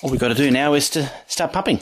All we've got to do now is to start pumping.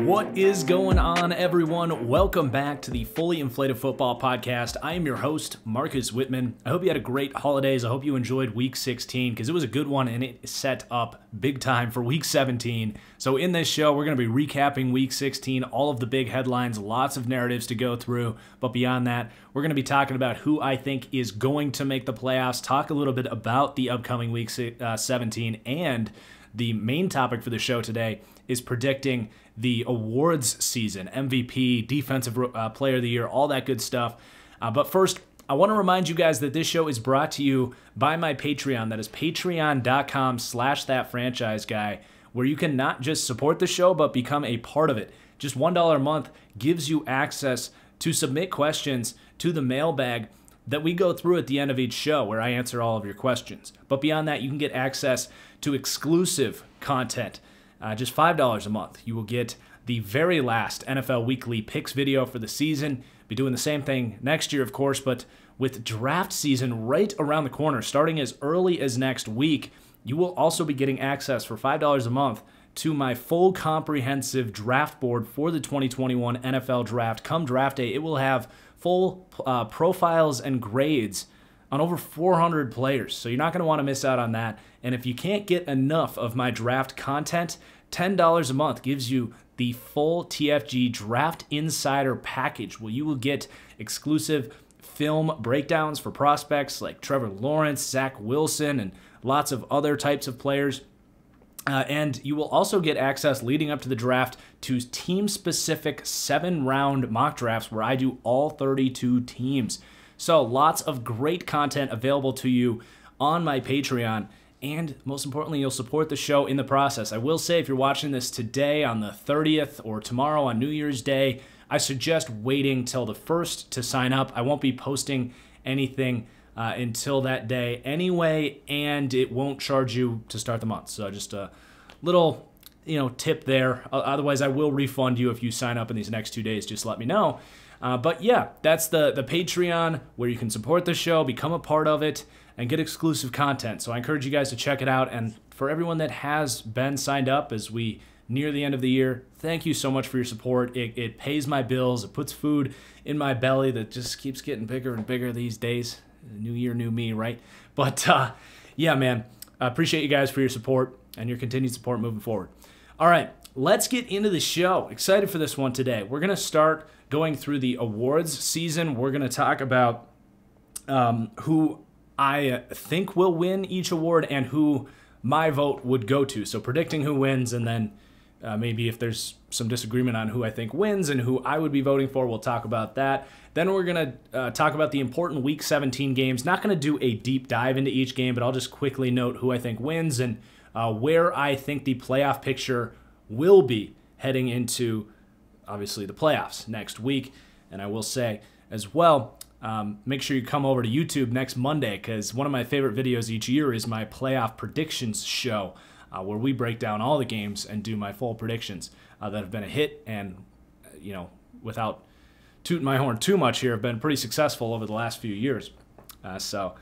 What is going on, everyone? Welcome back to the Fully Inflated Football Podcast. I am your host, Marcus Whitman. I hope you had a great holidays. I hope you enjoyed Week 16 because it was a good one and it set up big time for Week 17. So in this show, we're going to be recapping Week 16, all of the big headlines, lots of narratives to go through. But beyond that, we're going to be talking about who I think is going to make the playoffs, talk a little bit about the upcoming Week 17, and the main topic for the show today is predicting the awards season, MVP, Defensive Player of the Year, all that good stuff. But first, I want to remind you guys that this show is brought to you by my Patreon. That is patreon.com/ThatFranchiseGuy, where you can not just support the show, but become a part of it. Just $1 a month gives you access to submit questions to the mailbag that we go through at the end of each show, where I answer all of your questions. But beyond that, you can get access to exclusive content. Just $5 a month. You will get the very last NFL Weekly Picks video for the season. Be doing the same thing next year, of course, but with draft season right around the corner, starting as early as next week, you will also be getting access for $5 a month to my full comprehensive draft board for the 2021 NFL Draft. Come draft day, it will have full profiles and grades on over 400 players, so you're not going to want to miss out on that. And if you can't get enough of my draft content, $10 a month gives you the full TFG Draft Insider package, where you will get exclusive film breakdowns for prospects like Trevor Lawrence, Zach Wilson, and lots of other types of players. And you will also get access leading up to the draft to team-specific 7-round mock drafts where I do all 32 teams. So lots of great content available to you on my Patreon, and most importantly, you'll support the show in the process. I will say, if you're watching this today on the 30th or tomorrow on New Year's Day, I suggest waiting till the 1st to sign up. I won't be posting anything until that day anyway, and it won't charge you to start the month. So just a little tip there. Otherwise, I will refund you if you sign up in these next 2 days. Just let me know. But yeah, that's the Patreon, where you can support the show, become a part of it, and get exclusive content. So I encourage you guys to check it out. And for everyone that has been signed up as we near the end of the year, thank you so much for your support. It pays my bills. It puts food in my belly that just keeps getting bigger and bigger these days. New year, new me, right? But yeah, man, I appreciate you guys for your support and your continued support moving forward. All right, let's get into the show. Excited for this one today. We're going to start going through the awards season. We're going to talk about who I think will win each award and who my vote would go to. So predicting who wins, and then maybe if there's some disagreement on who I think wins and who I would be voting for, we'll talk about that. Then we're going to talk about the important Week 17 games. Not going to do a deep dive into each game, but I'll just quickly note who I think wins and where I think the playoff picture will be heading into, obviously, the playoffs next week. And I will say as well, make sure you come over to YouTube next Monday, because one of my favorite videos each year is my playoff predictions show, where we break down all the games and do my full predictions that have been a hit and, without tooting my horn too much here, have been pretty successful over the last few years. So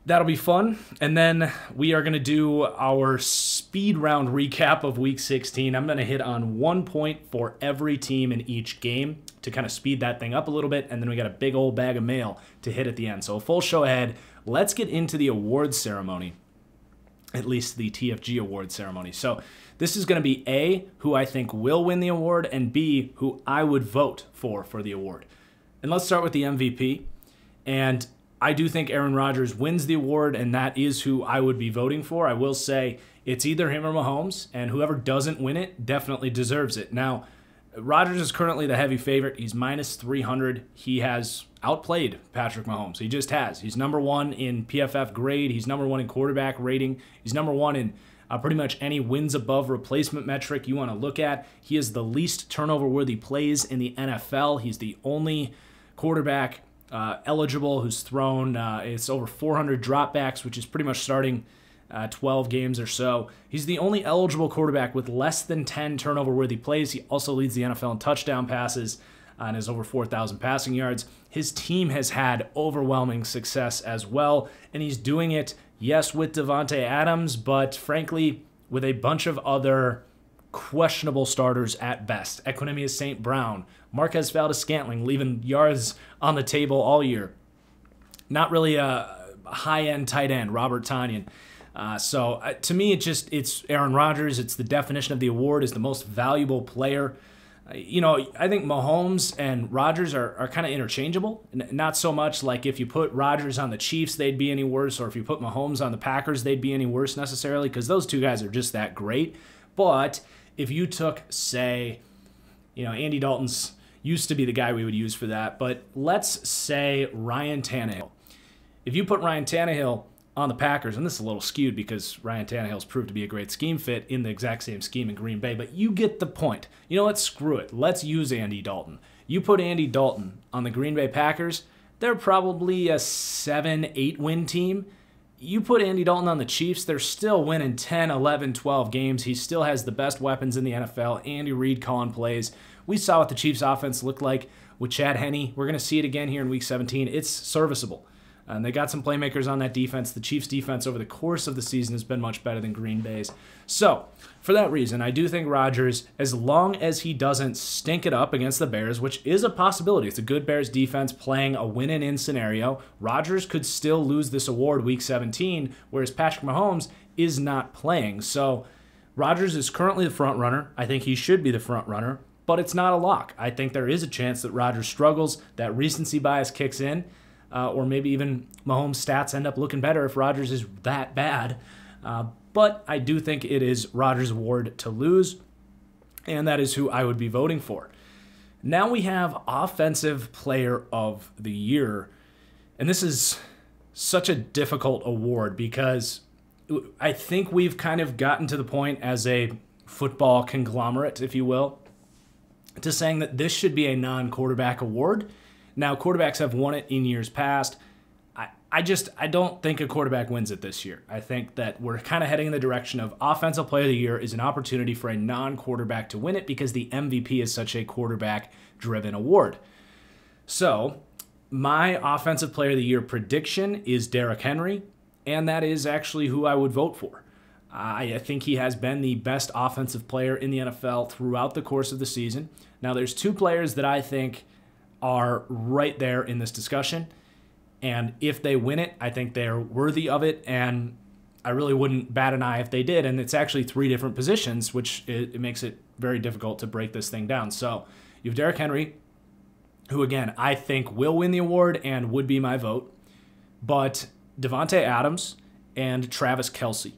that'll be fun. And then we are going to do our speed round recap of Week 16. I'm going to hit on 1 point for every team in each game to kind of speed that thing up a little bit. And then we got a big old bag of mail to hit at the end. So a full show ahead. Let's get into the awards ceremony, at least the TFG awards ceremony. So this is going to be A, who I think will win the award, and B, who I would vote for the award. And let's start with the MVP. And I do think Aaron Rodgers wins the award, and that is who I would be voting for. I will say it's either him or Mahomes, and whoever doesn't win it definitely deserves it. Now, Rodgers is currently the heavy favorite. He's minus 300. He has outplayed Patrick Mahomes. He just has. He's number 1 in PFF grade. He's number 1 in quarterback rating. He's number 1 in pretty much any wins above replacement metric you want to look at. He is the least turnover-worthy plays in the NFL. He's the only quarterback eligible who's thrown. It's over 400 dropbacks, which is pretty much starting 12 games or so. He's the only eligible quarterback with less than 10 turnover-worthy plays. He also leads the NFL in touchdown passes and has over 4,000 passing yards. His team has had overwhelming success as well, and he's doing it, yes, with Davante Adams, but frankly, with a bunch of other questionable starters at best. Equanimeous St. Brown, Marquez Valdes-Scantling leaving yards on the table all year. Not really a high-end tight end, Robert Tonyan. So to me, it's Aaron Rodgers. It's the definition of the award is the most valuable player. I think Mahomes and Rodgers are kind of interchangeable. Not so much like if you put Rodgers on the Chiefs, they'd be any worse, or if you put Mahomes on the Packers, they'd be any worse necessarily, because those two guys are just that great. But if you took, say, Andy Dalton's used to be the guy we would use for that, but let's say Ryan Tannehill. If you put Ryan Tannehill on the Packers, and this is a little skewed because Ryan Tannehill's proved to be a great scheme fit in the exact same scheme in Green Bay, but you get the point. You know what? Screw it. Let's use Andy Dalton. You put Andy Dalton on the Green Bay Packers, they're probably a 7-8 win team. You put Andy Dalton on the Chiefs, they're still winning 10, 11, 12 games. He still has the best weapons in the NFL. Andy Reid calling plays. We saw what the Chiefs offense looked like with Chad Henne. We're going to see it again here in Week 17. It's serviceable. And they got some playmakers on that defense. The Chiefs' defense over the course of the season has been much better than Green Bay's. So, for that reason, I do think Rodgers, as long as he doesn't stink it up against the Bears, which is a possibility, it's a good Bears defense playing a win-and-in scenario, Rodgers could still lose this award Week 17, whereas Patrick Mahomes is not playing. So, Rodgers is currently the front runner. I think he should be the front runner, but it's not a lock. I think there is a chance that Rodgers struggles, that recency bias kicks in, or maybe even Mahomes' stats end up looking better if Rodgers is that bad. But I do think it is Rodgers' award to lose, and that is who I would be voting for. Now we have Offensive Player of the Year, and this is such a difficult award because I think we've kind of gotten to the point as a football conglomerate, if you will, to saying that this should be a non-quarterback award. Now, quarterbacks have won it in years past. I don't think a quarterback wins it this year. I think that we're kind of heading in the direction of Offensive Player of the Year is an opportunity for a non-quarterback to win it because the MVP is such a quarterback-driven award. So, my Offensive Player of the Year prediction is Derrick Henry, and that is actually who I would vote for. I think he has been the best offensive player in the NFL throughout the course of the season. Now, there's two players that I think are right there in this discussion. And if they win it, I think they're worthy of it. And I really wouldn't bat an eye if they did. And it's actually three different positions, which it makes it very difficult to break this thing down. So you have Derrick Henry, who, again, I think will win the award and would be my vote. But Davante Adams and Travis Kelce.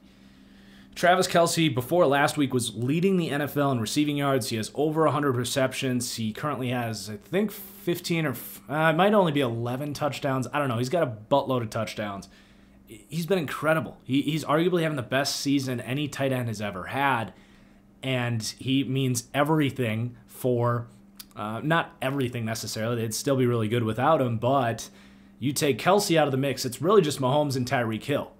Travis Kelce, before last week, was leading the NFL in receiving yards. He has over 100 receptions. He currently has, I think, 15 or it might only be 11 touchdowns. I don't know. He's got a buttload of touchdowns. He's been incredible. He's arguably having the best season any tight end has ever had, and he means everything for, not everything necessarily. They'd still be really good without him, but you take Kelce out of the mix, it's really just Mahomes and Tyreek Hill.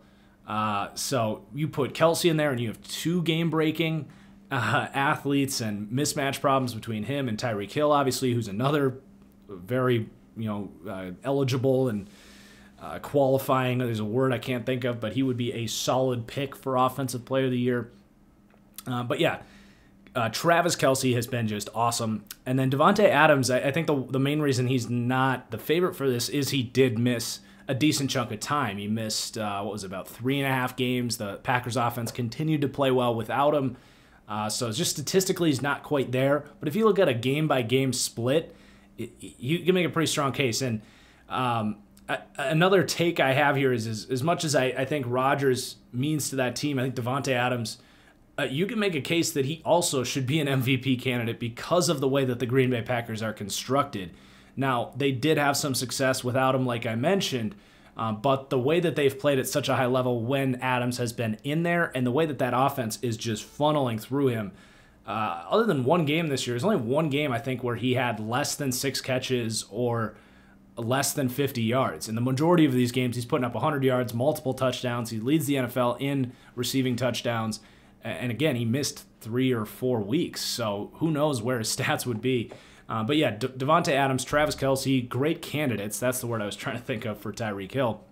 So you put Kelce in there and you have two game-breaking athletes and mismatch problems between him and Tyreek Hill, obviously, who's another very eligible and qualifying. There's a word I can't think of, but he would be a solid pick for Offensive Player of the Year. But yeah, Travis Kelce has been just awesome. And then Davante Adams, I think the main reason he's not the favorite for this is he did miss a decent chunk of time. He missed, about 3.5 games. The Packers offense continued to play well without him. So just statistically, he's not quite there. But if you look at a game-by-game split, you can make a pretty strong case. And another take I have here is as much as I think Rodgers means to that team, I think Davante Adams, you can make a case that he also should be an MVP candidate because of the way that the Green Bay Packers are constructed. Now, they did have some success without him, like I mentioned, but the way that they've played at such a high level when Adams has been in there and the way that offense is just funneling through him, other than one game this year, there's only one game, I think, where he had less than 6 catches or less than 50 yards. In the majority of these games, he's putting up 100 yards, multiple touchdowns. He leads the NFL in receiving touchdowns. And again, he missed 3 or 4 weeks, so who knows where his stats would be. But yeah, Davante Adams, Travis Kelce, great candidates. That's the word I was trying to think of for Tyreek Hill.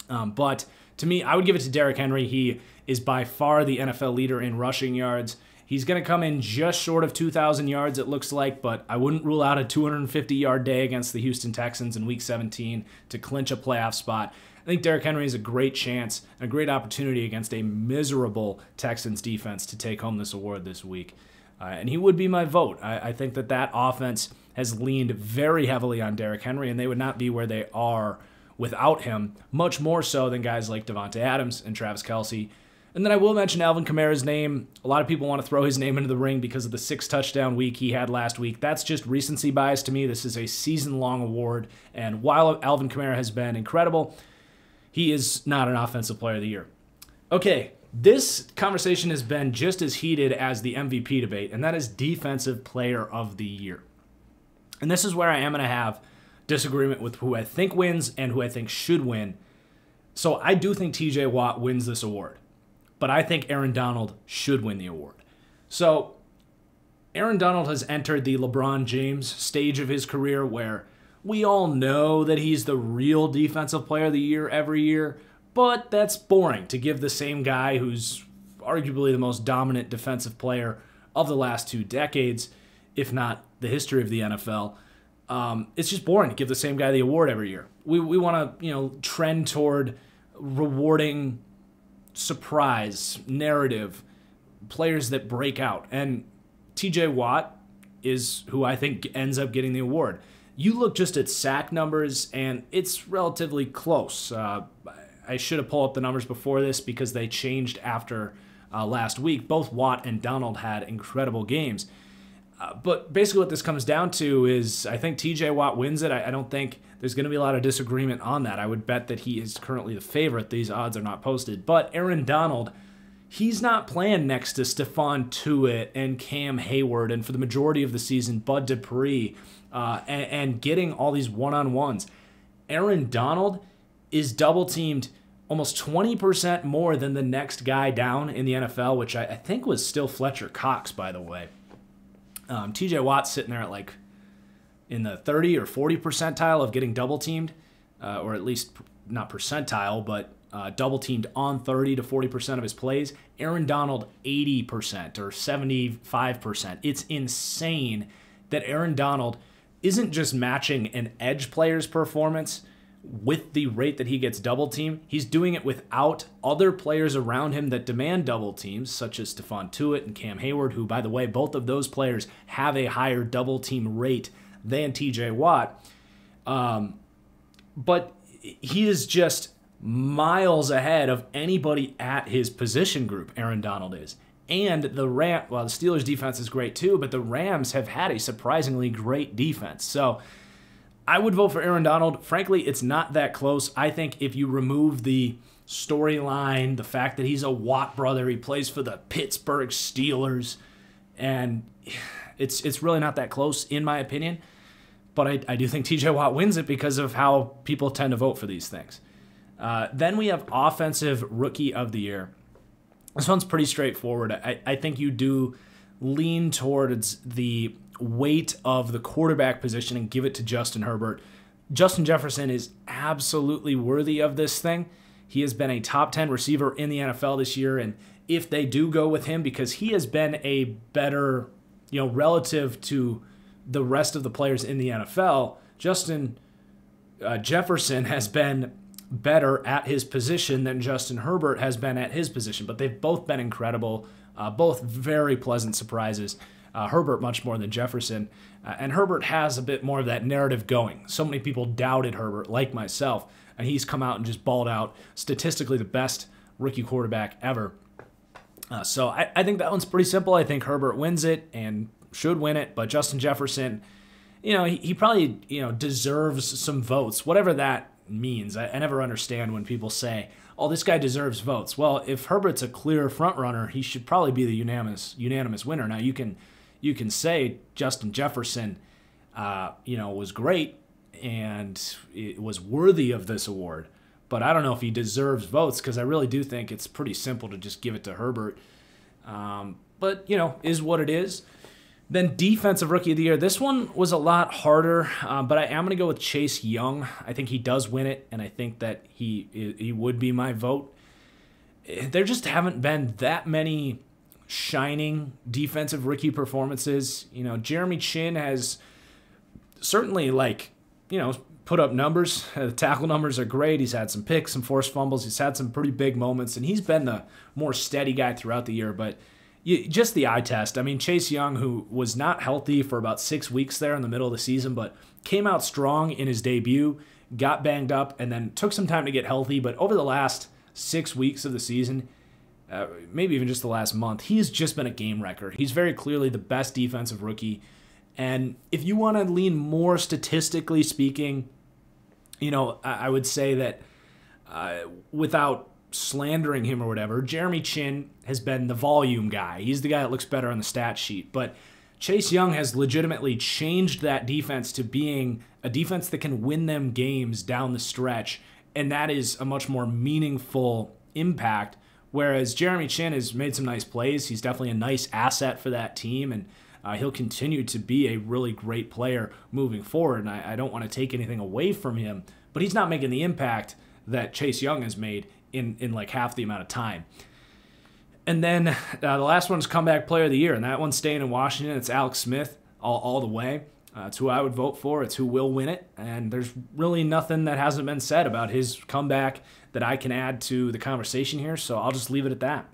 But to me, I would give it to Derrick Henry. He is by far the NFL leader in rushing yards. He's going to come in just short of 2,000 yards, it looks like, but I wouldn't rule out a 250-yard day against the Houston Texans in Week 17 to clinch a playoff spot. I think Derrick Henry has a great chance and a great opportunity against a miserable Texans defense to take home this award this week. And he would be my vote. I think that offense has leaned very heavily on Derrick Henry, and they would not be where they are without him, much more so than guys like Davante Adams and Travis Kelce. And then I will mention Alvin Kamara's name. A lot of people want to throw his name into the ring because of the 6-touchdown week he had last week. That's just recency bias to me. This is a season-long award. And while Alvin Kamara has been incredible, he is not an Offensive Player of the Year. Okay, this conversation has been just as heated as the MVP debate, and that is Defensive Player of the Year. And this is where I am going to have disagreement with who I think wins and who I think should win. So I do think TJ Watt wins this award, but I think Aaron Donald should win the award. So Aaron Donald has entered the LeBron James stage of his career where we all know that he's the real Defensive Player of the Year every year, but that's boring to give the same guy who's arguably the most dominant defensive player of the last 2 decades, if not the history of the NFL. It's just boring to give the same guy the award every year. We want to trend toward rewarding surprise, narrative, players that break out. And TJ Watt is who I think ends up getting the award. You look just at sack numbers, and it's relatively close. I should have pulled up the numbers before this because they changed after last week. Both Watt and Donald had incredible games. But basically what this comes down to is I think TJ Watt wins it. I don't think there's going to be a lot of disagreement on that. I would bet that he is currently the favorite. These odds are not posted. But Aaron Donald, he's not playing next to Stephon Tuitt and Cam Hayward and for the majority of the season, Bud Dupree, and getting all these one-on-ones. Aaron Donald is double-teamed almost 20% more than the next guy down in the NFL, which I think was still Fletcher Cox, by the way. TJ Watt's sitting there at like in the 30 or 40 percentile of getting double teamed, or at least not percentile, but double teamed on 30 to 40% of his plays. Aaron Donald 80% or 75%. It's insane that Aaron Donald isn't just matching an edge player's performance with the rate that he gets double teamed. He's doing it without other players around him that demand double teams, such as Stephon Tuitt and Cam Hayward, who, by the way, both of those players have a higher double team rate than TJ Watt. But he is just miles ahead of anybody at his position group, Aaron Donald is. And the Steelers defense is great too, but the Rams have had a surprisingly great defense. So I would vote for Aaron Donald. Frankly, it's not that close. I think if you remove the storyline, the fact that he's a Watt brother, he plays for the Pittsburgh Steelers, and it's really not that close in my opinion. But I do think TJ Watt wins it because of how people tend to vote for these things. Then we have Offensive Rookie of the Year. This one's pretty straightforward. I think you do lean towards the weight of the quarterback position and give it to Justin Herbert. Justin Jefferson is absolutely worthy of this thing. He has been a top 10 receiver in the NFL this year, and if they do go with him, because he has been a better, relative to the rest of the players in the NFL, Justin Jefferson has been better at his position than Justin Herbert has been at his position, but they've both been incredible, both very pleasant surprises. Herbert much more than Jefferson, and Herbert has a bit more of that narrative going. So many people doubted Herbert, like myself, and he's come out and just balled out, statistically the best rookie quarterback ever. So I think that one's pretty simple. I think Herbert wins it and should win it, but Justin Jefferson, he probably deserves some votes, whatever that means. I never understand when people say, oh, this guy deserves votes. Well, if Herbert's a clear front runner, he should probably be the unanimous winner. Now you can say Justin Jefferson, was great and it was worthy of this award. But I don't know if he deserves votes, because I really do think it's pretty simple to just give it to Herbert. But, is what it is. Then Defensive Rookie of the Year. This one was a lot harder, but I am going to go with Chase Young. I think he does win it, and I think that he would be my vote. There just haven't been that many shining defensive rookie performances. Jeremy Chin has certainly, put up numbers. The tackle numbers are great. He's had some picks, some forced fumbles. He's had some pretty big moments, and he's been the more steady guy throughout the year. But just the eye test. I mean, Chase Young, who was not healthy for about 6 weeks there in the middle of the season, but came out strong in his debut, got banged up, and then took some time to get healthy. But over the last 6 weeks of the season, maybe even just the last month, he's just been a game wrecker. He's very clearly the best defensive rookie. And if you want to lean more statistically speaking, I would say that without slandering him or whatever, Jeremy Chin has been the volume guy. He's the guy that looks better on the stat sheet. But Chase Young has legitimately changed that defense to being a defense that can win them games down the stretch, and that is a much more meaningful impact, whereas Jeremy Chin has made some nice plays. He's definitely a nice asset for that team, and he'll continue to be a really great player moving forward, and I don't want to take anything away from him, but he's not making the impact that Chase Young has made in like half the amount of time. And then the last one is Comeback Player of the Year, and that one's staying in Washington. It's Alex Smith all the way. It's who I would vote for. It's who will win it, and there's really nothing that hasn't been said about his comeback that I can add to the conversation here, so I'll just leave it at that.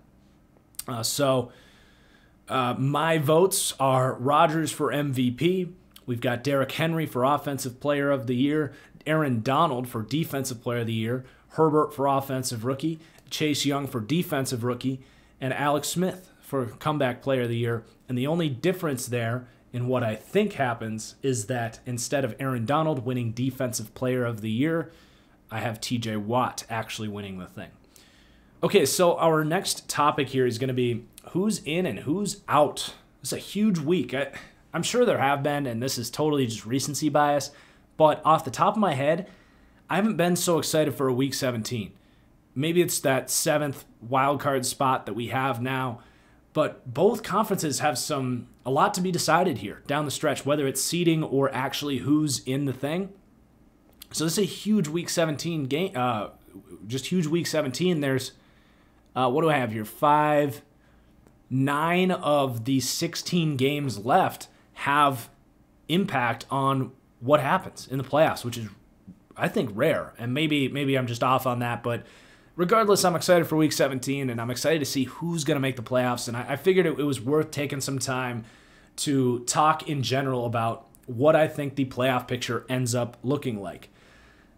My votes are Rodgers for MVP. We've got Derrick Henry for Offensive Player of the Year, Aaron Donald for Defensive Player of the Year, Herbert for Offensive Rookie, Chase Young for Defensive Rookie, and Alex Smith for Comeback Player of the Year. And the only difference there in what I think happens is that instead of Aaron Donald winning Defensive Player of the Year, I have TJ Watt actually winning the thing. Okay, so our next topic here is going to be who's in and who's out. It's a huge week. I'm sure there have been, and this is totally just recency bias, but off the top of my head, I haven't been so excited for a Week 17. Maybe it's that 7th wildcard spot that we have now, but both conferences have a lot to be decided here down the stretch, whether it's seeding or actually who's in the thing. So this is a huge Week 17 game, just huge Week 17. There's, what do I have here? 9 of the 16 games left have impact on what happens in the playoffs, which is, I think, rare. And maybe I'm just off on that, but regardless, I'm excited for Week 17, and I'm excited to see who's going to make the playoffs. And I figured it was worth taking some time to talk in general about what I think the playoff picture ends up looking like.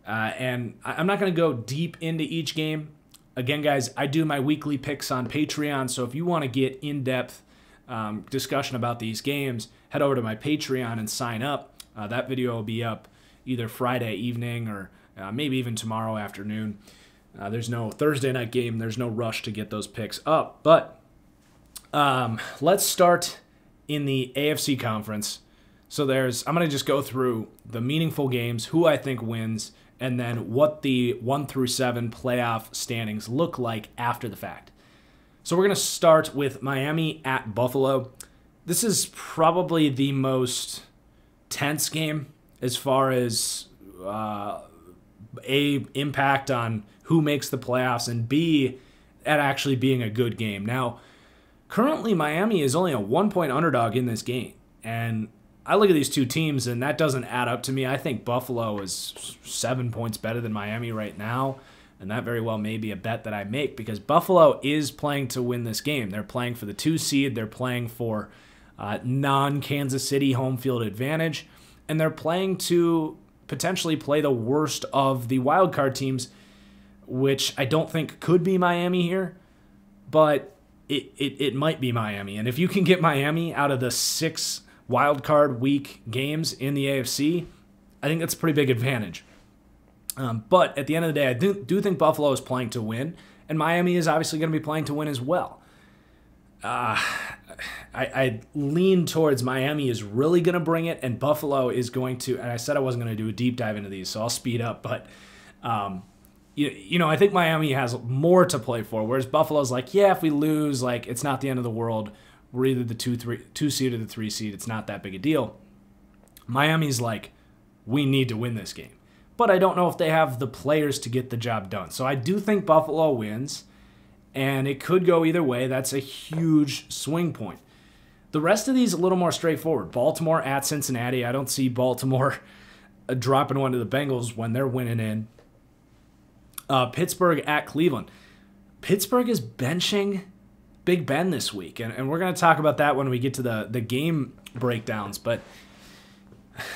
And I'm not going to go deep into each game. Again, guys, I do my weekly picks on Patreon, so if you want to get in-depth discussion about these games, head over to my Patreon and sign up. That video will be up either Friday evening or maybe even tomorrow afternoon. There's no Thursday night game. There's no rush to get those picks up. But let's start in the AFC conference. So I'm going to just go through the meaningful games, who I think wins, and then what the 1 through 7 playoff standings look like after the fact. So we're going to start with Miami at Buffalo. This is probably the most tense game as far as A, impact on who makes the playoffs, and B, at actually being a good game. Now, currently Miami is only a 1-point underdog in this game, and I look at these two teams, and that doesn't add up to me. I think Buffalo is 7 points better than Miami right now, and that very well may be a bet that I make because Buffalo is playing to win this game. They're playing for the 2 seed. They're playing for non-Kansas City home field advantage, and they're playing to potentially play the worst of the wildcard teams, which I don't think could be Miami here, but it might be Miami. And if you can get Miami out of the 6 wildcard week games in the AFC, I think that's a pretty big advantage. But at the end of the day, I do think Buffalo is playing to win, and Miami is obviously going to be playing to win as well. I I lean towards Miami is really going to bring it, and Buffalo is going to, and I said I wasn't going to do a deep dive into these, so I'll speed up, but I think Miami has more to play for, whereas Buffalo's like, yeah, if we lose, like, it's not the end of the world. We're either the 2 seed or the 3 seed. It's not that big a deal. Miami's like, we need to win this game. But I don't know if they have the players to get the job done. So I do think Buffalo wins, and it could go either way. That's a huge swing point. The rest of these a little more straightforward. Baltimore at Cincinnati. I don't see Baltimore dropping one to the Bengals when they're winning in. Pittsburgh at Cleveland. Pittsburgh is benching Big Ben this week, and we're going to talk about that when we get to the game breakdowns, but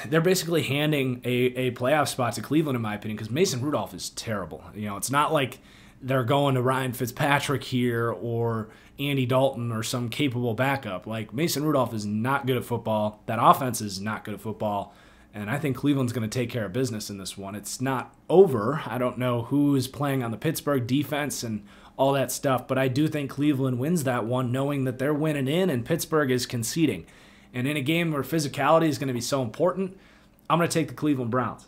they're basically handing a playoff spot to Cleveland, in my opinion, because Mason Rudolph is terrible. It's not like they're going to Ryan Fitzpatrick here or Andy Dalton or some capable backup. Like, Mason Rudolph is not good at football. That offense is not good at football, and I think Cleveland's going to take care of business in this one. It's not over. I don't know who is playing on the Pittsburgh defense and all that stuff, but I do think Cleveland wins that one, knowing that they're winning in and Pittsburgh is conceding. And in a game where physicality is going to be so important, I'm going to take the Cleveland Browns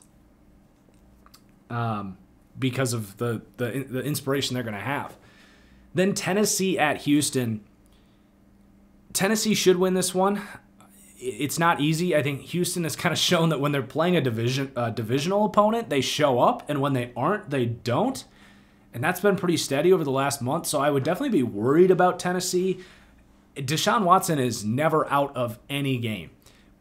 because of the inspiration they're going to have. Then Tennessee at Houston. Tennessee should win this one. It's not easy. I think Houston has kind of shown that when they're playing a divisional opponent, they show up, and when they aren't, they don't. And that's been pretty steady over the last month, so I would definitely be worried about Tennessee. Deshaun Watson is never out of any game,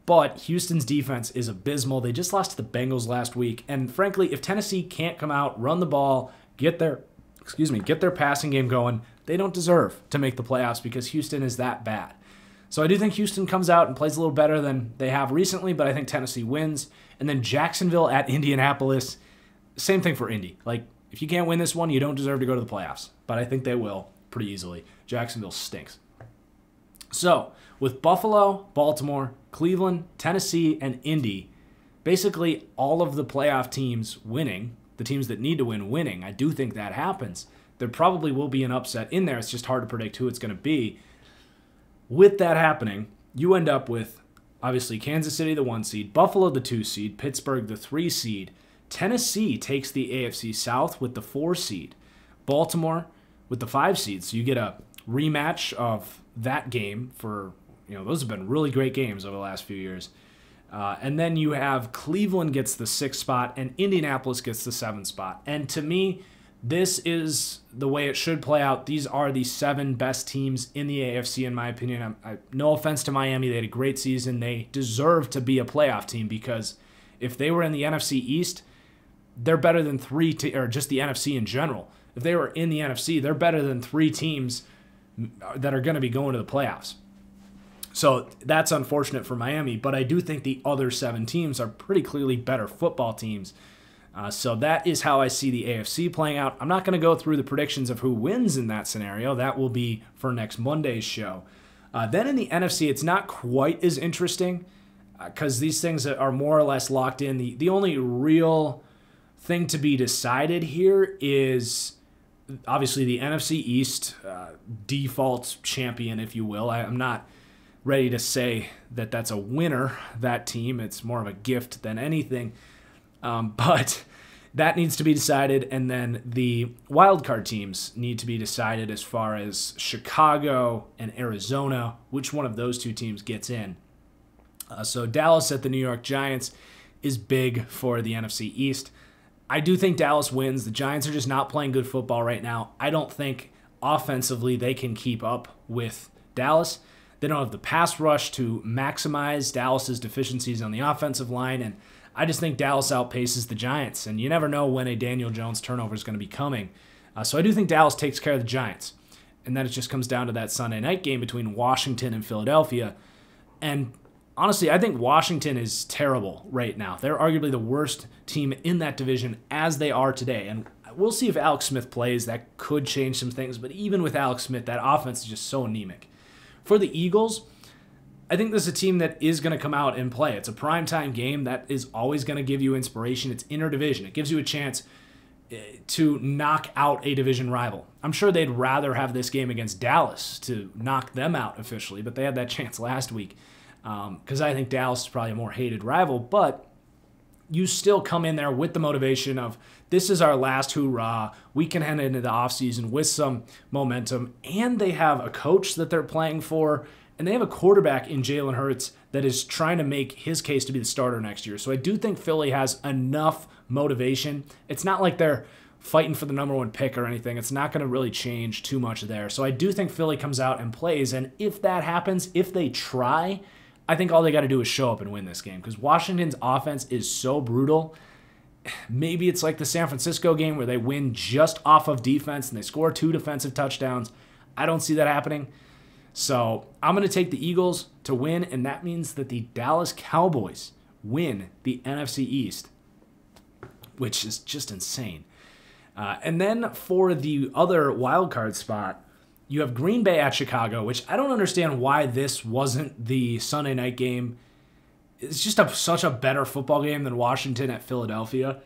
but Houston's defense is abysmal. They just lost to the Bengals last week, and frankly, if Tennessee can't come out, run the ball, get their passing game going, they don't deserve to make the playoffs because Houston is that bad. So I do think Houston comes out and plays a little better than they have recently, but I think Tennessee wins. And then Jacksonville at Indianapolis, same thing for Indy. Like, if you can't win this one, you don't deserve to go to the playoffs, but I think they will pretty easily. Jacksonville stinks. So, with Buffalo, Baltimore, Cleveland, Tennessee, and Indy, basically all of the playoff teams winning, the teams that need to win winning, I do think that happens. There probably will be an upset in there. It's just hard to predict who it's going to be. With that happening, you end up with, obviously, Kansas City, the 1 seed, Buffalo, the 2 seed, Pittsburgh, the 3 seed. Tennessee takes the AFC South with the 4 seed. Baltimore with the 5 seed. So you get a rematch of that game for, those have been really great games over the last few years. And then you have Cleveland gets the 6th spot and Indianapolis gets the 7th spot. And to me, this is the way it should play out. These are the 7 best teams in the AFC, in my opinion. No offense to Miami. They had a great season. They deserve to be a playoff team because if they were in the NFC East, they're better than or just the NFC in general. If they were in the NFC, they're better than 3 teams that are going to be going to the playoffs. So that's unfortunate for Miami, but I do think the other 7 teams are pretty clearly better football teams. So that is how I see the AFC playing out. I'm not going to go through the predictions of who wins in that scenario. That will be for next Monday's show. Then in the NFC, it's not quite as interesting because these things are more or less locked in. The only real thing to be decided here is obviously the NFC East default champion, if you will. I'm not ready to say that that's a winner, that team. It's more of a gift than anything. But that needs to be decided, and then the wildcard teams need to be decided as far as Chicago and Arizona, which one of those 2 teams gets in. So Dallas at the New York Giants is big for the NFC East. I do think Dallas wins. The Giants are just not playing good football right now. I don't think offensively they can keep up with Dallas. They don't have the pass rush to maximize Dallas's deficiencies on the offensive line, and I just think Dallas outpaces the Giants, and you never know when a Daniel Jones turnover is going to be coming. So I do think Dallas takes care of the Giants, and then it just comes down to that Sunday night game between Washington and Philadelphia. And honestly, I think Washington is terrible right now. They're arguably the worst team in that division as they are today, and we'll see if Alex Smith plays. That could change some things, but even with Alex Smith, that offense is just so anemic. For the Eagles, I think this is a team that is going to come out and play. It's a primetime game that is always going to give you inspiration. It's interdivision. It gives you a chance. to knock out a division rival. I'm sure they'd rather have this game against Dallas to knock them out officially, but they had that chance last week because I think Dallas is probably a more hated rival, but you still come in there with the motivation of this is our last hoorah. We can head into the offseason with some momentum, and they have a coach that they're playing for, and they have a quarterback in Jalen Hurts that is trying to make his case to be the starter next year. So I do think Philly has enough motivation. It's not like they're fighting for the #1 pick or anything. It's not going to really change too much there. So I do think Philly comes out and plays, and if that happens, if they try, I think all they got to do is show up and win this game because Washington's offense is so brutal. Maybe it's like the San Francisco game where they win just off of defense and they score 2 defensive touchdowns. I don't see that happening. So I'm going to take the Eagles to win, and that means that the Dallas Cowboys win the NFC East, which is just insane. And then for the other wild card spot, you have Green Bay at Chicago, which I don't understand why this wasn't the Sunday night game. It's just such a better football game than Washington at Philadelphia.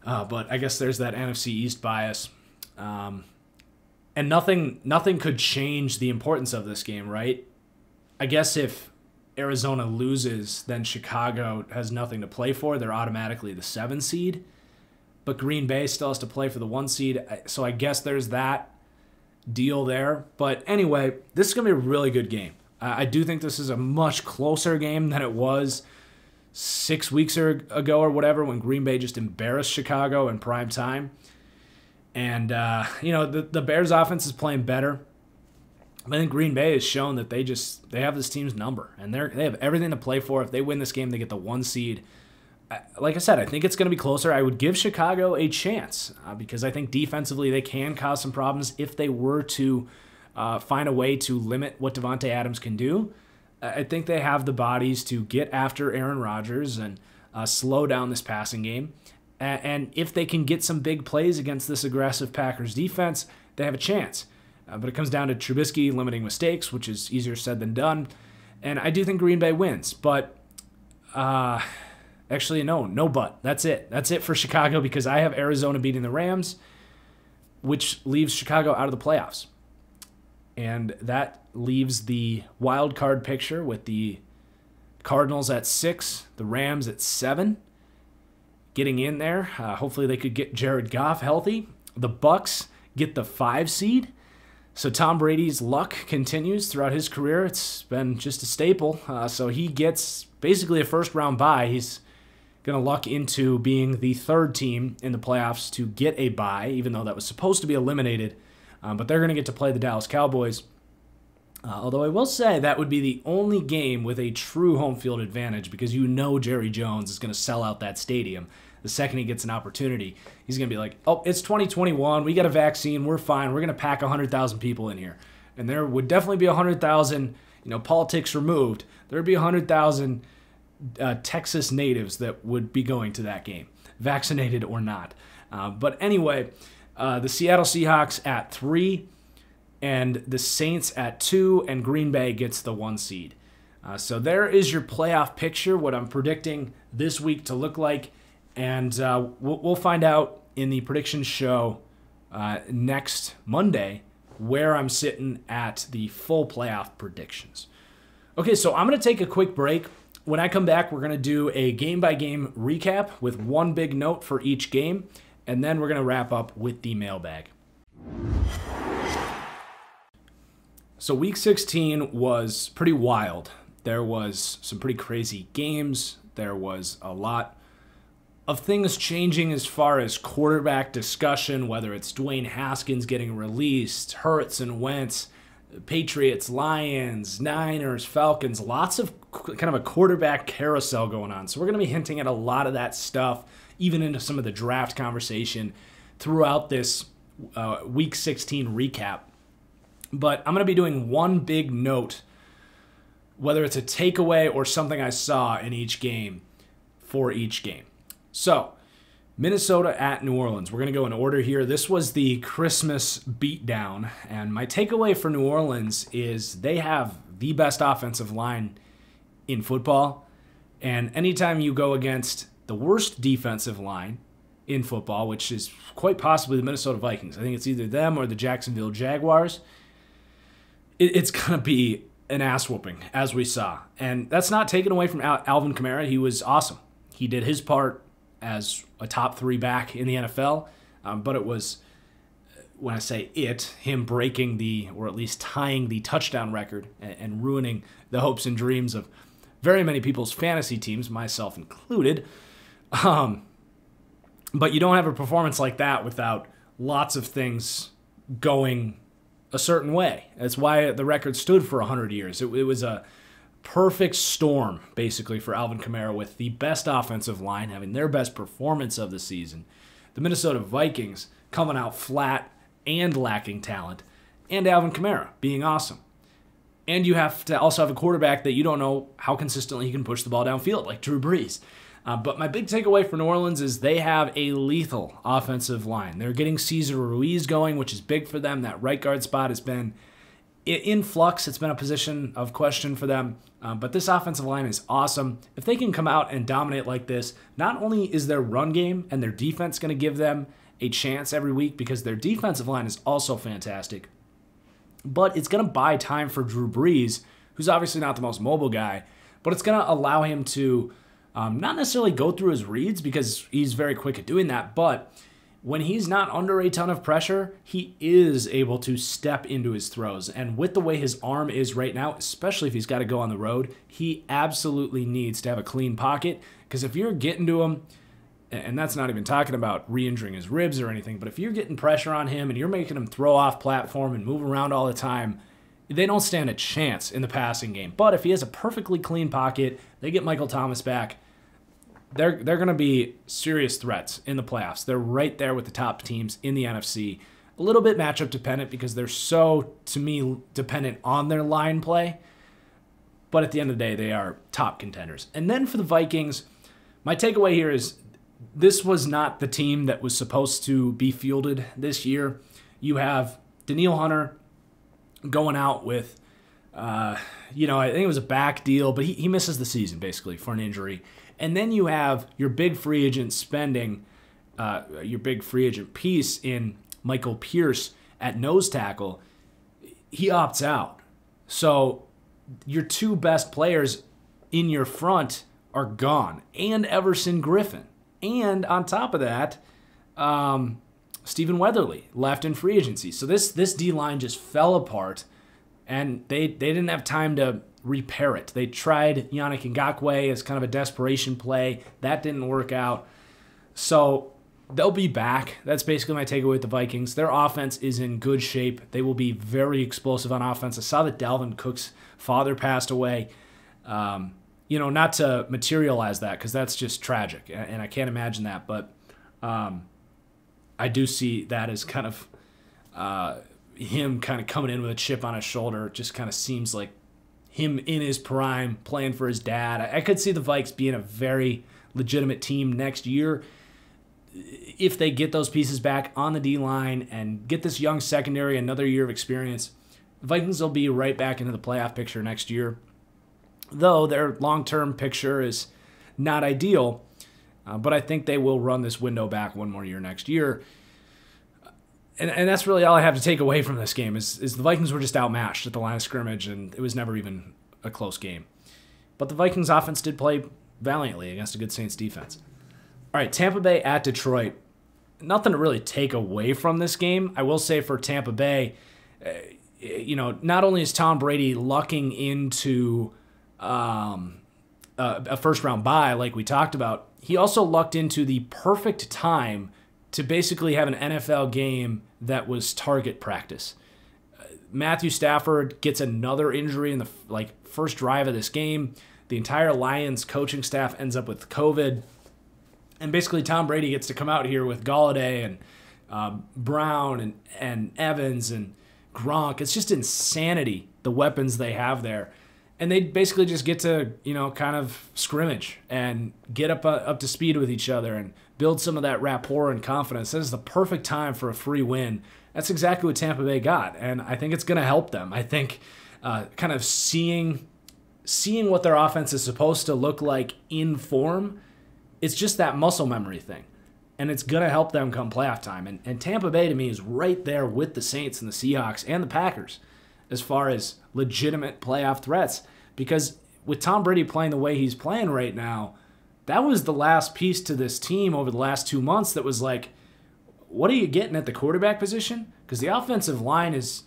But I guess there's that NFC East bias. And nothing could change the importance of this game, right? I guess if Arizona loses, then Chicago has nothing to play for. They're automatically the 7 seed. But Green Bay still has to play for the 1 seed. So I guess there's that deal there. But anyway, this is going to be a really good game. I do think this is a much closer game than it was 6 weeks ago or whatever when Green Bay just embarrassed Chicago in prime time. And, the Bears offense is playing better. I think Green Bay has shown that they have this team's number. And they have everything to play for. If they win this game, they get the 1 seed. Like I said, I think it's going to be closer. I would give Chicago a chance because I think defensively they can cause some problems if they were to find a way to limit what Devontae Adams can do. I think they have the bodies to get after Aaron Rodgers and slow down this passing game. And if they can get some big plays against this aggressive Packers defense, they have a chance. But it comes down to Trubisky limiting mistakes, which is easier said than done. And I do think Green Bay wins. But actually, no but. That's it. That's it for Chicago because I have Arizona beating the Rams, which leaves Chicago out of the playoffs. And that leaves the wild card picture with the Cardinals at 6, the Rams at 7, getting in there. Hopefully they could get Jared Goff healthy. The Bucks get the 5 seed. So Tom Brady's luck continues throughout his career. It's been just a staple. So he gets basically a first-round bye. He's going to luck into being the 3rd team in the playoffs to get a bye, even though that was supposed to be eliminated. But they're going to get to play the Dallas Cowboys. Although I will say that would be the only game with a true home field advantage because Jerry Jones is going to sell out that stadium the second he gets an opportunity. He's going to be like, oh, it's 2021. We got a vaccine. We're fine. We're going to pack 100,000 people in here. And there would definitely be 100,000, politics removed. There would be 100,000 Texas natives that would be going to that game, vaccinated or not. But anyway, the Seattle Seahawks at 3 and the Saints at 2, and Green Bay gets the 1 seed. So there is your playoff picture, what I'm predicting this week to look like. And we'll find out in the prediction show next Monday where I'm sitting at the full playoff predictions. Okay, so I'm going to take a quick break. When I come back, we're going to do a game-by-game recap with one big note for each game, and then we're going to wrap up with the mailbag. So Week 16 was pretty wild. There was some pretty crazy games. There was a lot of things changing as far as quarterback discussion, whether it's Dwayne Haskins getting released, Hurts and Wentz, Patriots, Lions, Niners, Falcons, lots of kind of a quarterback carousel going on. So we're going to be hinting at a lot of that stuff, even into some of the draft conversation throughout this Week 16 recap. But I'm going to be doing one big note, whether it's a takeaway or something I saw in each game for each game. So, Minnesota at New Orleans. We're going to go in order here. This was the Christmas beatdown, and my takeaway for New Orleans is they have the best offensive line in football, and anytime you go against the worst defensive line in football, which is quite possibly the Minnesota Vikings. I think it's either them or the Jacksonville Jaguars. It's going to be an ass whooping, as we saw. And that's not taken away from Alvin Kamara. He was awesome. He did his part as a top 3 back in the NFL, but it was, when I say him breaking or at least tying the touchdown record and ruining the hopes and dreams of very many people's fantasy teams, myself included. But you don't have a performance like that without lots of things going a certain way. That's why the record stood for 100 years. It was a perfect storm, basically, for Alvin Kamara, with the best offensive line having their best performance of the season, the Minnesota Vikings coming out flat and lacking talent, and Alvin Kamara being awesome. And you have to also have a quarterback that you don't know how consistently he can push the ball downfield, like Drew Brees. But my big takeaway for New Orleans is they have a lethal offensive line. They're getting Cesar Ruiz going, which is big for them. That right guard spot has been in flux. It's been a position of question for them. But this offensive line is awesome. If they can come out and dominate like this, not only is their run game and their defense going to give them a chance every week, because their defensive line is also fantastic, but it's going to buy time for Drew Brees, who's obviously not the most mobile guy, but it's going to allow him to not necessarily go through his reads, because he's very quick at doing that, but when he's not under a ton of pressure, he is able to step into his throws. And with the way his arm is right now, especially if he's got to go on the road, he absolutely needs to have a clean pocket, because if you're getting to him, and that's not even talking about re-injuring his ribs or anything, but if you're getting pressure on him and you're making him throw off platform and move around all the time, they don't stand a chance in the passing game. But if he has a perfectly clean pocket, they get Michael Thomas back, they're going to be serious threats in the playoffs. They're right there with the top teams in the NFC. A little bit matchup dependent, because they're so, to me, dependent on their line play. But at the end of the day, they are top contenders. And then for the Vikings, my takeaway here is this was not the team that was supposed to be fielded this year. You have Danielle Hunter going out with, I think it was a back deal, but he misses the season basically for an injury. And then you have your big free agent spending, your big free agent piece in Michael Pierce at nose tackle. He opts out. So your 2 best players in your front are gone, and Everson Griffin. And on top of that, Stephen Weatherly left in free agency. So this D-line just fell apart, and they didn't have time to repair it. They tried Yannick Ngakoue as kind of a desperation play. That didn't work out. So they'll be back. That's basically my takeaway with the Vikings. Their offense is in good shape. They will be very explosive on offense. I saw that Dalvin Cook's father passed away. Not to materialize that, because that's just tragic, and I can't imagine that. But I do see that as kind of him kind of coming in with a chip on his shoulder. It just kind of seems like him in his prime playing for his dad. I could see the Vikes being a very legitimate team next year if they get those pieces back on the D-line and get this young secondary another year of experience. The Vikings will be right back into the playoff picture next year, though their long-term picture is not ideal. But I think they will run this window back one more year next year. And that's really all I have to take away from this game is the Vikings were just outmatched at the line of scrimmage, and it was never even a close game. But the Vikings offense did play valiantly against a good Saints defense. All right, Tampa Bay at Detroit. Nothing to really take away from this game. I will say for Tampa Bay, not only is Tom Brady lucking into a first-round bye like we talked about, he also lucked into the perfect time to basically have an NFL game that was target practice. Matthew Stafford gets another injury in the first drive of this game. The entire Lions coaching staff ends up with COVID. And basically Tom Brady gets to come out here with Golladay and Brown and Evans and Gronk. It's just insanity, the weapons they have there. And they basically just get to, kind of scrimmage and get up to speed with each other and build some of that rapport and confidence. This is the perfect time for a free win. That's exactly what Tampa Bay got, and I think it's going to help them. I think kind of seeing what their offense is supposed to look like in form, it's just that muscle memory thing. and it's going to help them come playoff time. And Tampa Bay, to me, is right there with the Saints and the Seahawks and the Packers as far as legitimate playoff threats. Because with Tom Brady playing the way he's playing right now, that was the last piece to this team over the last 2 months that was like, what are you getting at the quarterback position? Because the offensive line is,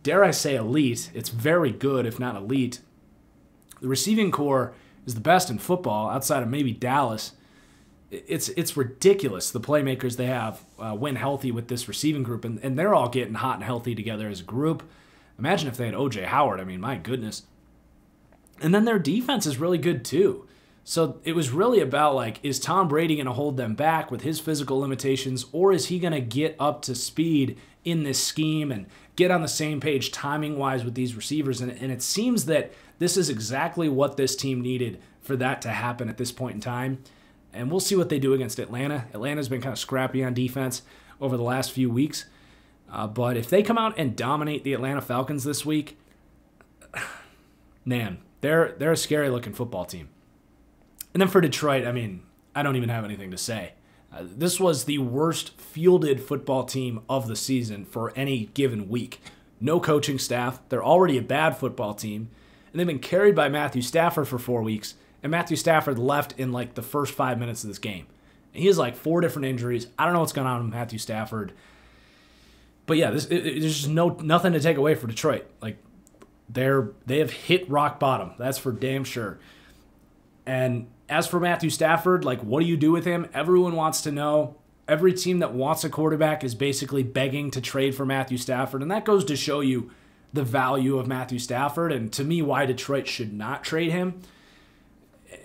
dare I say, elite. It's very good, if not elite. The receiving core is the best in football, outside of maybe Dallas. It's ridiculous, the playmakers they have when healthy with this receiving group, and they're all getting hot and healthy together as a group. Imagine if they had O.J. Howard. I mean, my goodness. And then their defense is really good too. So it was really about, like, is Tom Brady going to hold them back with his physical limitations, or is he going to get up to speed in this scheme and get on the same page timing-wise with these receivers? And it seems that this is exactly what this team needed for that to happen at this point in time. And we'll see what they do against Atlanta. Atlanta's been kind of scrappy on defense over the last few weeks. But if they come out and dominate the Atlanta Falcons this week, man, they're a scary-looking football team. And then for Detroit, I mean, I don't even have anything to say. This was the worst fielded football team of the season for any given week. No coaching staff. They're already a bad football team. And they've been carried by Matthew Stafford for 4 weeks. And Matthew Stafford left in like the first 5 minutes of this game. And he has like 4 different injuries. I don't know what's going on with Matthew Stafford. But yeah, there's just nothing to take away for Detroit. Like, they have hit rock bottom. That's for damn sure. And as for Matthew Stafford, like, what do you do with him? Everyone wants to know. Every team that wants a quarterback is basically begging to trade for Matthew Stafford. And that goes to show you the value of Matthew Stafford, and to me, why Detroit should not trade him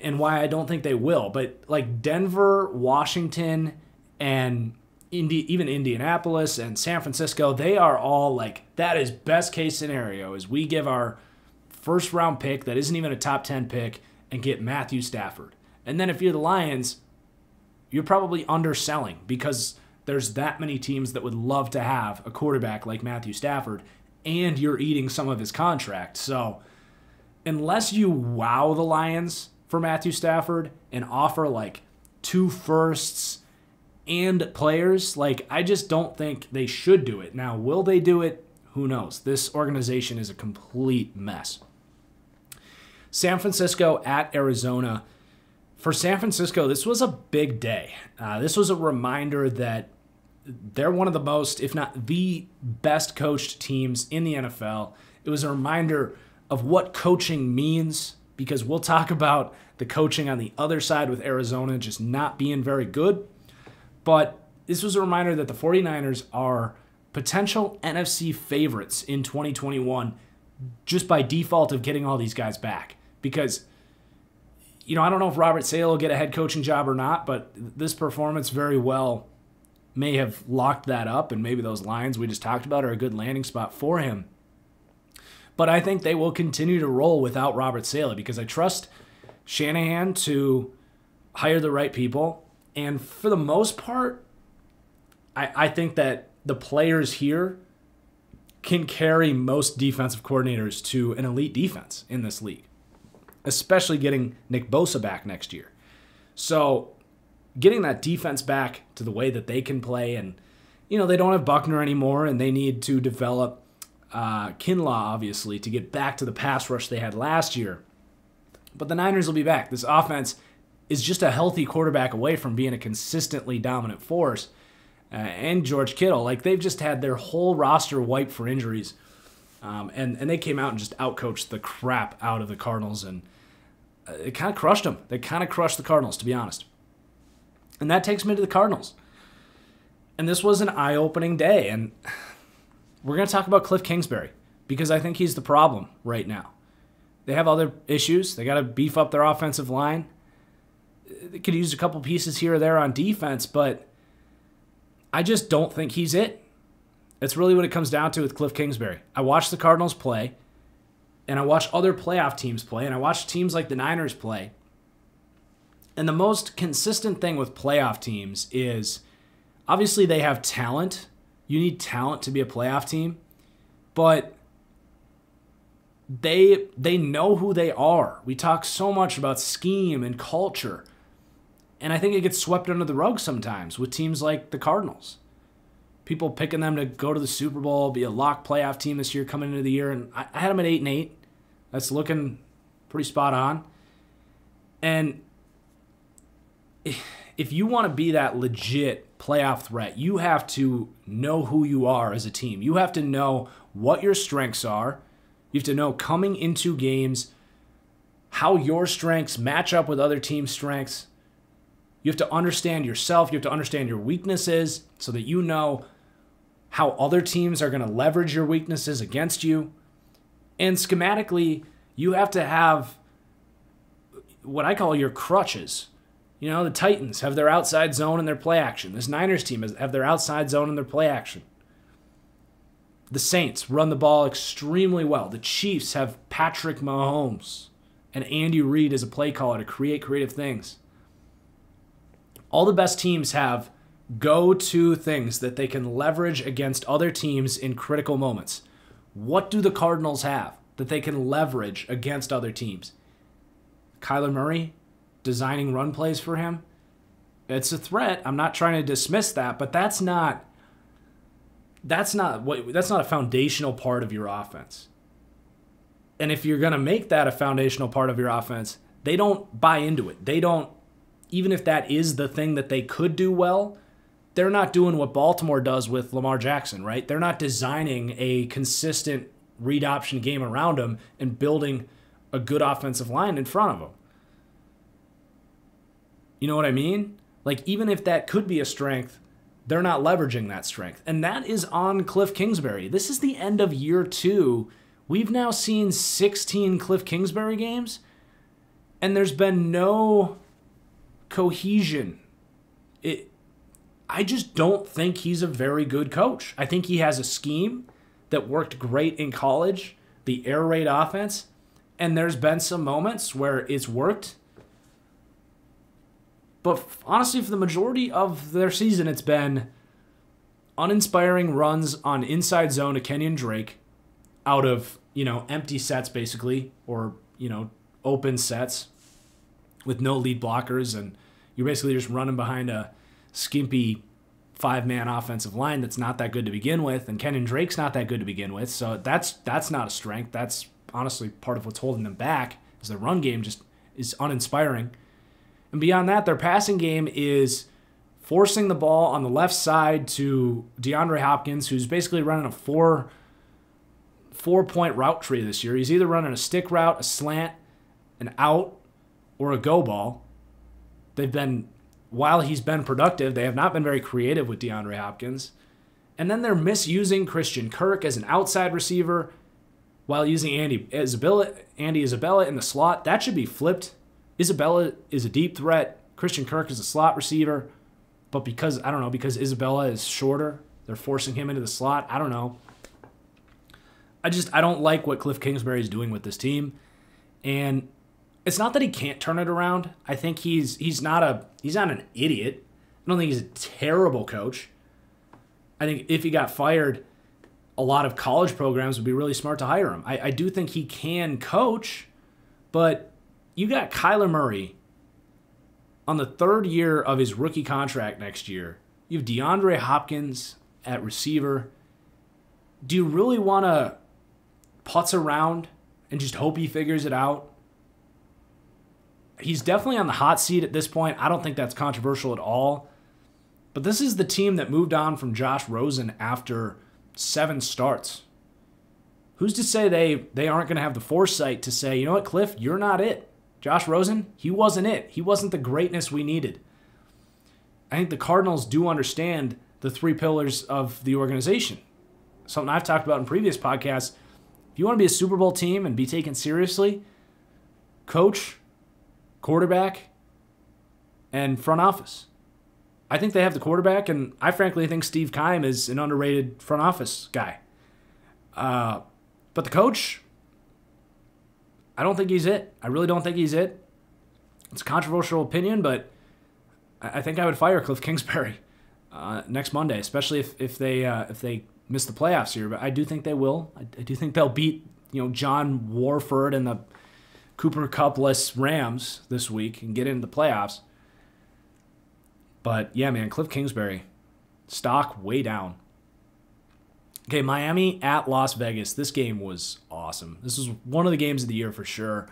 and why I don't think they will. But like Denver, Washington, and even Indianapolis and San Francisco, they are all like, that is best case scenario, is we give our first round pick that isn't even a top 10 pick and get Matthew Stafford. And then if you're the Lions, you're probably underselling because there's that many teams that would love to have a quarterback like Matthew Stafford, and you're eating some of his contract. So unless you wow the Lions for Matthew Stafford and offer like 2 firsts and players, like, I just don't think they should do it. Now, will they do it? Who knows? This organization is a complete mess. San Francisco at Arizona. For San Francisco, this was a big day. This was a reminder that they're one of the most, if not the best coached teams in the NFL. It was a reminder of what coaching means, because we'll talk about the coaching on the other side with Arizona just not being very good. But this was a reminder that the 49ers are potential NFC favorites in 2021 just by default of getting all these guys back. Because, you know, I don't know if Robert Saleh will get a head coaching job or not, but this performance very well may have locked that up, and maybe those lines we just talked about are a good landing spot for him. But I think they will continue to roll without Robert Saleh because I trust Shanahan to hire the right people. And for the most part, I think that the players here can carry most defensive coordinators to an elite defense in this league, especially getting Nick Bosa back next year. So getting that defense back to the way that they can play, and, you know, they don't have Buckner anymore, and they need to develop Kinlaw, obviously, to get back to the pass rush they had last year. But the Niners will be back. This offense is just a healthy quarterback away from being a consistently dominant force. And George Kittle, like, they've just had their whole roster wiped for injuries. And they came out and just outcoached the crap out of the Cardinals, and it kind of crushed them. They kind of crushed the Cardinals, to be honest. And that takes me to the Cardinals. And this was an eye-opening day, and we're going to talk about Cliff Kingsbury because I think he's the problem right now. They have other issues. They got to beef up their offensive line. They could use a couple pieces here or there on defense, but I just don't think he's it. That's really what it comes down to with Cliff Kingsbury. I watched the Cardinals play, and I watched other playoff teams play, and I watched teams like the Niners play. And the most consistent thing with playoff teams is, obviously they have talent. You need talent to be a playoff team, but they know who they are. We talk so much about scheme and culture. And I think it gets swept under the rug sometimes with teams like the Cardinals. People picking them to go to the Super Bowl, be a lock playoff team this year coming into the year. And I had them at 8-8. That's looking pretty spot on. And if you want to be that legit playoff threat, you have to know who you are as a team. You have to know what your strengths are. You have to know coming into games how your strengths match up with other teams' strengths. You have to understand yourself. You have to understand your weaknesses so that you know how other teams are going to leverage your weaknesses against you. And schematically, you have to have what I call your crutches. You know, the Titans have their outside zone and their play action. This Niners team have their outside zone and their play action. The Saints run the ball extremely well. The Chiefs have Patrick Mahomes and Andy Reid as a play caller to create creative things. All the best teams have go-to things that they can leverage against other teams in critical moments. What do the Cardinals have that they can leverage against other teams? Kyler Murray designing run plays for him. It's a threat. I'm not trying to dismiss that, but that's not a foundational part of your offense. And if you're going to make that a foundational part of your offense, they don't buy into it. They don't, even if that is the thing that they could do well, they're not doing what Baltimore does with Lamar Jackson, right? They're not designing a consistent read option game around him and building a good offensive line in front of him. You know what I mean? Like, even if that could be a strength, they're not leveraging that strength. And that is on Cliff Kingsbury. This is the end of year 2. We've now seen 16 Cliff Kingsbury games, and there's been no cohesion. I just don't think he's a very good coach. I think he has a scheme that worked great in college, the air raid offense, and there's been some moments where it's worked. But honestly, for the majority of their season, it's been uninspiring runs on inside zone to Kenyon Drake out of, empty sets basically, or, open sets with no lead blockers, and you're basically just running behind a skimpy 5-man offensive line that's not that good to begin with, and Kenyon Drake's not that good to begin with, so that's not a strength. That's honestly part of what's holding them back, is their run game just is uninspiring. And beyond that, their passing game is forcing the ball on the left side to DeAndre Hopkins, who's basically running a four-point route tree this year. He's either running a stick route, a slant, an out, or a go ball. While he's been productive, they have not been very creative with DeAndre Hopkins. And then they're misusing Christian Kirk as an outside receiver while using Andy Isabella in the slot. That should be flipped. Isabella is a deep threat. Christian Kirk is a slot receiver. But because Isabella is shorter, they're forcing him into the slot. I don't know. I don't like what Cliff Kingsbury is doing with this team. And it's not that he can't turn it around. I think he's not an idiot. I don't think he's a terrible coach. I think if he got fired, a lot of college programs would be really smart to hire him. I do think he can coach, but you got Kyler Murray on the 3rd year of his rookie contract next year. You have DeAndre Hopkins at receiver. Do you really want to putz around and just hope he figures it out? He's definitely on the hot seat at this point. I don't think that's controversial at all. But this is the team that moved on from Josh Rosen after 7 starts. Who's to say they aren't going to have the foresight to say, you know what, Cliff, you're not it. Josh Rosen, he wasn't it. He wasn't the greatness we needed. I think the Cardinals do understand the 3 pillars of the organization. Something I've talked about in previous podcasts. If you want to be a Super Bowl team and be taken seriously, coach, quarterback, and front office. I think they have the quarterback, and I frankly think Steve Keim is an underrated front office guy. But the coach, I don't think he's it. I really don't think he's it. It's a controversial opinion, but I think I would fire Cliff Kingsbury next Monday, especially if they miss the playoffs here. But I do think they will. I do think they'll beat John Warford and the Cooper Cup-less Rams this week and get into the playoffs. But yeah, man, Cliff Kingsbury, stock way down. Okay, Miami at Las Vegas. This game was awesome. This was one of the games of the year for sure.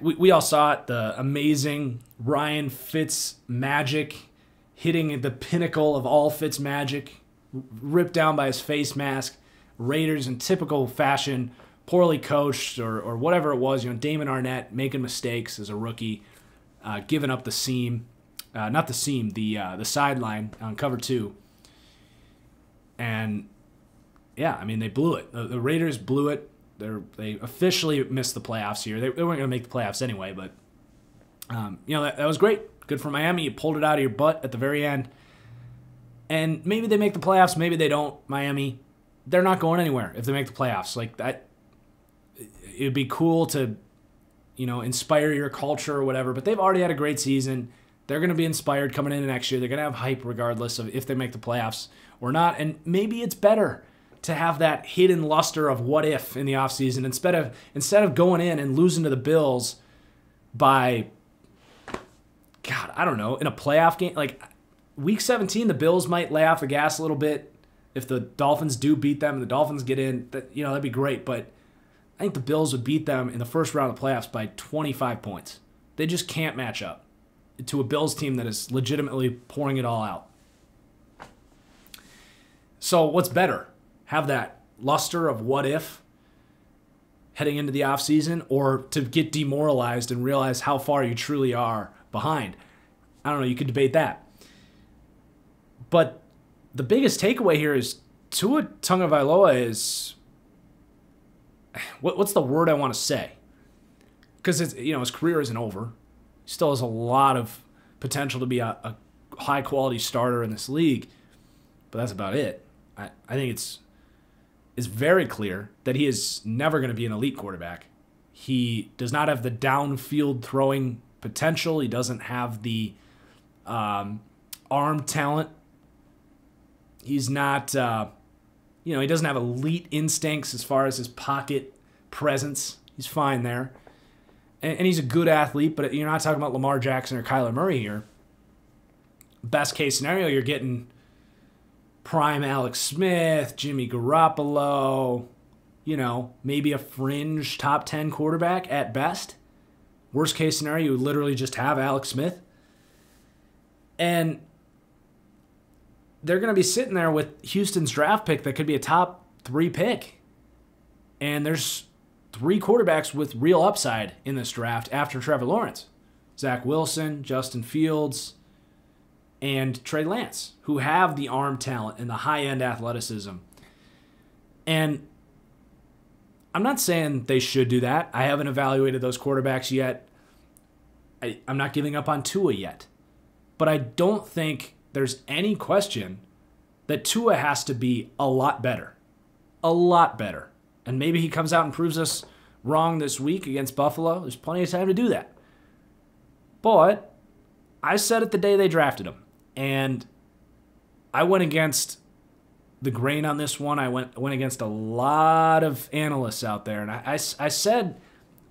We all saw it, the amazing Ryan Fitz magic hitting the pinnacle of all Fitz magic, ripped down by his face mask. Raiders in typical fashion, poorly coached or whatever it was. Damon Arnett making mistakes as a rookie, giving up the seam, not the seam, the sideline on cover 2. And yeah, I mean, they blew it. The Raiders blew it. They officially missed the playoffs here. They weren't going to make the playoffs anyway, but that was great. Good for Miami. You pulled it out of your butt at the very end. And maybe they make the playoffs, maybe they don't. Miami, they're not going anywhere if they make the playoffs. Like that, it would be cool to, inspire your culture or whatever. But they've already had a great season. They're going to be inspired coming into next year. They're going to have hype regardless of if they make the playoffs or not. And maybe it's better to have that hidden luster of what if in the offseason instead of going in and losing to the Bills by, God, I don't know, in a playoff game. Like week 17, the Bills might lay off the gas a little bit. If the Dolphins do beat them and the Dolphins get in, that'd be great. But I think the Bills would beat them in the first round of the playoffs by 25 points. They just can't match up to a Bills team that is legitimately pouring it all out. So what's better? Have that luster of what if heading into the offseason, or to get demoralized and realize how far you truly are behind? I don't know. You could debate that. But the biggest takeaway here is Tua Tagovailoa is, what's the word I want to say? Because his career isn't over. He still has a lot of potential to be a high quality starter in this league, but that's about it. I think it's very clear that he is never going to be an elite quarterback. He does not have the downfield throwing potential. He doesn't have the arm talent. He's not, he doesn't have elite instincts as far as his pocket presence. He's fine there. And he's a good athlete, but you're not talking about Lamar Jackson or Kyler Murray here. Best case scenario, you're getting prime Alex Smith, Jimmy Garoppolo, maybe a fringe top 10 quarterback at best. Worst case scenario, you literally just have Alex Smith. And they're going to be sitting there with Houston's draft pick that could be a top 3 pick. And there's 3 quarterbacks with real upside in this draft after Trevor Lawrence. Zach Wilson, Justin Fields, and Trey Lance, who have the arm talent and the high-end athleticism. And I'm not saying they should do that. I haven't evaluated those quarterbacks yet. I'm not giving up on Tua yet. But I don't think there's any question that Tua has to be a lot better. A lot better. And maybe he comes out and proves us wrong this week against Buffalo. There's plenty of time to do that. But I said it the day they drafted him. And I went against the grain on this one. I went against a lot of analysts out there. And I said,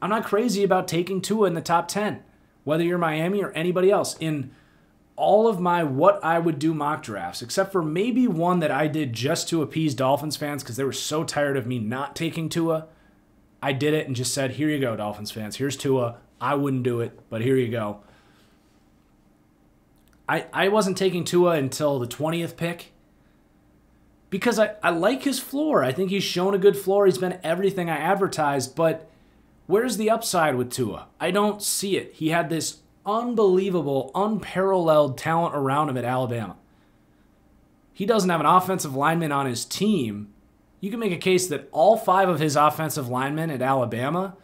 I'm not crazy about taking Tua in the top 10, whether you're Miami or anybody else. In all of my what I would do mock drafts, except for maybe one that I did just to appease Dolphins fans because they were so tired of me not taking Tua, I did it and just said, here you go, Dolphins fans. Here's Tua. I wouldn't do it, but here you go. I wasn't taking Tua until the 20th pick because I like his floor. I think he's shown a good floor. He's been everything I advertised, but where's the upside with Tua? I don't see it. He had this unbelievable, unparalleled talent around him at Alabama. He doesn't have an offensive lineman on his team. You can make a case that all 5 of his offensive linemen at Alabama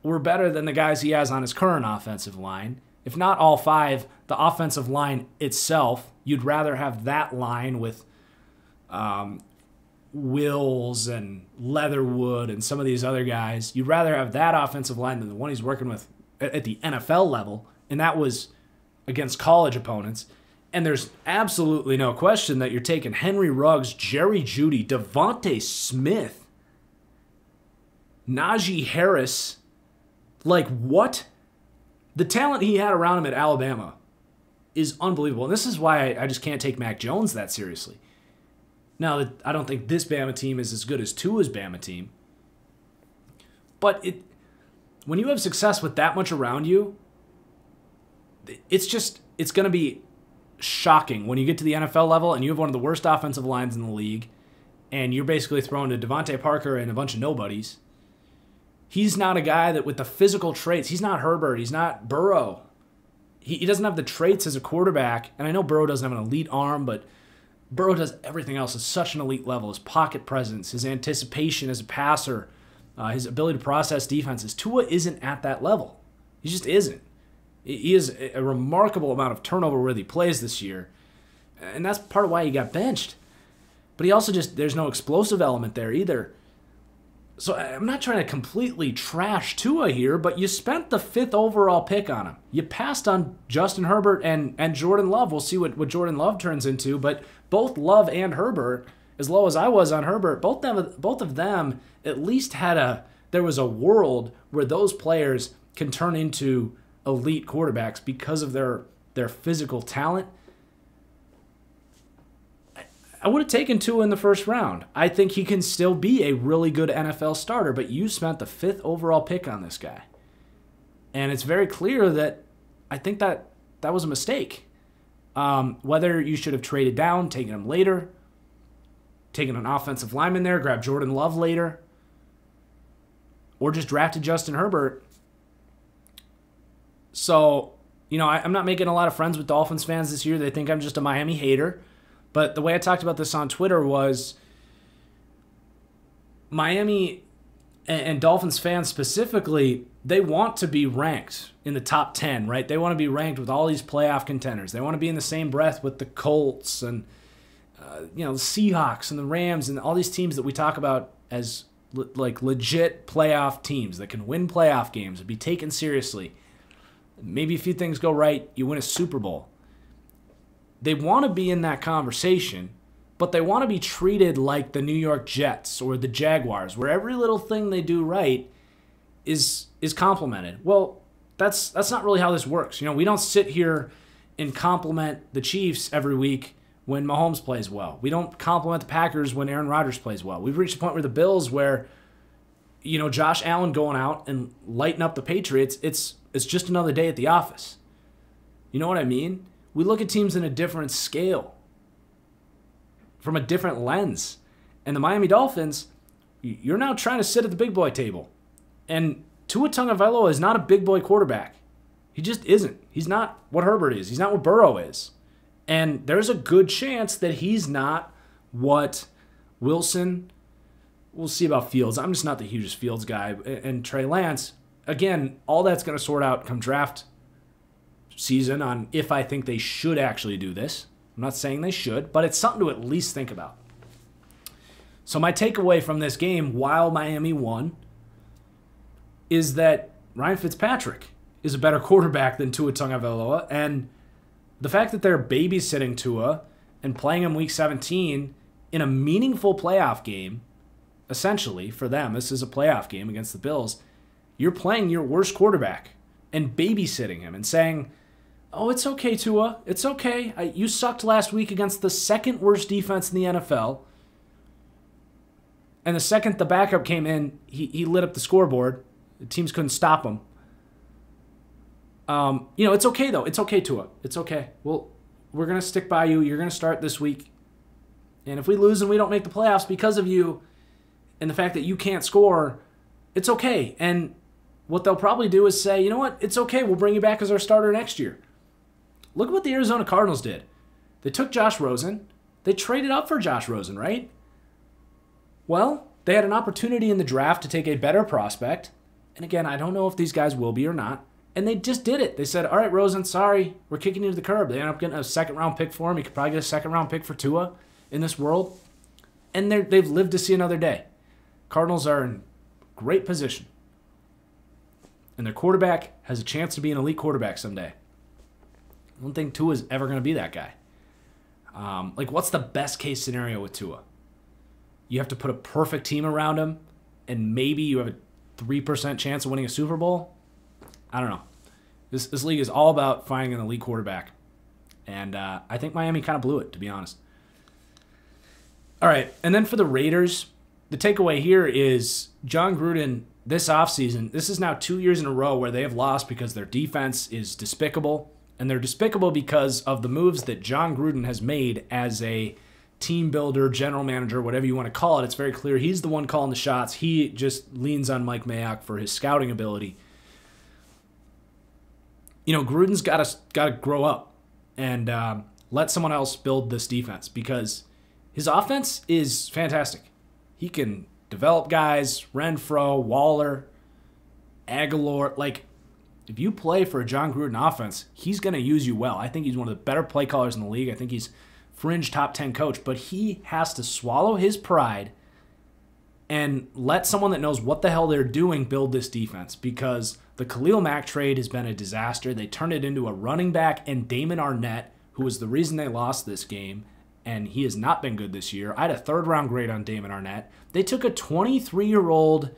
were better than the guys he has on his current offensive line. If not all 5, the offensive line itself, you'd rather have that line with Wills and Leatherwood and some of these other guys. You'd rather have that offensive line than the one he's working with at the NFL level, and that was against college opponents. And there's absolutely no question that you're taking Henry Ruggs, Jerry Jeudy, Devontae Smith, Najee Harris. Like, what? The talent he had around him at Alabama is unbelievable. And this is why I just can't take Mac Jones that seriously. Now, I don't think this Bama team is as good as Tua's Bama team. But when you have success with that much around you, it's going to be shocking when you get to the NFL level and you have one of the worst offensive lines in the league and you're basically throwing to Devontae Parker and a bunch of nobodies. He's not a guy that with the physical traits, he's not Herbert, he's not Burrow. He doesn't have the traits as a quarterback, and I know Burrow doesn't have an elite arm, but Burrow does everything else at such an elite level. His pocket presence, his anticipation as a passer, his ability to process defenses. Tua isn't at that level. He just isn't. He has a remarkable amount of turnover-worthy plays this year, and that's part of why he got benched. But he also there's no explosive element there either. So I'm not trying to completely trash Tua here, but you spent the 5th overall pick on him. You passed on Justin Herbert and Jordan Love. We'll see what Jordan Love turns into, but both Love and Herbert, as low as I was on Herbert, both of them at least there was a world where those players can turn into elite quarterbacks because of their physical talent. I would have taken Tua in the first round. I think he can still be a really good NFL starter, but you spent the 5th overall pick on this guy. And it's very clear that I think that was a mistake. Whether you should have traded down, taken him later, taken an offensive lineman there, grabbed Jordan Love later, or just drafted Justin Herbert. So, I'm not making a lot of friends with Dolphins fans this year. They think I'm just a Miami hater. But the way I talked about this on Twitter was Miami and Dolphins fans specifically, they want to be ranked in the top 10, right? They want to be ranked with all these playoff contenders. They want to be in the same breath with the Colts and the Seahawks and the Rams and all these teams that we talk about as like legit playoff teams that can win playoff games and be taken seriously. Maybe a few things go right, you win a Super Bowl. They want to be in that conversation, but they want to be treated like the New York Jets or the Jaguars, where every little thing they do right is complimented. Well, that's not really how this works. We don't sit here and compliment the Chiefs every week when Mahomes plays well. We don't compliment the Packers when Aaron Rodgers plays well. We've reached a point where the Bills where, Josh Allen going out and lighting up the Patriots, it's just another day at the office. You know what I mean? We look at teams in a different scale, from a different lens. And the Miami Dolphins, you're now trying to sit at the big boy table. And Tua Tagovailoa is not a big boy quarterback. He just isn't. He's not what Herbert is. He's not what Burrow is. And there's a good chance that he's not what Wilson, we'll see about Fields. I'm just not the hugest Fields guy. And Trey Lance, again, all that's going to sort out come draft season on if I think they should actually do this. I'm not saying they should, but it's something to at least think about. So my takeaway from this game, while Miami won, is that Ryan Fitzpatrick is a better quarterback than Tua Tagovailoa, and the fact that they're babysitting Tua and playing him week 17 in a meaningful playoff game, essentially for them, this is a playoff game against the Bills, you're playing your worst quarterback and babysitting him and saying, oh, it's okay, Tua. It's okay. You sucked last week against the second worst defense in the NFL. And the second the backup came in, he lit up the scoreboard. The teams couldn't stop him. It's okay, though. It's okay, Tua. It's okay. Well, we're going to stick by you. You're going to start this week. And if we lose and we don't make the playoffs because of you and the fact that you can't score, it's okay. And what they'll probably do is say, you know what? It's okay. We'll bring you back as our starter next year. Look at what the Arizona Cardinals did. They took Josh Rosen. They traded up for Josh Rosen, right? Well, they had an opportunity in the draft to take a better prospect. And again, I don't know if these guys will be or not. And they just did it. They said, all right, Rosen, sorry, we're kicking you to the curb. They ended up getting a second-round pick for him. You could probably get a second-round pick for Tua in this world. And they've lived to see another day. Cardinals are in great position. And their quarterback has a chance to be an elite quarterback someday. I don't think Tua is ever going to be that guy. What's the best case scenario with Tua? You have to put a perfect team around him, and maybe you have a 3% chance of winning a Super Bowl? I don't know. This league is all about finding an elite quarterback. And I think Miami kind of blew it, to be honest. All right, and then for the Raiders, the takeaway here is Jon Gruden this offseason, this is now 2 years in a row where they have lost because their defense is despicable. And they're despicable because of the moves that Jon Gruden has made as a team builder, general manager, whatever you want to call it. It's very clear he's the one calling the shots. He just leans on Mike Mayock for his scouting ability. You know, Gruden's got to grow up and let someone else build this defense because his offense is fantastic. He can develop guys, Renfro, Waller, Aguilar. Like, if you play for a Jon Gruden offense, he's going to use you well. I think he's one of the better play callers in the league. I think he's fringe top 10 coach, but he has to swallow his pride and let someone that knows what the hell they're doing build this defense because the Khalil Mack trade has been a disaster. They turned it into a running back and Damon Arnett, who was the reason they lost this game, and he has not been good this year. I had a third-round grade on Damon Arnett. They took a 23-year-old,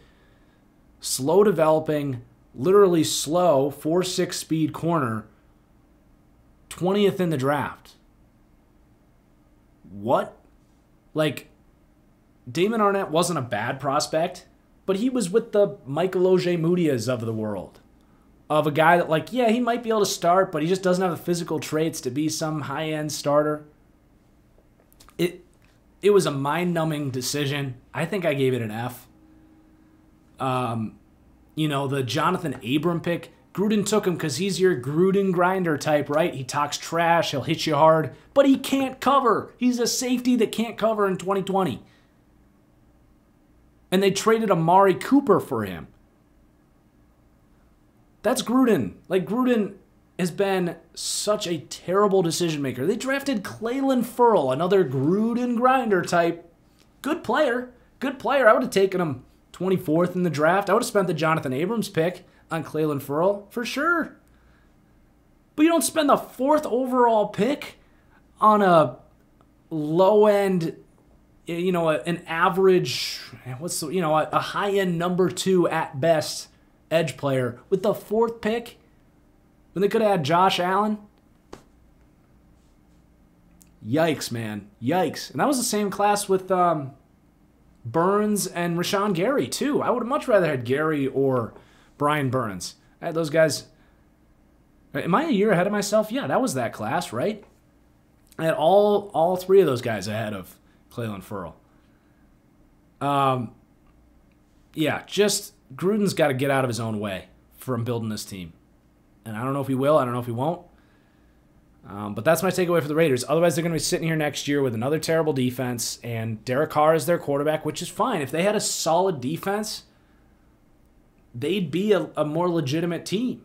slow-developing, literally slow, 4.6 speed corner, 20th in the draft. What? Like, Damon Arnett wasn't a bad prospect, but he was with the Michael Ojemudias of the world. Of a guy that, like, yeah, he might be able to start, but he just doesn't have the physical traits to be some high-end starter. It was a mind-numbing decision. I think I gave it an F. You know, the Jonathan Abram pick, Gruden took him because he's your Gruden grinder type, right? He talks trash, he'll hit you hard, but he can't cover. He's a safety that can't cover in 2020. And they traded Amari Cooper for him. That's Gruden. Like, Gruden has been such a terrible decision maker. They drafted Clelin Ferrell, another Gruden grinder type. Good player. Good player. I would have taken him 24th in the draft. I would have spent the Jonathan Abrams pick on Clelin Ferrell for sure. But you don't spend the 4th overall pick on a low-end, you know, an average, a high-end number 2 at best edge player with the 4th pick when they could have had Josh Allen. Yikes, man. Yikes. And that was the same class with Burns and Rashawn Gary, too. I would have much rather had Gary or Brian Burns. I had those guys. Am I a year ahead of myself? Yeah, that was that class, right? I had all 3 of those guys ahead of Clelin Ferrell. Yeah, just Gruden's got to get out of his own way from building this team. And I don't know if he will. I don't know if he won't. But that's my takeaway for the Raiders. Otherwise, they're going to be sitting here next year with another terrible defense, and Derek Carr is their quarterback, which is fine. If they had a solid defense, they'd be a more legitimate team.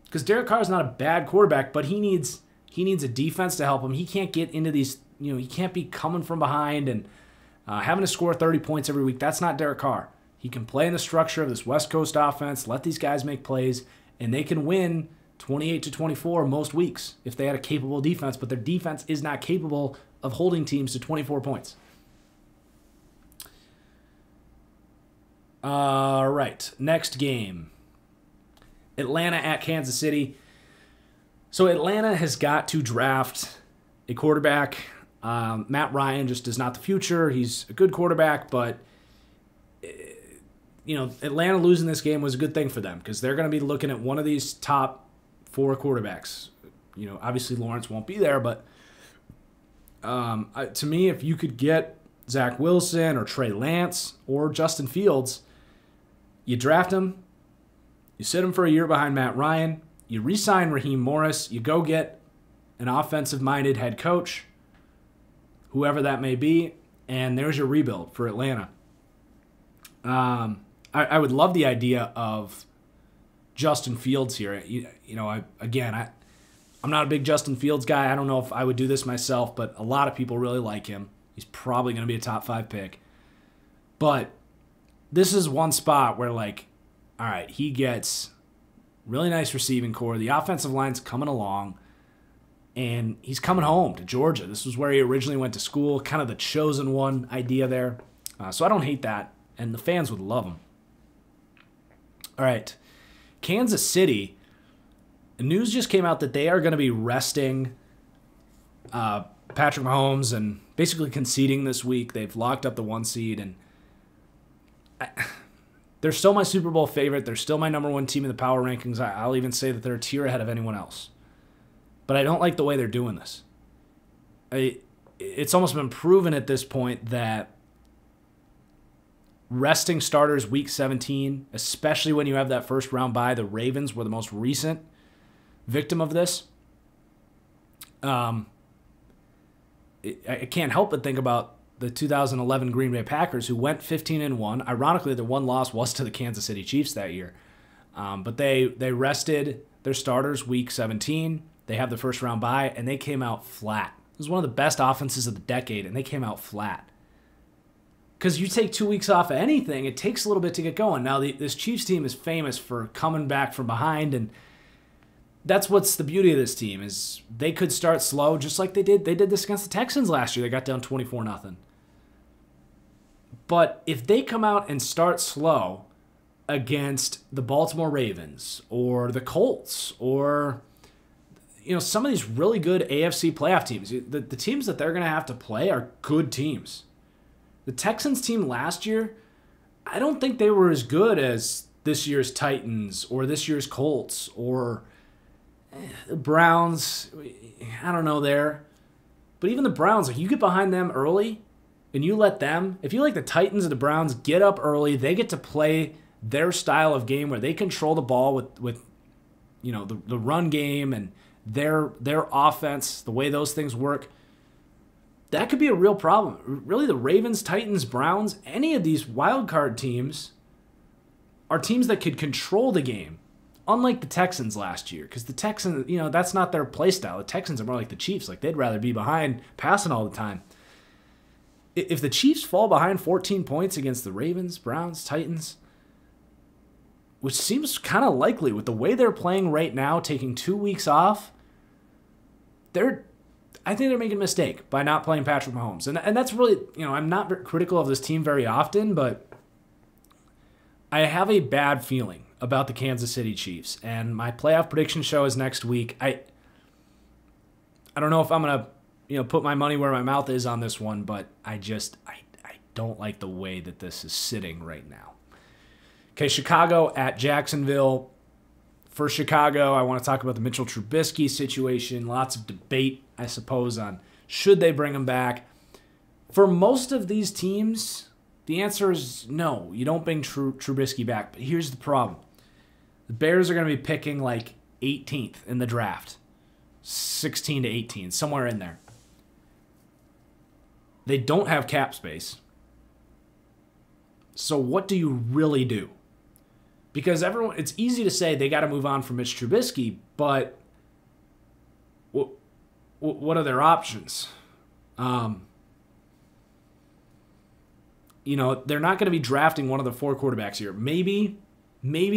Because Derek Carr is not a bad quarterback, but he needs a defense to help him. He can't get into these, he can't be coming from behind and having to score 30 points every week. That's not Derek Carr. He can play in the structure of this West Coast offense, let these guys make plays, and they can win 28-24 most weeks if they had a capable defense, but their defense is not capable of holding teams to 24 points. All right, next game. Atlanta at Kansas City. So Atlanta has got to draft a quarterback. Matt Ryan just is not the future. He's a good quarterback, but Atlanta losing this game was a good thing for them because they're going to be looking at one of these top 4 quarterbacks. Obviously Lawrence won't be there, but to me, if you could get Zach Wilson or Trey Lance or Justin Fields, you draft him, you sit him for a year behind Matt Ryan, you re-sign Raheem Morris, you go get an offensive-minded head coach, whoever that may be, and there's your rebuild for Atlanta. I would love the idea of Justin Fields here. I'm not a big Justin Fields guy. I don't know if I would do this myself, but a lot of people really like him. He's probably going to be a top 5 pick. But this is one spot where, all right, he gets really nice receiving core. The offensive line's coming along, and he's coming home to Georgia. This was where he originally went to school, kind of the chosen one idea there. So I don't hate that, and the fans would love him. All right, Kansas City, the news just came out that they are going to be resting Patrick Mahomes and basically conceding this week. They've locked up the 1 seed, and they're still my Super Bowl favorite. They're still my number 1 team in the power rankings. I'll even say that they're a tier ahead of anyone else. But I don't like the way they're doing this. It's almost been proven at this point that resting starters week 17, especially when you have that first round bye, the Ravens were the most recent victim of this. I can't help but think about the 2011 Green Bay Packers, who went 15-1. Ironically, their one loss was to the Kansas City Chiefs that year. But they rested their starters week 17. They have the first round bye, and they came out flat. It was one of the best offenses of the decade, and they came out flat. Because you take 2 weeks off of anything, it takes a little bit to get going. Now, this Chiefs team is famous for coming back from behind, and that's what's the beauty of this team, is they could start slow, just like they did. They did this against the Texans last year. They got down 24-0. But if they come out and start slow against the Baltimore Ravens or the Colts or some of these really good AFC playoff teams, the teams that they're going to have to play are good teams. The Texans team last year, I don't think they were as good as this year's Titans or this year's Colts or the Browns. I don't know there. But even the Browns, like, you get behind them early and you let them, if you like the Titans and the Browns, get up early, they get to play their style of game where they control the ball with the run game and their offense, the way those things work. That could be a real problem. Really, the Ravens, Titans, Browns, any of these wild card teams are teams that could control the game, unlike the Texans last year. Because the Texans, that's not their play style. The Texans are more like the Chiefs. Like, they'd rather be behind passing all the time. If the Chiefs fall behind 14 points against the Ravens, Browns, Titans, which seems kind of likely with the way they're playing right now, taking 2 weeks off, I think they're making a mistake by not playing Patrick Mahomes. And that's really, I'm not critical of this team very often, but I have a bad feeling about the Kansas City Chiefs. And my playoff prediction show is next week. I don't know if I'm going to, put my money where my mouth is on this one, but I don't like the way that this is sitting right now. Okay, Chicago at Jacksonville. For Chicago, I want to talk about the Mitchell Trubisky situation. Lots of debate, I suppose, on should they bring him back. For most of these teams, the answer is no. You don't bring Trubisky back. But here's the problem. The Bears are going to be picking like 18th in the draft. 16 to 18, somewhere in there. They don't have cap space. So what do you really do? Because it's easy to say they got to move on from Mitch Trubisky, but what are their options? They're not going to be drafting one of the 4 quarterbacks here. Maybe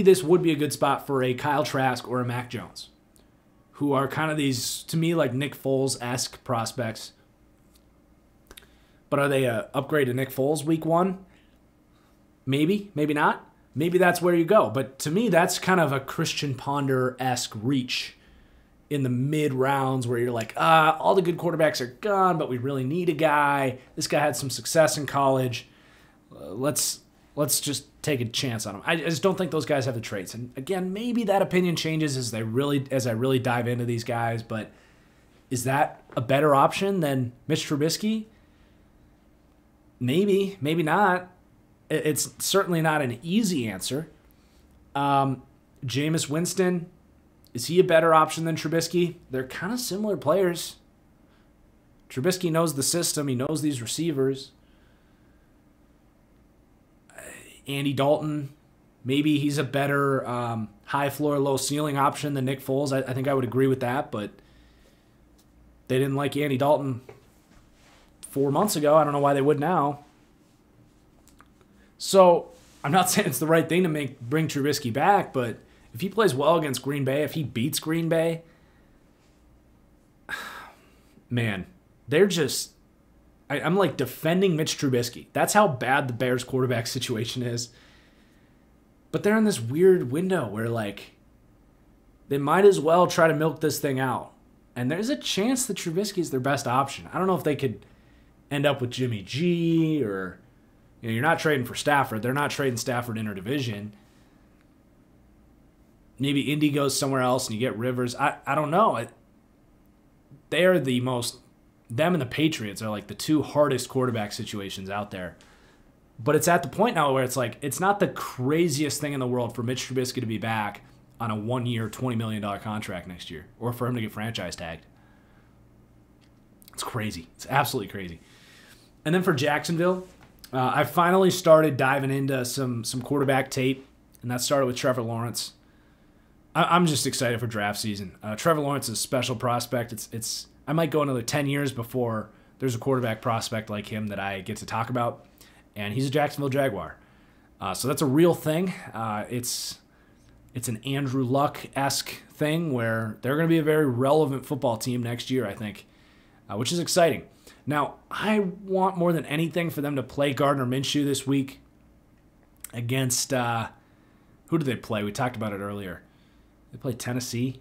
this would be a good spot for a Kyle Trask or a Mac Jones, who are kind of these, to me, like Nick Foles-esque prospects. But are they an upgrade to Nick Foles week 1? Maybe, maybe not. Maybe that's where you go. But to me, that's kind of a Christian Ponder-esque reach in the mid-rounds where you're like, all the good quarterbacks are gone, but we really need a guy. This guy had some success in college. Let's just take a chance on him. I just don't think those guys have the traits. And again, maybe that opinion changes as I really dive into these guys. But is that a better option than Mitch Trubisky? Maybe, maybe not. It's certainly not an easy answer. Jameis Winston, is he a better option than Trubisky? They're kind of similar players. Trubisky knows the system. He knows these receivers. Andy Dalton, maybe he's a better high floor, low ceiling option than Nick Foles. I think I would agree with that, but they didn't like Andy Dalton 4 months ago. I don't know why they would now. So I'm not saying it's the right thing to bring Trubisky back, but if he plays well against Green Bay, if he beats Green Bay, man, they're just... I'm like defending Mitch Trubisky. That's how bad the Bears quarterback situation is. But they're in this weird window where, like, they might as well try to milk this thing out. And there's a chance that Trubisky is their best option. I don't know if they could end up with Jimmy G or, you're not trading for Stafford. They're not trading Stafford interdivision. Maybe Indy goes somewhere else and you get Rivers. I don't know. They're the most, them and the Patriots are like the two hardest quarterback situations out there. But it's at the point now where it's like, it's not the craziest thing in the world for Mitch Trubisky to be back on a 1-year, $20 million contract next year, or for him to get franchise tagged. It's crazy. It's absolutely crazy. And then for Jacksonville, I finally started diving into some quarterback tape, and that started with Trevor Lawrence. I'm just excited for draft season. Trevor Lawrence is a special prospect. It's I might go another 10 years before there's a quarterback prospect like him that I get to talk about, and he's a Jacksonville Jaguar. So that's a real thing. It's an Andrew Luck-esque thing where they're going to be a very relevant football team next year, I think, which is exciting. Now, I want more than anything for them to play Gardner Minshew this week against, who did they play? We talked about it earlier. They play Tennessee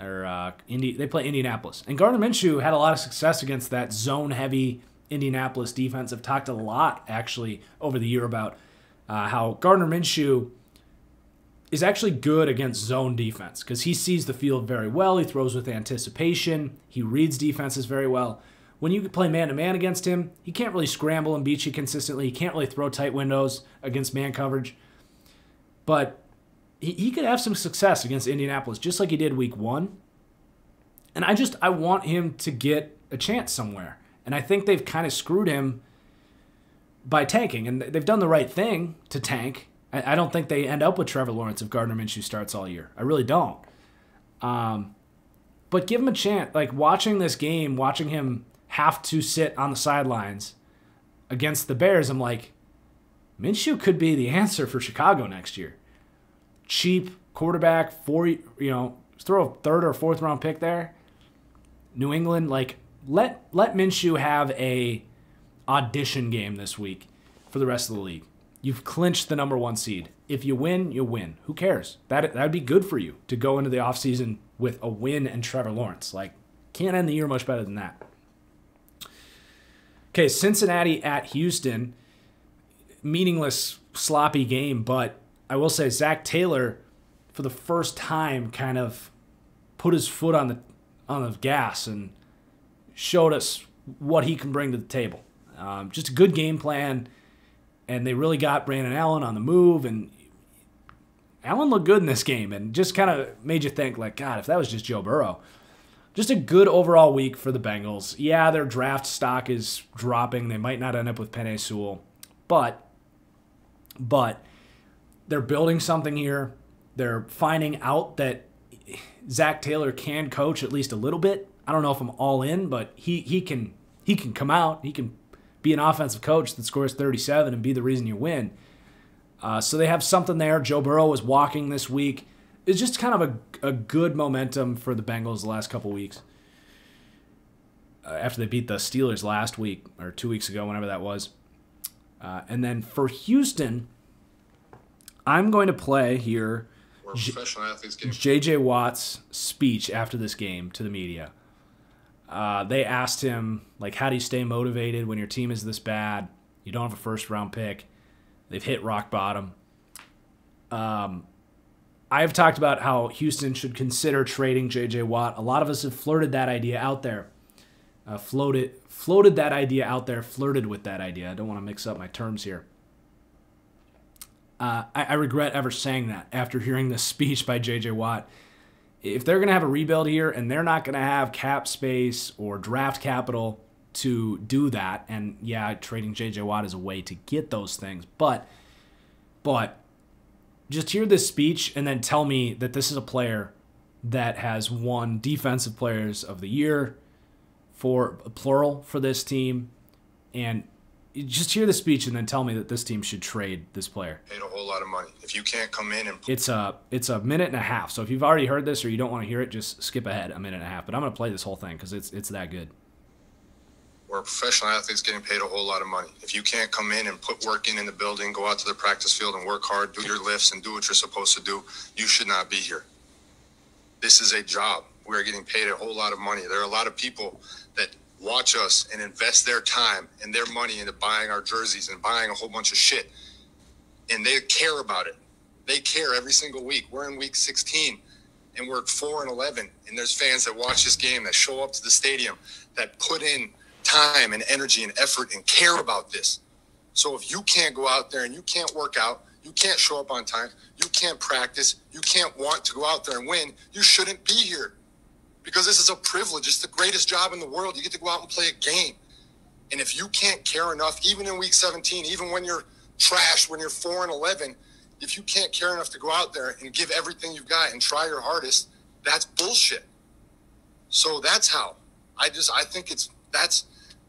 or they play Indianapolis. And Gardner Minshew had a lot of success against that zone-heavy Indianapolis defense. I've talked a lot, actually, over the year about how Gardner Minshew is actually good against zone defense because he sees the field very well. He throws with anticipation. He reads defenses very well. When you play man-to-man against him, he can't really scramble and beat you consistently. He can't really throw tight windows against man coverage. But he could have some success against Indianapolis, just like he did week 1. And I want him to get a chance somewhere. And I think they've kind of screwed him by tanking. And they've done the right thing to tank. I don't think they end up with Trevor Lawrence if Gardner Minshew starts all year. I really don't. But give him a chance. Like, watching this game, watching him have to sit on the sidelines against the Bears, I'm like, Minshew could be the answer for Chicago next year. Cheap quarterback, throw a third or fourth round pick there. New England, like, let Minshew have a audition game this week for the rest of the league. You've clinched the number 1 seed. If you win, you win. Who cares? That'd be good for you to go into the offseason with a win and Trevor Lawrence. Like, can't end the year much better than that. Okay, Cincinnati at Houston. Meaningless, sloppy game, but I will say Zach Taylor, for the first time, kind of put his foot on the gas and showed us what he can bring to the table. Just a good game plan, and they really got Brandon Allen on the move, and Allen looked good in this game and just kind of made you think, like, God, if that was just Joe Burrow. Just a good overall week for the Bengals. Yeah, their draft stock is dropping. They might not end up with Penei Sewell, but they're building something here. They're finding out that Zach Taylor can coach at least a little bit. I don't know if I'm all in, but he can come out. He can be an offensive coach that scores 37 and be the reason you win. So they have something there. Joe Burrow was walking this week. It's just kind of a good momentum for the Bengals the last couple weeks. After they beat the Steelers last week, or 2 weeks ago, whenever that was. And then for Houston, I'm going to play here J.J. Watt's speech after this game to the media. They asked him, like, how do you stay motivated when your team is this bad? You don't have a first-round pick. They've hit rock bottom. I've talked about how Houston should consider trading J.J. Watt. A lot of us have flirted that idea out there. Floated that idea out there, flirted with that idea. I don't want to mix up my terms here. I regret ever saying that after hearing this speech by J.J. Watt. If they're going to have a rebuild here and they're not going to have cap space or draft capital to do that, and yeah, trading J.J. Watt is a way to get those things, but just hear this speech and then tell me that this is a player that has won Defensive Players of the Year, for plural, for this team, and just hear the speech and then tell me that this team should trade this player. Paid a whole lot of money. If you can't come in and... It's a minute and a half, so if you've already heard this or you don't want to hear it, just skip ahead a minute and a half, but I'm going to play this whole thing because it's that good. We're professional athletes getting paid a whole lot of money. If you can't come in and put work in the building, go out to the practice field and work hard, do your lifts and do what you're supposed to do, you should not be here. This is a job. we are getting paid a whole lot of money. There are a lot of people that watch us and invest their time and their money into buying our jerseys and buying a whole bunch of shit. And they care about it. They care every single week. We're in week 16 and we're 4-11. And there's fans that watch this game, that show up to the stadium, that put in time and energy and effort and care about this. So if you can't go out there and you can't work out, you can't show up on time, you can't practice, you can't want to go out there and win, you shouldn't be here. Because this is a privilege. It's the greatest job in the world. You get to go out and play a game. And if you can't care enough, even in week 17, even when you're trash, when you're 4-11, if you can't care enough to go out there and give everything you've got and try your hardest, that's bullshit. So that's how. I think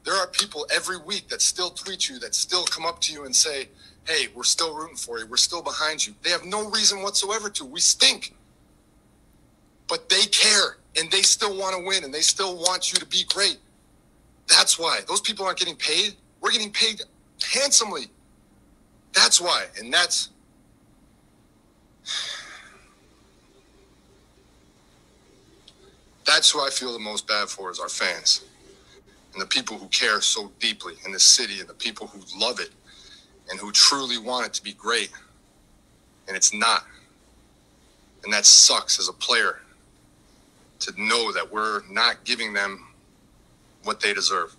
there are people every week that still tweet you, that still come up to you and say, hey, we're still rooting for you. We're still behind you. They have no reason whatsoever to. We stink. But they care, and they still want to win, and they still want you to be great. That's why. Those people aren't getting paid. We're getting paid handsomely. That's why. And that's who I feel the most bad for, is our fans. And the people who care so deeply in the city, and the people who love it and who truly want it to be great. And it's not. And that sucks as a player, to know that we're not giving them what they deserve.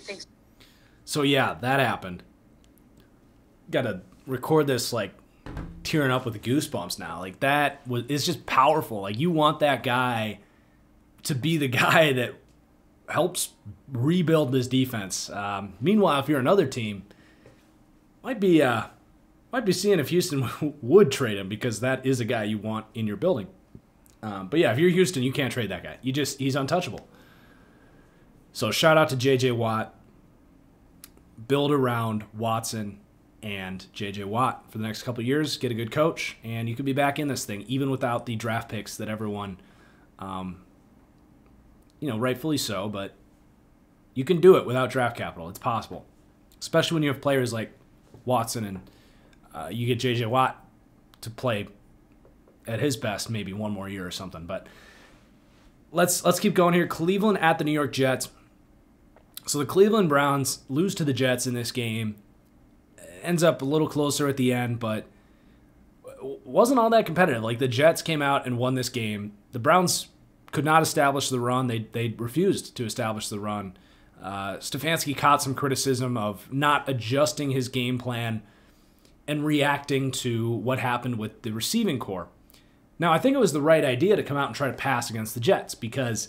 Thanks. So yeah, that happened. Got to record this like tearing up with goosebumps now. Like it's just powerful. Like you want that guy to be the guy that helps rebuild this defense. Meanwhile, if you're another team, might be seeing if Houston would trade him, because that is a guy you want in your building. But yeah, if you're Houston, you can't trade that guy. He's untouchable. So shout out to J.J. Watt. Build around Watson and J.J. Watt for the next couple of years. Get a good coach, and you could be back in this thing, even without the draft picks that everyone, rightfully so, but you can do it without draft capital. It's possible, especially when you have players like Watson, and you get J.J. Watt to play at his best maybe one more year or something. But let's keep going here. Cleveland at the New York Jets. So the Cleveland Browns lose to the Jets in this game. Ends up a little closer at the end, but wasn't all that competitive. Like, the Jets came out and won this game. The Browns could not establish the run. They refused to establish the run. Stefanski caught some criticism of not adjusting his game plan and reacting to what happened with the receiving corps. Now, I think it was the right idea to come out and try to pass against the Jets, because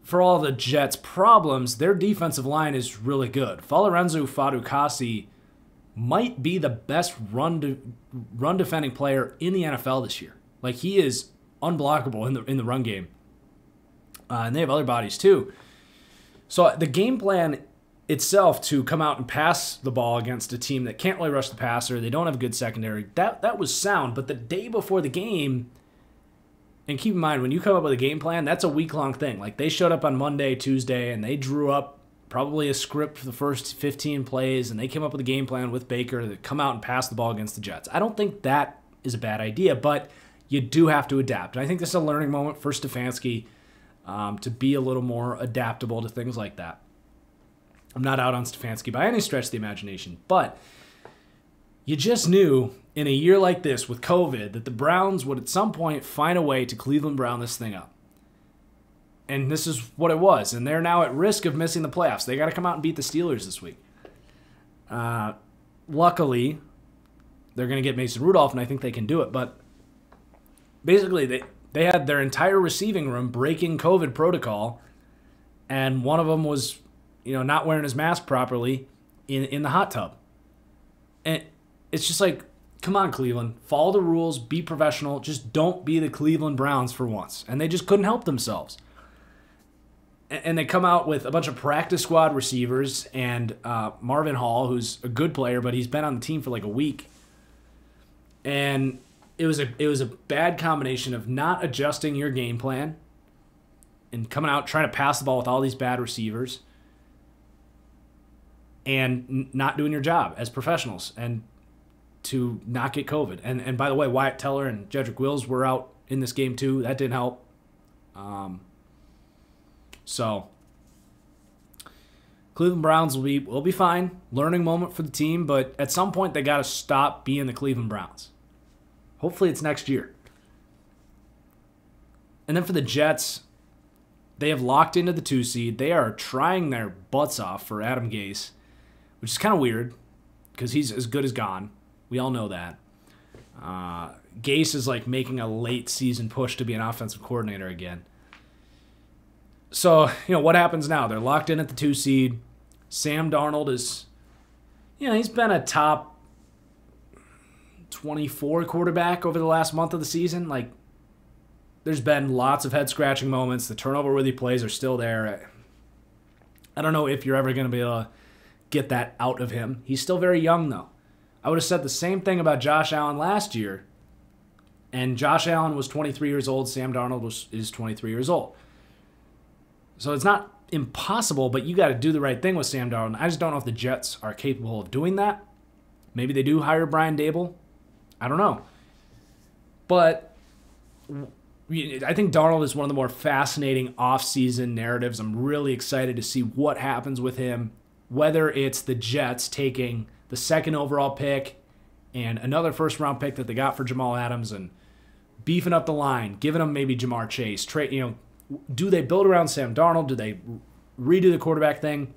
for all the Jets' problems, their defensive line is really good. Falorenzo Fatukasi might be the best run defending player in the NFL this year. Like, he is unblockable in the run game. And they have other bodies too. So the game plan itself, to come out and pass the ball against a team that can't really rush the passer, they don't have a good secondary, that was sound. But the day before the game, and keep in mind, when you come up with a game plan, that's a week-long thing. Like, they showed up on Monday, Tuesday, and they drew up probably a script for the first 15 plays, and they came up with a game plan with Baker to come out and pass the ball against the Jets. I don't think that is a bad idea, but you do have to adapt. And I think this is a learning moment for Stefanski, to be a little more adaptable to things like that. I'm not out on Stefanski by any stretch of the imagination, but you just knew in a year like this with COVID that the Browns would at some point find a way to Cleveland Brown this thing up. And this is what it was. And they're now at risk of missing the playoffs. They got to come out and beat the Steelers this week. Luckily, they're going to get Mason Rudolph, and I think they can do it. But basically, they had their entire receiving room breaking COVID protocol, and one of them was, not wearing his mask properly in the hot tub. And it's just like, come on, Cleveland. Follow the rules. Be professional. Just don't be the Cleveland Browns for once. And they just couldn't help themselves. And they come out with a bunch of practice squad receivers and Marvin Hall, who's a good player, but he's been on the team for like a week. And it was a bad combination of not adjusting your game plan and coming out trying to pass the ball with all these bad receivers and not doing your job as professionals and to not get COVID. And by the way, Wyatt Teller and Jedrick Wills were out in this game too. That didn't help. So Cleveland Browns will be fine. Learning moment for the team, but at some point they got to stop being the Cleveland Browns. Hopefully it's next year. And then for the Jets, they have locked into the 2 seed. They are trying their butts off for Adam Gase, which is kind of weird because he's as good as gone. We all know that. Gase is like making a late season push to be an offensive coordinator again. So, what happens now? They're locked in at the 2 seed. Sam Darnold is, he's been a top 24 quarterback over the last month of the season. Like, there's been lots of head-scratching moments. The turnover-worthy plays are still there. I don't know if you're ever going to be able to get that out of him. He's still very young, though. I would have said the same thing about Josh Allen last year, and Josh Allen was 23 years old. Sam Darnold is 23 years old. So it's not impossible, but you got to do the right thing with Sam Darnold. I just don't know if the Jets are capable of doing that. Maybe they do hire Brian Dable. I don't know. But I think Darnold is one of the more fascinating offseason narratives. I'm really excited to see what happens with him, whether it's the Jets taking the 2nd overall pick and another first-round pick that they got for Jamal Adams and beefing up the line, giving them maybe Jamar Chase. Do they build around Sam Darnold? Do they redo the quarterback thing?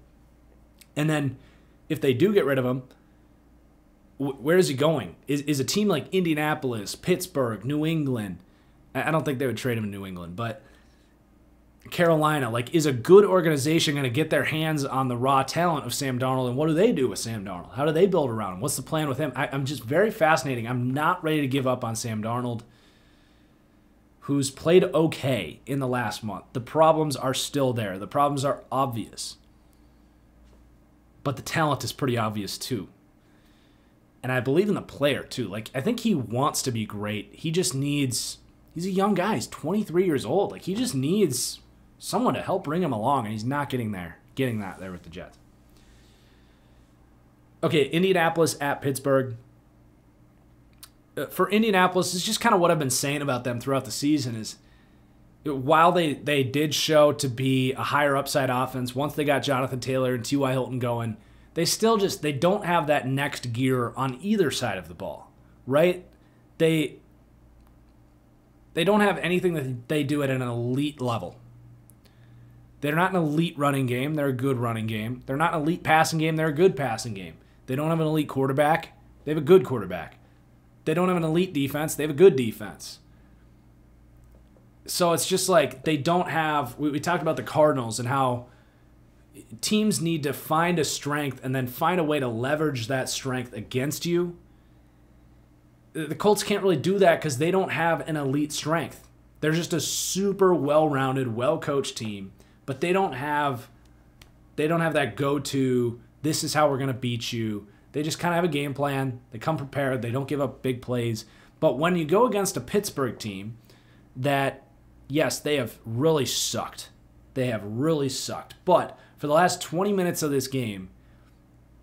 And then if they do get rid of him, where is he going? Is a team like Indianapolis, Pittsburgh, New England, I don't think they would trade him in New England, but Carolina, is a good organization going to get their hands on the raw talent of Sam Darnold, and what do they do with Sam Darnold? How do they build around him? What's the plan with him? I'm just very fascinating. I'm not ready to give up on Sam Darnold, who's played okay in the last month. The problems are still there. The problems are obvious. But the talent is pretty obvious too. And I believe in the player too. I think he wants to be great. He just needs... He's a young guy. He's 23 years old. He just needs someone to help bring him along, and he's not getting that there with the Jets. Okay, Indianapolis at Pittsburgh. For Indianapolis, it's just kind of what I've been saying about them throughout the season is while they did show to be a higher upside offense, once they got Jonathan Taylor and T.Y. Hilton going, they still they don't have that next gear on either side of the ball, right? They don't have anything that they do at an elite level. They're not an elite running game. They're a good running game. They're not an elite passing game. They're a good passing game. They don't have an elite quarterback. They have a good quarterback. They don't have an elite defense. They have a good defense. So it's just they don't have... We talked about the Cardinals and how teams need to find a strength and then find a way to leverage that strength against you. The Colts can't really do that because they don't have an elite strength. They're just a super well-rounded, well-coached team, but they don't have that go-to, this is how we're going to beat you. They just kind of have a game plan. They come prepared. They don't give up big plays. But when you go against a Pittsburgh team that, yes, they have really sucked. They have really sucked. But for the last 20 minutes of this game,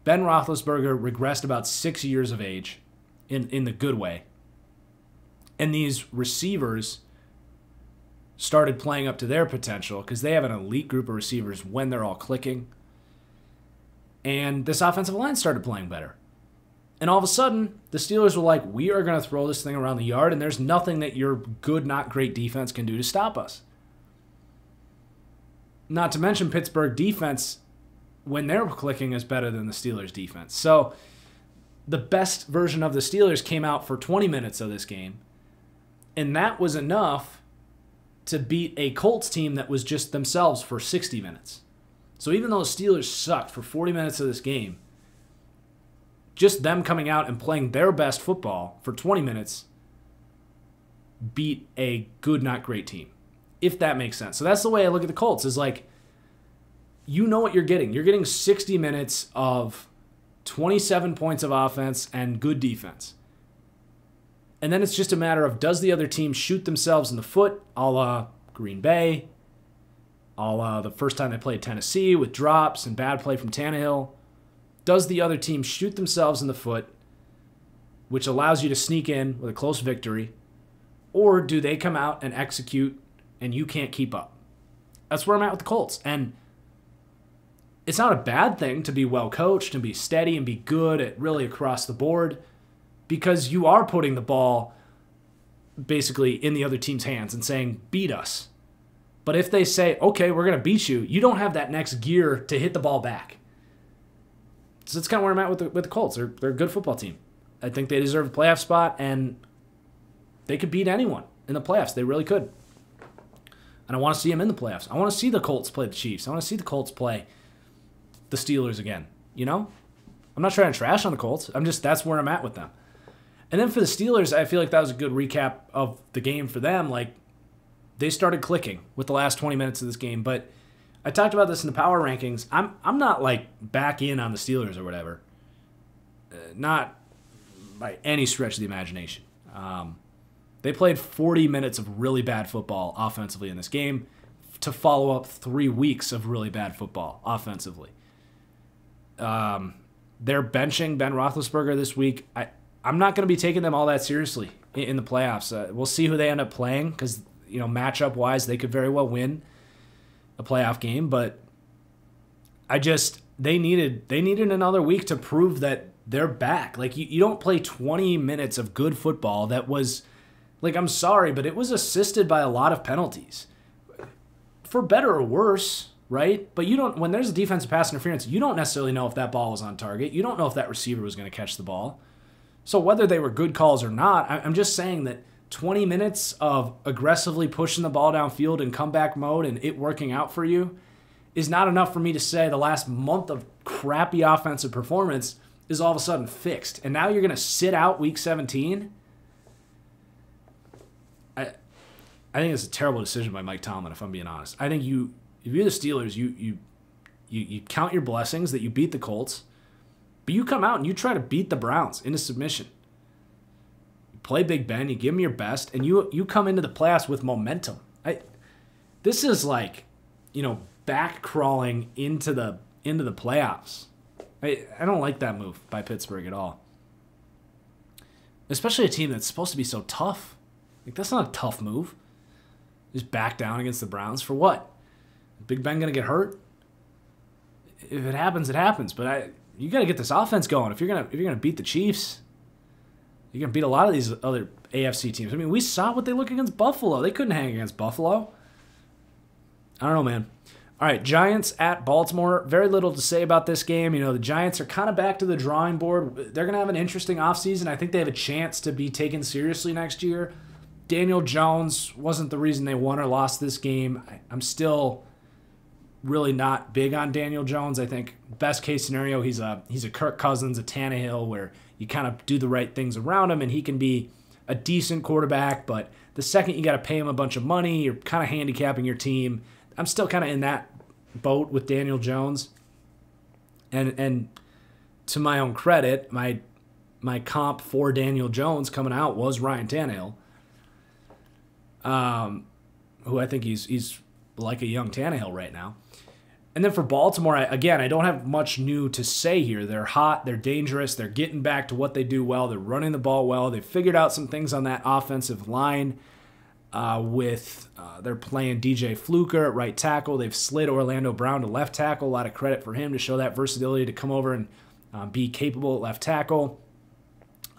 Ben Roethlisberger regressed about 6 years of age. In the good way. And these receivers started playing up to their potential because they have an elite group of receivers when they're all clicking. And this offensive line started playing better. And all of a sudden, the Steelers were like, we are going to throw this thing around the yard, and there's nothing that your good, not great defense can do to stop us. Not to mention Pittsburgh defense, when they're clicking, is better than the Steelers defense. So the best version of the Steelers came out for 20 minutes of this game, and that was enough to beat a Colts team that was just themselves for 60 minutes. So even though the Steelers sucked for 40 minutes of this game, just them coming out and playing their best football for 20 minutes beat a good, not great team, if that makes sense. So that's the way I look at the Colts, is you know what you're getting. You're getting 60 minutes of 27 points of offense and good defense. And then it's just a matter of, does the other team shoot themselves in the foot, a la Green Bay, a la the first time they played Tennessee with drops and bad play from Tannehill? Does the other team shoot themselves in the foot, which allows you to sneak in with a close victory? Or do they come out and execute and you can't keep up? That's where I'm at with the Colts. And it's not a bad thing to be well coached and be steady and be good at really across the board, because you are putting the ball basically in the other team's hands and saying, beat us. But if they say, okay, we're going to beat you, you don't have that next gear to hit the ball back. So that's kind of where I'm at with the Colts. They're a good football team. I think they deserve a playoff spot, and they could beat anyone in the playoffs. They really could. And I want to see them in the playoffs. I want to see the Colts play the Chiefs. I want to see the Colts play the Steelers again. You know? I'm not trying to trash on the Colts. That's where I'm at with them. And then for the Steelers, I feel like that was a good recap of the game for them. Like, they started clicking with the last 20 minutes of this game. But I talked about this in the power rankings. I'm not, like, back in on the Steelers or whatever. Not by any stretch of the imagination. They played 40 minutes of really bad football offensively in this game to follow up 3 weeks of really bad football offensively. They're benching Ben Roethlisberger this week. I'm not going to be taking them all that seriously in the playoffs. We'll see who they end up playing because, you know, matchup-wise, they could very well win a playoff game. But they needed another week to prove that they're back. Like, you don't play 20 minutes of good football that was, like, I'm sorry, but it was assisted by a lot of penalties. For better or worse, right? But when there's a defensive pass interference, you don't necessarily know if that ball was on target. You don't know if that receiver was going to catch the ball. So whether they were good calls or not, I'm just saying that 20 minutes of aggressively pushing the ball downfield in comeback mode and it working out for you is not enough for me to say the last month of crappy offensive performance is all of a sudden fixed. And now you're going to sit out week 17? I think it's a terrible decision by Mike Tomlin, if I'm being honest. I think if you're the Steelers, you count your blessings that you beat the Colts, but you come out and you try to beat the Browns into submission. You play Big Ben, you give them your best, and you come into the playoffs with momentum. This is like, you know, back crawling into the playoffs. I don't like that move by Pittsburgh at all. Especially a team that's supposed to be so tough. Like, that's not a tough move. Just back down against the Browns for what? Big Ben gonna get hurt? If it happens, it happens. But you gotta get this offense going. If you're gonna beat the Chiefs, you're gonna beat a lot of these other AFC teams. I mean, we saw what they look against Buffalo. They couldn't hang against Buffalo. I don't know, man. All right, Giants at Baltimore. Very little to say about this game. You know, the Giants are kind of back to the drawing board. They're going to have an interesting offseason. I think they have a chance to be taken seriously next year. Daniel Jones wasn't the reason they won or lost this game. I'm still really not big on Daniel Jones. I think best case scenario, he's a Kirk Cousins, a Tannehill, where you kind of do the right things around him and he can be a decent quarterback. But the second you got to pay him a bunch of money, you're kind of handicapping your team. I'm still kind of in that boat with Daniel Jones. And to my own credit, my comp for Daniel Jones coming out was Ryan Tannehill, who I think he's like a young Tannehill right now. And then for Baltimore, I don't have much new to say here. They're hot, they're dangerous, they're getting back to what they do well, they're running the ball well, they've figured out some things on that offensive line. They're playing DJ Fluker at right tackle. They've slid Orlando Brown to left tackle. A lot of credit for him to show that versatility to come over and be capable at left tackle.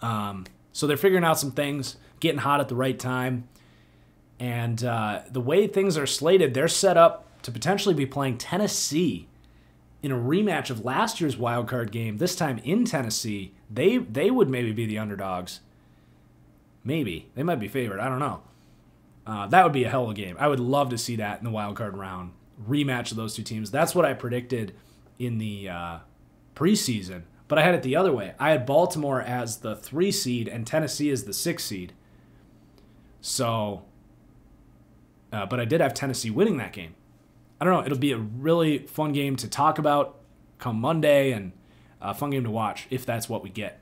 So they're figuring out some things, getting hot at the right time. And the way things are slated, they're set up to potentially be playing Tennessee in a rematch of last year's wild card game. This time in Tennessee, they would maybe be the underdogs. Maybe. They might be favored. I don't know. That would be a hell of a game. I would love to see that in the wild card round. Rematch of those two teams. That's what I predicted in the preseason. But I had it the other way. I had Baltimore as the 3 seed and Tennessee as the 6 seed. So, but I did have Tennessee winning that game. I don't know. It'll be a really fun game to talk about come Monday and a fun game to watch if that's what we get.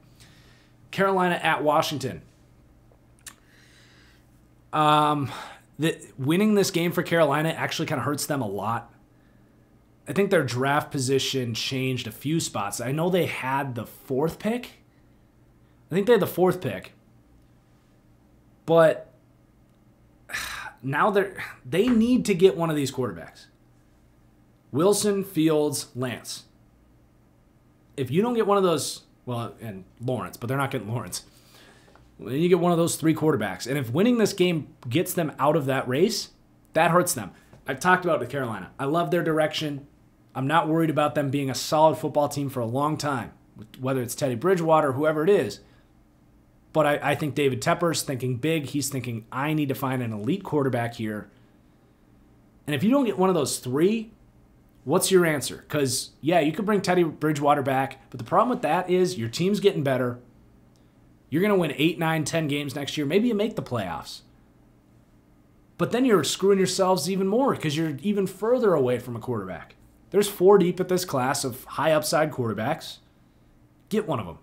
Carolina at Washington. Winning this game for Carolina actually kind of hurts them a lot. I think their draft position changed a few spots. I know they had the 4th pick. I think they had the 4th pick. But now they need to get one of these quarterbacks. Wilson, Fields, Lance. If you don't get one of those, well, and Lawrence, but they're not getting Lawrence. Then you get one of those 3 quarterbacks. And if winning this game gets them out of that race, that hurts them. I've talked about it with Carolina. I love their direction. I'm not worried about them being a solid football team for a long time, whether it's Teddy Bridgewater or whoever it is. But I think David Tepper's thinking big. He's thinking, I need to find an elite quarterback here. And if you don't get one of those 3, what's your answer? Because, yeah, you could bring Teddy Bridgewater back, but the problem with that is your team's getting better. You're going to win 8, 9, 10 games next year. Maybe you make the playoffs. But then you're screwing yourselves even more because you're even further away from a quarterback. There's 4 deep at this class of high upside quarterbacks. Get one of them.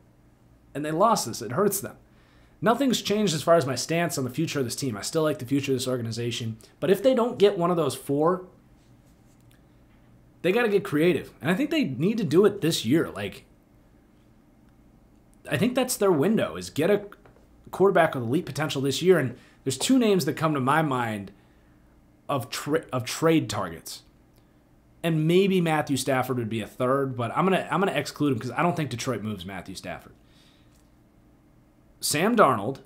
And they lost this. It hurts them. Nothing's changed as far as my stance on the future of this team. I still like the future of this organization. But if they don't get one of those 4, they got to get creative. And I think they need to do it this year. Like, I think that's their window, is get a quarterback with elite potential this year. And there's 2 names that come to my mind of trade targets. And maybe Matthew Stafford would be a third, but I'm gonna exclude him because I don't think Detroit moves Matthew Stafford. Sam Darnold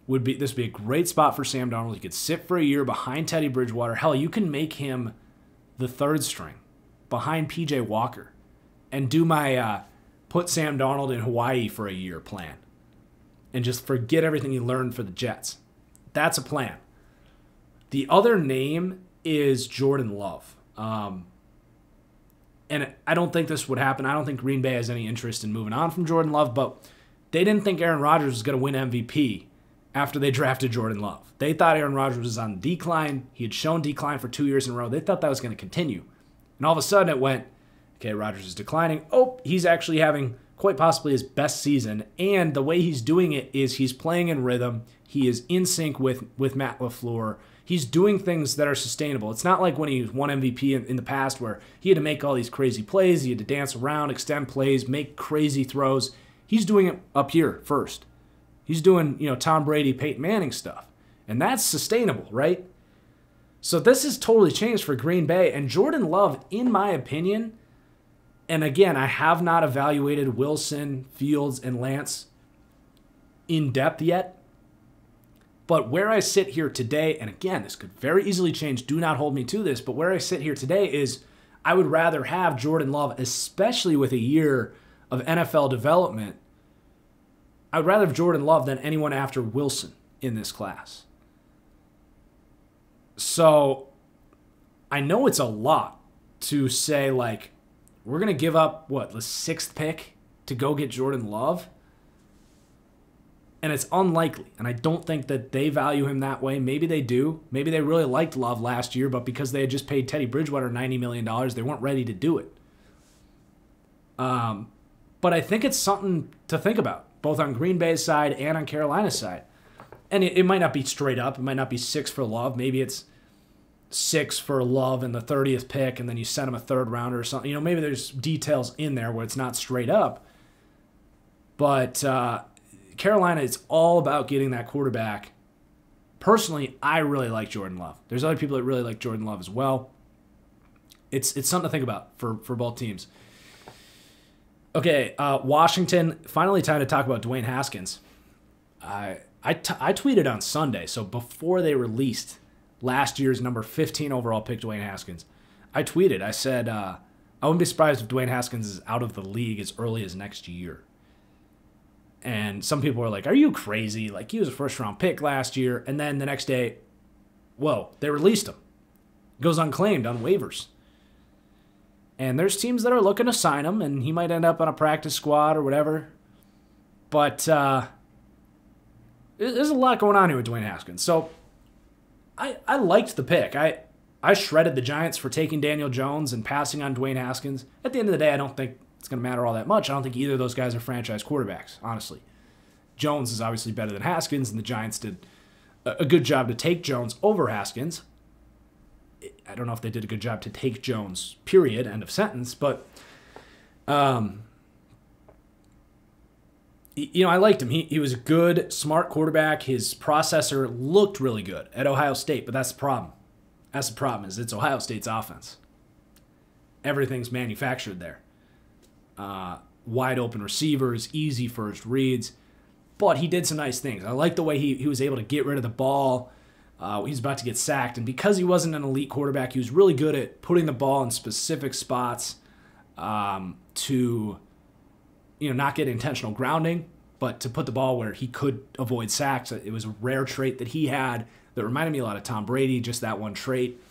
would be a great spot for Sam Darnold. He could sit for a year behind Teddy Bridgewater. Hell, you can make him the 3rd string behind PJ Walker and do my put Sam Darnold in Hawaii for a year plan and just forget everything he learned for the Jets. That's a plan. The other name is Jordan Love. And I don't think this would happen. I don't think Green Bay has any interest in moving on from Jordan Love, but they didn't think Aaron Rodgers was going to win MVP after they drafted Jordan Love. They thought Aaron Rodgers was on decline. He had shown decline for 2 years in a row. They thought that was going to continue. And all of a sudden it went, okay, Rodgers is declining. Oh, he's actually having quite possibly his best season. And the way he's doing it is he's playing in rhythm. He is in sync with Matt LaFleur. He's doing things that are sustainable. It's not like when he won MVP in the past where he had to make all these crazy plays. He had to dance around, extend plays, make crazy throws. He's doing it up here first. He's doing, Tom Brady, Peyton Manning stuff. And that's sustainable, right? So this has totally changed for Green Bay. And Jordan Love, in my opinion, and again, I have not evaluated Wilson, Fields, and Lance in depth yet. But where I sit here today, and again, this could very easily change, do not hold me to this, but where I sit here today is I would rather have Jordan Love, especially with a year of NFL development. I would rather have Jordan Love than anyone after Wilson in this class. So I know it's a lot to say, like, we're going to give up, the 6th pick to go get Jordan Love? And it's unlikely. And I don't think that they value him that way. Maybe they do. Maybe they really liked Love last year, but because they had just paid Teddy Bridgewater $90 million, they weren't ready to do it. But I think it's something to think about, both on Green Bay's side and on Carolina's side. And it might not be straight up. It might not be 6 for Love. Maybe it's 6 for Love and the 30th pick, and then you send him a 3rd rounder or something. Maybe there's details in there where it's not straight up. But Carolina, it's all about getting that quarterback. Personally, I really like Jordan Love. There's other people that really like Jordan Love as well. It's something to think about for both teams. Okay, Washington, finally time to talk about Dwayne Haskins. I tweeted on Sunday, so before they released last year's number 15 overall pick, Dwayne Haskins, I tweeted, I said, I wouldn't be surprised if Dwayne Haskins is out of the league as early as next year. And some people were like, are you crazy? Like, he was a first-round pick last year, and then the next day, whoa, they released him. Goes unclaimed on waivers. And there's teams that are looking to sign him, and he might end up on a practice squad or whatever. But there's a lot going on here with Dwayne Haskins. So I liked the pick. I shredded the Giants for taking Daniel Jones and passing on Dwayne Haskins. At the end of the day, I don't think it's going to matter all that much. I don't think either of those guys are franchise quarterbacks, honestly. Jones is obviously better than Haskins, and the Giants did a good job to take Jones over Haskins. I don't know if they did a good job to take Jones, period, end of sentence, but I liked him. He was a good, smart quarterback. His processor looked really good at Ohio State, but that's the problem. That's the problem, is it's Ohio State's offense. Everything's manufactured there. Wide open receivers, easy first reads. But he did some nice things. I like the way he was able to get rid of the ball. He was about to get sacked. And because he wasn't an elite quarterback, he was really good at putting the ball in specific spots to not get intentional grounding, but to put the ball where he could avoid sacks. It was a rare trait that he had that reminded me a lot of Tom Brady, just that one trait.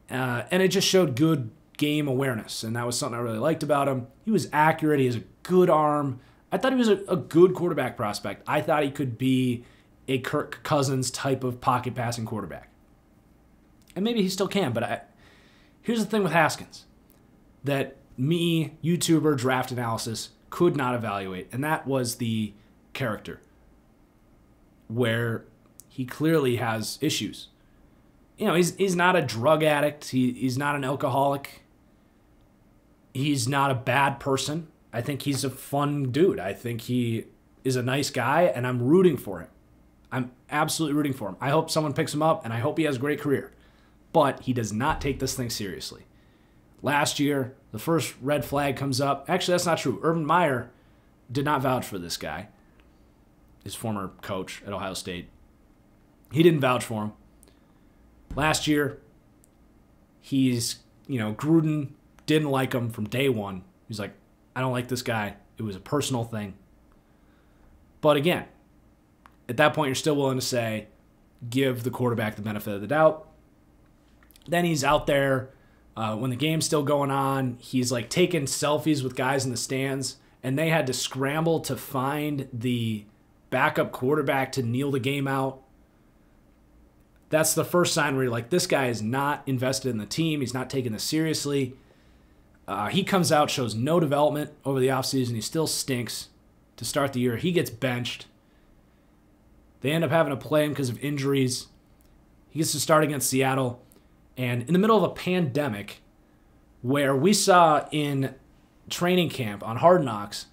And it just showed good game awareness, and that was something I really liked about him. He was accurate. He has a good arm. I thought he was a good quarterback prospect. I thought he could be a Kirk Cousins type of pocket passing quarterback. And maybe he still can, but here's the thing with Haskins that me, YouTuber, draft analysis, could not evaluate, and that was the character, where he clearly has issues. He's not a drug addict. He's not an alcoholic. He's not a bad person. I think he's a fun dude. I think he is a nice guy, and I'm rooting for him. I'm absolutely rooting for him. I hope someone picks him up, and I hope he has a great career. But he does not take this thing seriously. Last year, the first red flag comes up. Actually, that's not true. Urban Meyer did not vouch for this guy, his former coach at Ohio State. He didn't vouch for him. Last year, Gruden didn't like him from day one. He's like, I don't like this guy. It was a personal thing. But again, at that point, you're still willing to say, give the quarterback the benefit of the doubt. Then he's out there when the game's still going on. He's like taking selfies with guys in the stands, and they had to scramble to find the backup quarterback to kneel the game out. That's the first sign where you're like, this guy is not invested in the team. He's not taking this seriously. He comes out, shows no development over the offseason. He still stinks to start the year. He gets benched. They end up having to play him because of injuries. He gets to start against Seattle. And in the middle of a pandemic, where we saw in training camp on Hard Knocks,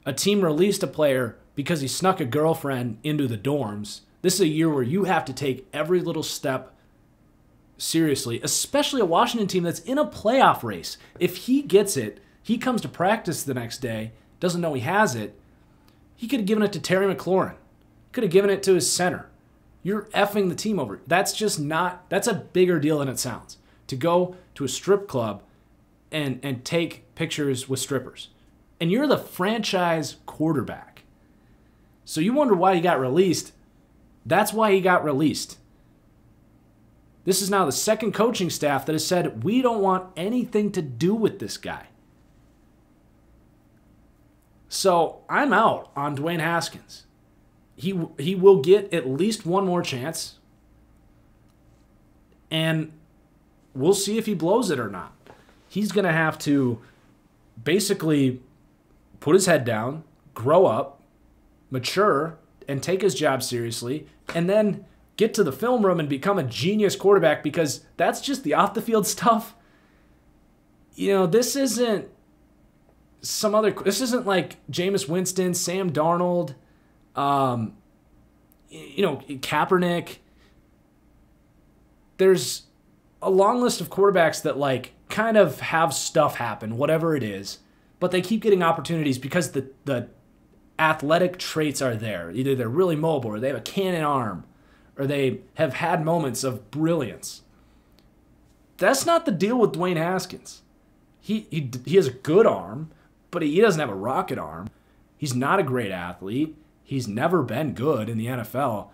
a team released a player because he snuck a girlfriend into the dorms. This is a year where you have to take every little step seriously, especially a Washington team that's in a playoff race. If he gets it, he comes to practice the next day, doesn't know he has it, he could have given it to Terry McLaurin, could have given it to his center. You're effing the team over. That's a bigger deal than it sounds. To go to a strip club and take pictures with strippers. And you're the franchise quarterback. So you wonder why he got released. That's why he got released. This is now the second coaching staff that has said, we don't want anything to do with this guy. So I'm out on Dwayne Haskins. He will get at least one more chance. And we'll see if he blows it or not. He's going to have to basically put his head down, grow up, mature, and take his job seriously, and then get to the film room and become a genius quarterback, because that's just the off-the-field stuff. This isn't this isn't like Jameis Winston, Sam Darnold, Kaepernick. There's a long list of quarterbacks that kind of have stuff happen, whatever it is, but they keep getting opportunities because the athletic traits are there. Either they're really mobile, or they have a cannon arm, or they have had moments of brilliance. That's not the deal with Dwayne Haskins. He has a good arm, but he doesn't have a rocket arm. He's not a great athlete. He's never been good in the NFL.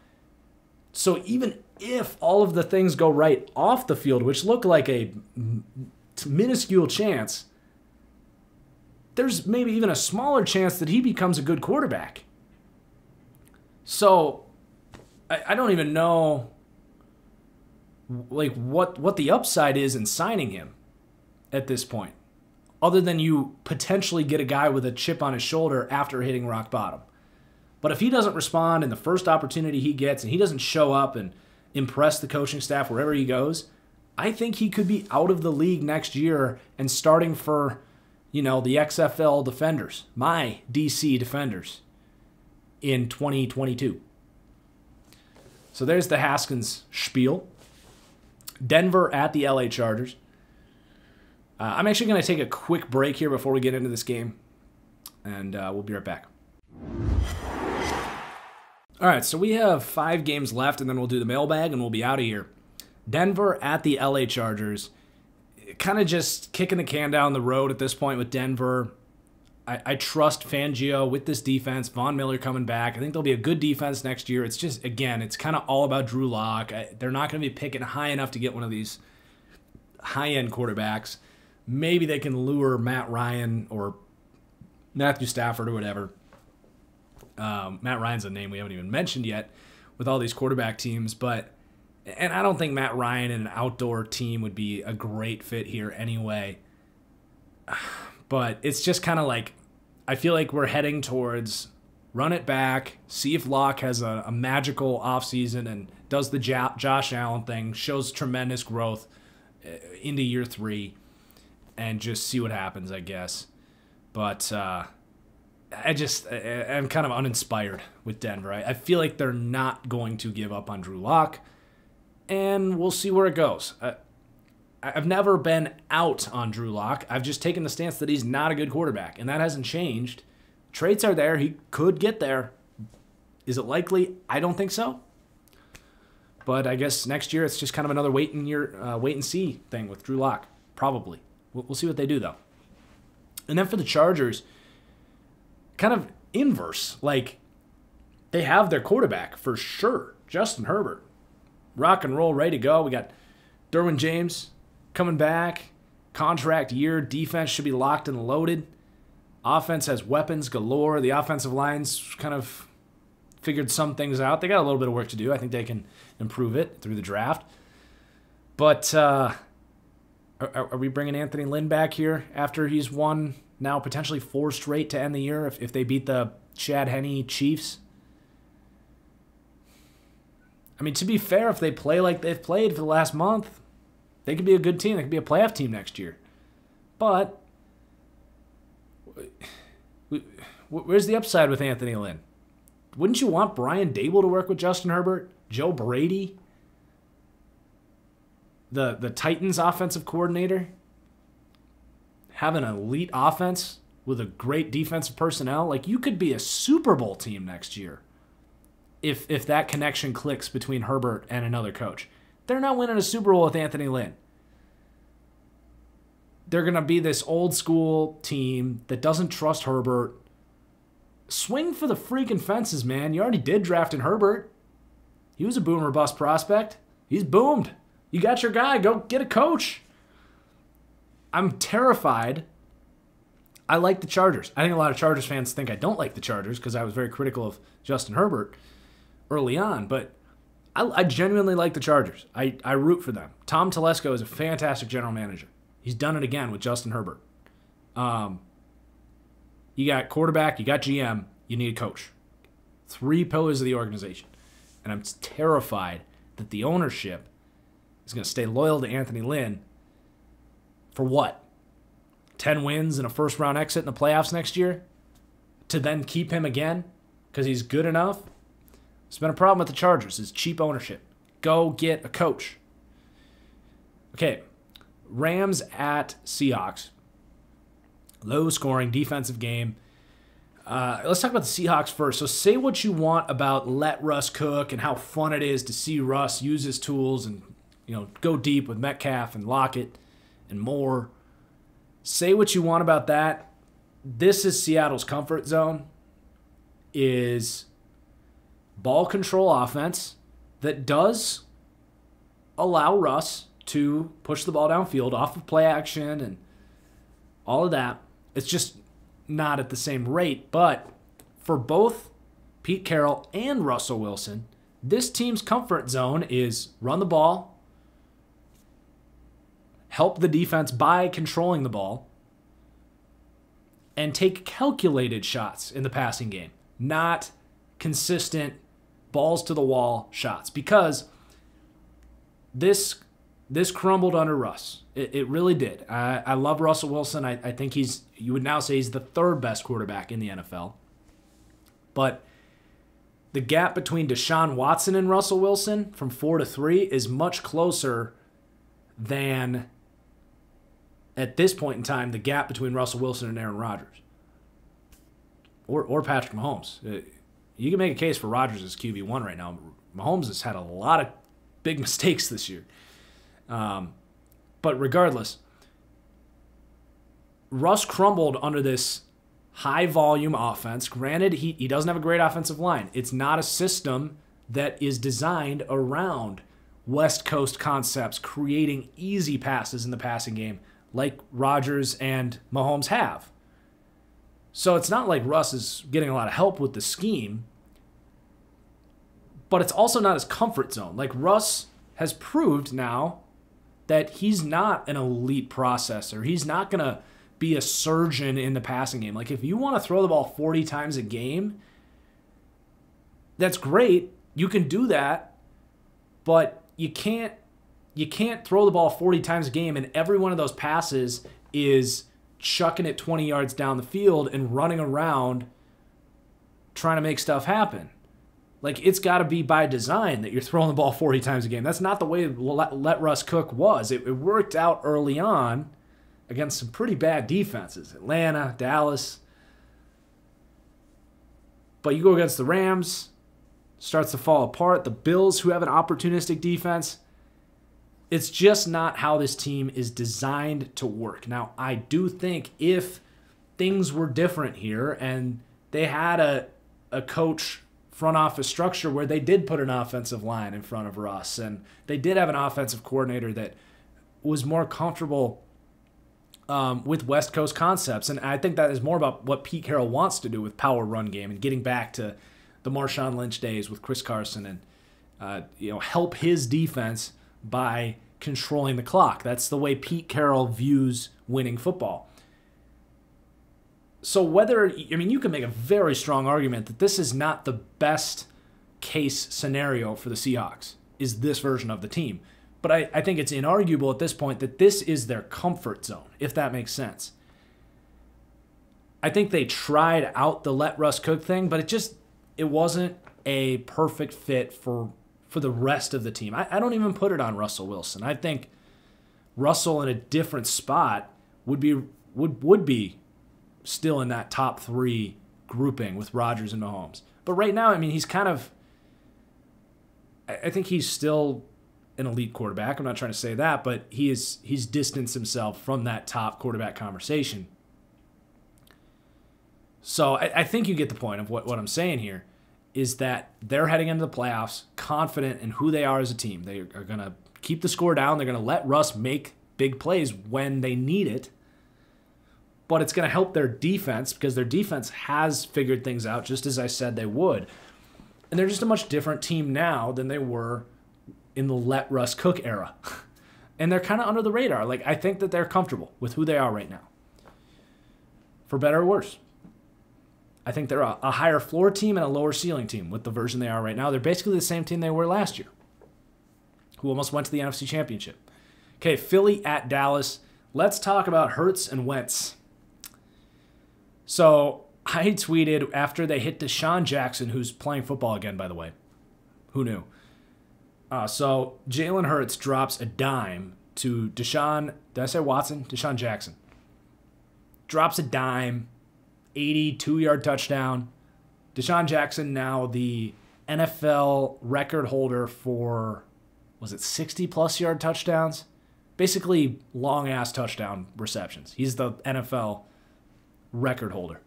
So even if all of the things go right off the field, which look like a minuscule chance, there's maybe even a smaller chance that he becomes a good quarterback. So I don't even know what the upside is in signing him at this point, other than you potentially get a guy with a chip on his shoulder after hitting rock bottom. But if he doesn't respond in the first opportunity he gets, and he doesn't show up and impress the coaching staff wherever he goes, I think he could be out of the league next year and starting for the XFL Defenders, my DC Defenders. in 2022. So there's the Haskins spiel. Denver at the LA Chargers. I'm actually going to take a quick break here before we get into this game, and we'll be right back. All right, so we have 5 games left, and then we'll do the mailbag, and we'll be out of here. Denver at the LA Chargers. Kind of just kicking the can down the road at this point with Denver. I trust Fangio with this defense. Von Miller coming back. I think there'll be a good defense next year. It's just, again, it's kind of all about Drew Lock. They're not going to be picking high enough to get one of these high-end quarterbacks. Maybe they can lure Matt Ryan or Matthew Stafford or whatever. Matt Ryan's a name we haven't even mentioned yet with all these quarterback teams. And I don't think Matt Ryan in an outdoor team would be a great fit here anyway. But it's just kind of like, I feel like we're heading towards run it back, see if Locke has a magical offseason and does the Josh Allen thing, shows tremendous growth into year 3, and just see what happens, I guess. But I'm kind of uninspired with Denver. I feel like they're not going to give up on Drew Lock, and we'll see where it goes. I've never been out on Drew Lock. I've just taken the stance that he's not a good quarterback, and that hasn't changed. Traits are there. He could get there. Is it likely? I don't think so. But I guess next year it's just kind of another wait and see thing with Drew Lock. Probably. We'll see what they do, though. And then for the Chargers, kind of inverse. Like, they have their quarterback for sure. Justin Herbert. Rock and roll, ready to go. We got Derwin James coming back, contract year, defense should be locked and loaded. Offense has weapons galore. The offensive line's kind of figured some things out. They got a little bit of work to do. I think they can improve it through the draft. But are we bringing Anthony Lynn back here after he's won now potentially 4 straight to end the year if they beat the Chad Henne Chiefs? I mean, to be fair, if they play like they've played for the last month, they could be a good team. They could be a playoff team next year. But where's the upside with Anthony Lynn? Wouldn't you want Brian Dable to work with Justin Herbert? Joe Brady? The Titans offensive coordinator? Have an elite offense with a great defensive personnel? Like, you could be a Super Bowl team next year if that connection clicks between Herbert and another coach. They're not winning a Super Bowl with Anthony Lynn. They're going to be this old school team that doesn't trust Herbert. Swing for the freaking fences, man. You already did draft in Herbert. He was a boom or bust prospect. He's boomed. You got your guy. Go get a coach. I'm terrified. I like the Chargers. I think a lot of Chargers fans think I don't like the Chargers because I was very critical of Justin Herbert early on, but I genuinely like the Chargers. I root for them. Tom Telesco is a fantastic general manager. He's done it again with Justin Herbert. You got quarterback, you got GM, you need a coach. 3 pillars of the organization. And I'm terrified that the ownership is going to stay loyal to Anthony Lynn for what? 10 wins and a first-round exit in the playoffs next year? To then keep him again because he's good enough? It's been a problem with the Chargers. It's cheap ownership. Go get a coach. Okay, Rams at Seahawks. Low-scoring defensive game. Let's talk about the Seahawks first. So say what you want about let Russ cook and how fun it is to see Russ use his tools and go deep with Metcalf and Lockett and Moore. Say what you want about that. This is Seattle's comfort zone. Is ball control offense that does allow Russ to push the ball downfield off of play action and all of that. It's just not at the same rate. But for both Pete Carroll and Russell Wilson, this team's comfort zone is run the ball, help the defense by controlling the ball, and take calculated shots in the passing game, not consistent balls to the wall shots, because this crumbled under Russ. It really did. I love Russell Wilson. I think you would now say he's the 3rd best quarterback in the NFL. But the gap between Deshaun Watson and Russell Wilson from 4 to 3 is much closer than, at this point in time, the gap between Russell Wilson and Aaron Rodgers. Or Patrick Mahomes. You can make a case for Rodgers as QB1 right now. Mahomes has had a lot of big mistakes this year. But regardless, Russ crumbled under this high-volume offense. Granted, he doesn't have a great offensive line. It's not a system that is designed around West Coast concepts, creating easy passes in the passing game like Rodgers and Mahomes have. So it's not like Russ is getting a lot of help with the scheme, but it's also not his comfort zone. Like, Russ has proved now that he's not an elite processor. He's not going to be a surgeon in the passing game. Like, if you want to throw the ball 40 times a game, that's great. You can do that, but you can't throw the ball 40 times a game and every one of those passes is chucking it 20 yards down the field and running around trying to make stuff happen. Like, it's got to be by design that you're throwing the ball 40 times a game. That's not the way Let Russ Cook was. It worked out early on against some pretty bad defenses. Atlanta, Dallas. But you go against the Rams, starts to fall apart. The Bills, who have an opportunistic defense. It's just not how this team is designed to work. Now, I do think if things were different here and they had a coach front office structure where they did put an offensive line in front of Russ and they did have an offensive coordinator that was more comfortable with West Coast concepts. And I think that is more about what Pete Carroll wants to do with power run game and getting back to the Marshawn Lynch days with Chris Carson and help his defense by controlling the clock. That's the way Pete Carroll views winning football. So you can make a very strong argument that this is not the best case scenario for the Seahawks, is this version of the team. But I think it's inarguable at this point that this is their comfort zone, if that makes sense. I think they tried out the Let Russ Cook thing, but it wasn't a perfect fit for the rest of the team. I don't even put it on Russell Wilson. I think Russell in a different spot would be still in that top 3 grouping with Rodgers and Mahomes. But right now, he's kind of, I think he's still an elite quarterback. I'm not trying to say that, but he's distanced himself from that top quarterback conversation. So I think you get the point of what I'm saying here is that they're heading into the playoffs confident in who they are as a team. They are going to keep the score down. They're going to let Russ make big plays when they need it. But it's going to help their defense because their defense has figured things out, just as I said they would. And they're just a much different team now than they were in the Let Russ Cook era. And they're kind of under the radar. Like, I think that they're comfortable with who they are right now. For better or worse. I think they're a higher floor team and a lower ceiling team with the version they are right now. They're basically the same team they were last year, who almost went to the NFC Championship. Okay, Philly at Dallas. Let's talk about Hurts and Wentz. So I tweeted after they hit Deshaun Jackson, who's playing football again, by the way. Who knew? So Jalen Hurts drops a dime to Deshaun. Did I say Watson? Deshaun Jackson. Drops a dime. 82-yard touchdown. Deshaun Jackson now the NFL record holder for, was it 60-plus yard touchdowns? Basically, long-ass touchdown receptions. He's the NFL record holder,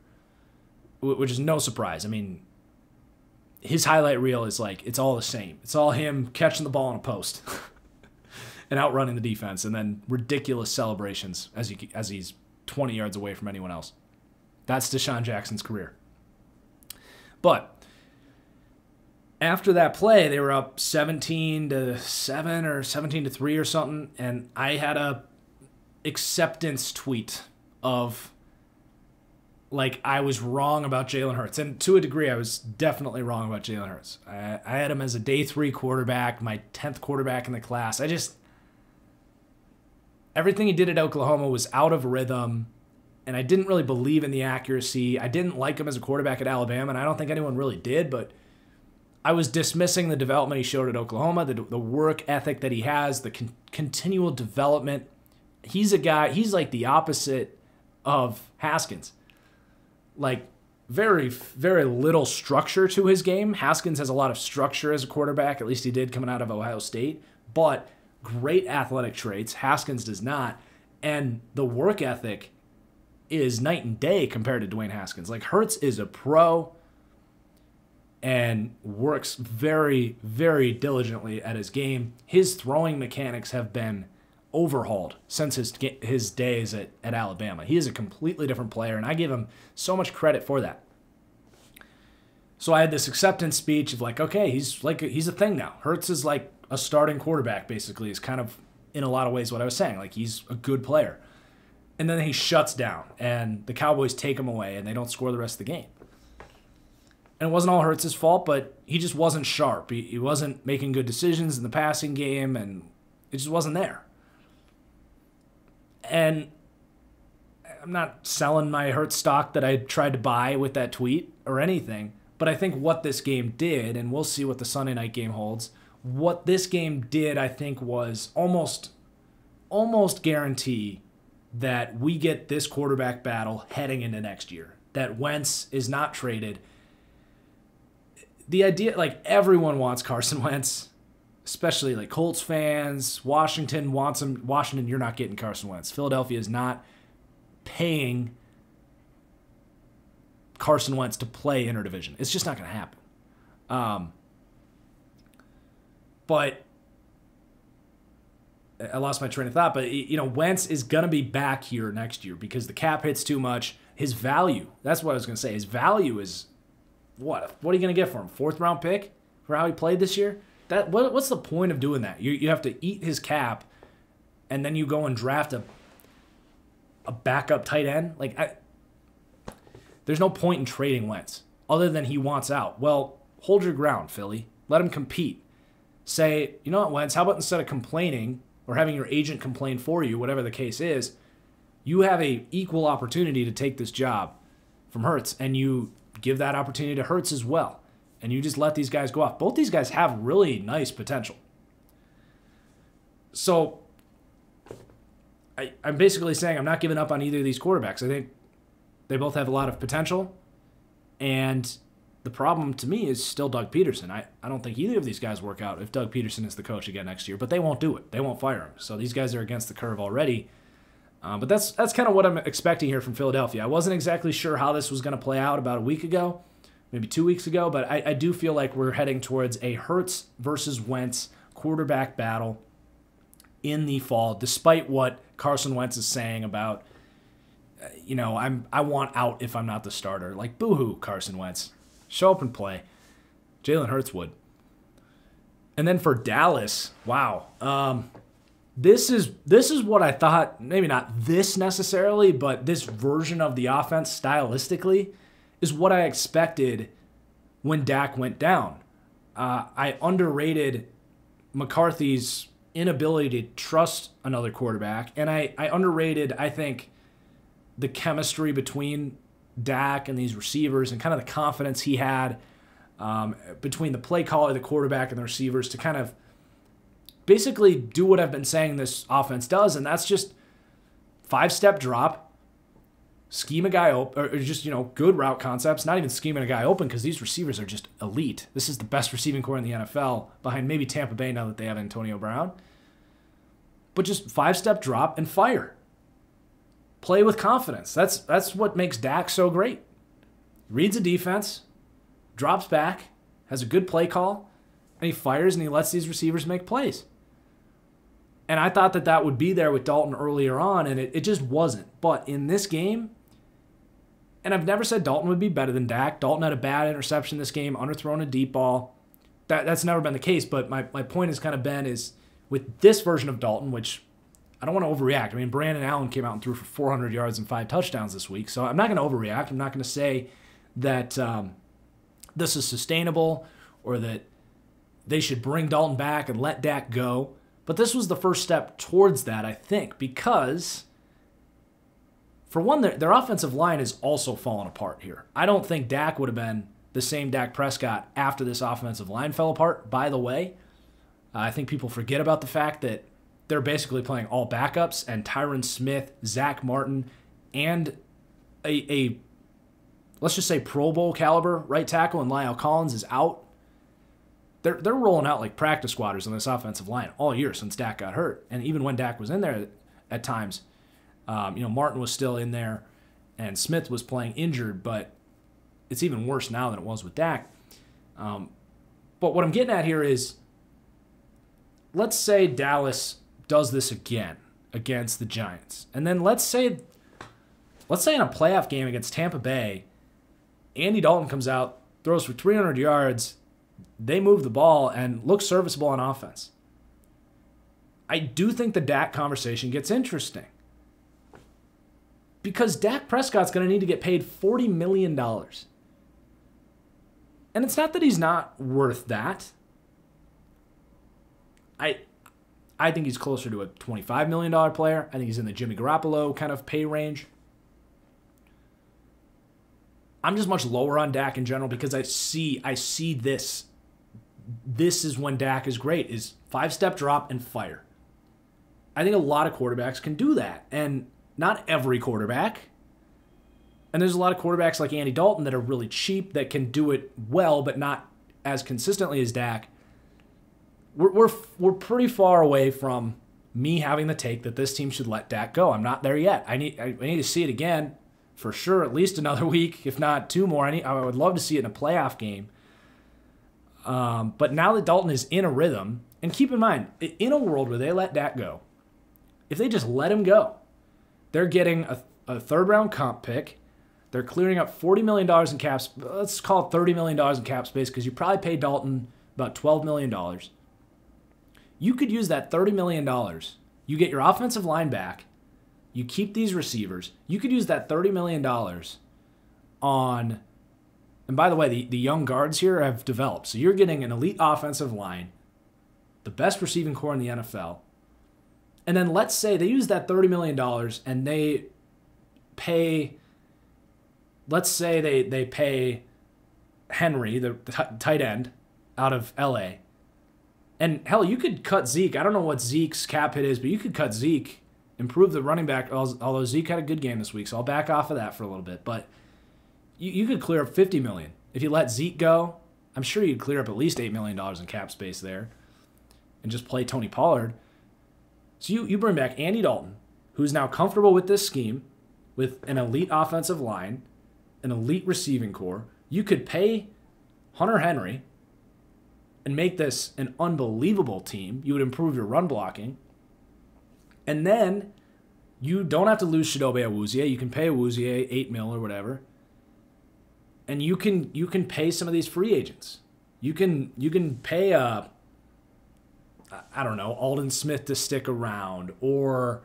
which is no surprise. His highlight reel is like, it's all the same. It's all him catching the ball on a post and outrunning the defense, and then ridiculous celebrations as he's 20 yards away from anyone else. That's Deshaun Jackson's career. But after that play, they were up 17-7 or 17-3 or something, and I had a acceptance tweet of, like, I was wrong about Jalen Hurts. And to a degree, I was definitely wrong about Jalen Hurts. I had him as a day 3 quarterback, my 10th quarterback in the class. Everything he did at Oklahoma was out of rhythm, and I didn't really believe in the accuracy. I didn't like him as a quarterback at Alabama, and I don't think anyone really did, but I was dismissing the development he showed at Oklahoma, the work ethic that he has, the continual development. He's a guy, he's like the opposite of Haskins. Like, very, very little structure to his game. Haskins has a lot of structure as a quarterback, at least he did coming out of Ohio State, but great athletic traits. Haskins does not. And the work ethic is night and day compared to Dwayne Haskins. Like, Hurts is a pro and works very, very diligently at his game. His throwing mechanics have been overhauled since his days at Alabama. He is a completely different player, and I give him so much credit for that. So I had this acceptance speech of like, okay, he's a thing now. Hurts is like a starting quarterback, basically, is kind of in a lot of ways what I was saying. Like, he's a good player. And then he shuts down, and the Cowboys take him away, and they don't score the rest of the game. And it wasn't all Hurts' fault, but he just wasn't sharp. He wasn't making good decisions in the passing game, and it just wasn't there. And I'm not selling my Hurts stock that I tried to buy with that tweet or anything, but I think what this game did, and we'll see what the Sunday night game holds, what this game did, I think, was almost guarantee that we get this quarterback battle heading into next year, that Wentz is not traded. The idea, like, everyone wants Carson Wentz, especially like Colts fans. Washington wants him. Washington, you're not getting Carson Wentz. Philadelphia is not paying Carson Wentz to play interdivision. It's just not going to happen. But I lost my train of thought. But, you know, Wentz is going to be back here next year because the cap hits too much. His value, that's what I was going to say. His value is, what are you going to get for him? 4th round pick for how he played this year? What's the point of doing that? You have to eat his cap, and then you go and draft a backup tight end? Like, there's no point in trading Wentz other than he wants out. Well, hold your ground, Philly. Let him compete. Say, you know what, Wentz, how about instead of complaining or having your agent complain for you, whatever the case is, you have a equal opportunity to take this job from Hurts, and you give that opportunity to Hurts as well. And you just let these guys go off. Both these guys have really nice potential. So I'm basically saying I'm not giving up on either of these quarterbacks. I think they both have a lot of potential. And the problem to me is still Doug Peterson. I don't think either of these guys work out if Doug Peterson is the coach again next year. But they won't do it. They won't fire him. So these guys are against the curve already. But that's kind of what I'm expecting here from Philadelphia. I wasn't exactly sure how this was going to play out about a week ago, maybe 2 weeks ago, but I do feel like we're heading towards a Hurts versus Wentz quarterback battle in the fall, despite what Carson Wentz is saying about, I want out if I'm not the starter. Like, boo-hoo, Carson Wentz. Show up and play. Jalen Hurts would. And then for Dallas, wow. This is what I thought, maybe not this necessarily, but this version of the offense stylistically is what I expected when Dak went down. I underrated McCarthy's inability to trust another quarterback, and I underrated, I think, the chemistry between Dak and these receivers and kind of the confidence he had between the play caller, the quarterback, and the receivers to kind of basically do what I've been saying this offense does, and that's just 5-step drop, scheme a guy open, or just, good route concepts, not even scheming a guy open because these receivers are just elite. This is the best receiving core in the NFL behind maybe Tampa Bay now that they have Antonio Brown. But just 5-step drop and fire. Play with confidence. That's what makes Dak so great. Reads a defense, drops back, has a good play call, and he fires and he lets these receivers make plays. And I thought that would be there with Dalton earlier on, and it just wasn't. But in this game, and I've never said Dalton would be better than Dak. Dalton had a bad interception this game, underthrown a deep ball. That's never been the case, but my point has kind of been is with this version of Dalton, which I don't want to overreact. I mean, Brandon Allen came out and threw for 400 yards and 5 touchdowns this week, so I'm not going to overreact. I'm not going to say that this is sustainable or that they should bring Dalton back and let Dak go. But this was the first step towards that, I think, because, for one, their offensive line is also falling apart here. I don't think Dak would have been the same Dak Prescott after this offensive line fell apart. By the way, I think people forget about the fact that they're basically playing all backups, and Tyron Smith, Zach Martin, and a let's just say Pro Bowl caliber right tackle and Lyle Collins is out. They're rolling out like practice squatters on this offensive line all year since Dak got hurt. And even when Dak was in there at times, Martin was still in there and Smith was playing injured, but it's even worse now than it was with Dak. But what I'm getting at here is, let's say Dallas does this again against the Giants. And then let's say in a playoff game against Tampa Bay, Andy Dalton comes out, throws for 300 yards, they move the ball and look serviceable on offense. I do think the Dak conversation gets interesting, because Dak Prescott's going to need to get paid $40 million. And it's not that he's not worth that. I think he's closer to a $25 million player. I think he's in the Jimmy Garoppolo kind of pay range. I'm just much lower on Dak in general because I see this. This is when Dak is great, is 5-step drop and fire. I think a lot of quarterbacks can do that, and not every quarterback. And there's a lot of quarterbacks like Andy Dalton that are really cheap that can do it well, but not as consistently as Dak. We're pretty far away from me having the take that this team should let Dak go. I'm not there yet. I need to see it again for sure, at least another week, if not 2 more. I would love to see it in a playoff game. But now that Dalton is in a rhythm, and keep in mind, in a world where they let Dak go, if they just let him go, they're getting a third-round comp pick. They're clearing up $40 million in caps. Let's call it $30 million in cap space because you probably paid Dalton about $12 million. You could use that $30 million. You get your offensive line back. You keep these receivers. You could use that $30 million on, and by the way, the young guards here have developed. So you're getting an elite offensive line, the best receiving core in the NFL. And then let's say they use that $30 million and they pay, let's say they pay Henry, the tight end, out of LA. And hell, you could cut Zeke. I don't know what Zeke's cap hit is, but you could cut Zeke, improve the running back, although Zeke had a good game this week, so I'll back off of that for a little bit. But you could clear up $50 million. If you let Zeke go, I'm sure you'd clear up at least $8 million in cap space there and just play Tony Pollard. So you bring back Andy Dalton, who's now comfortable with this scheme, with an elite offensive line, an elite receiving core. You could pay Hunter Henry and make this an unbelievable team. You would improve your run blocking. And then you don't have to lose Chidobe Awuzie. You can pay Awuzie $8 million or whatever. And you can pay some of these free agents. You can pay Aldon Smith to stick around, or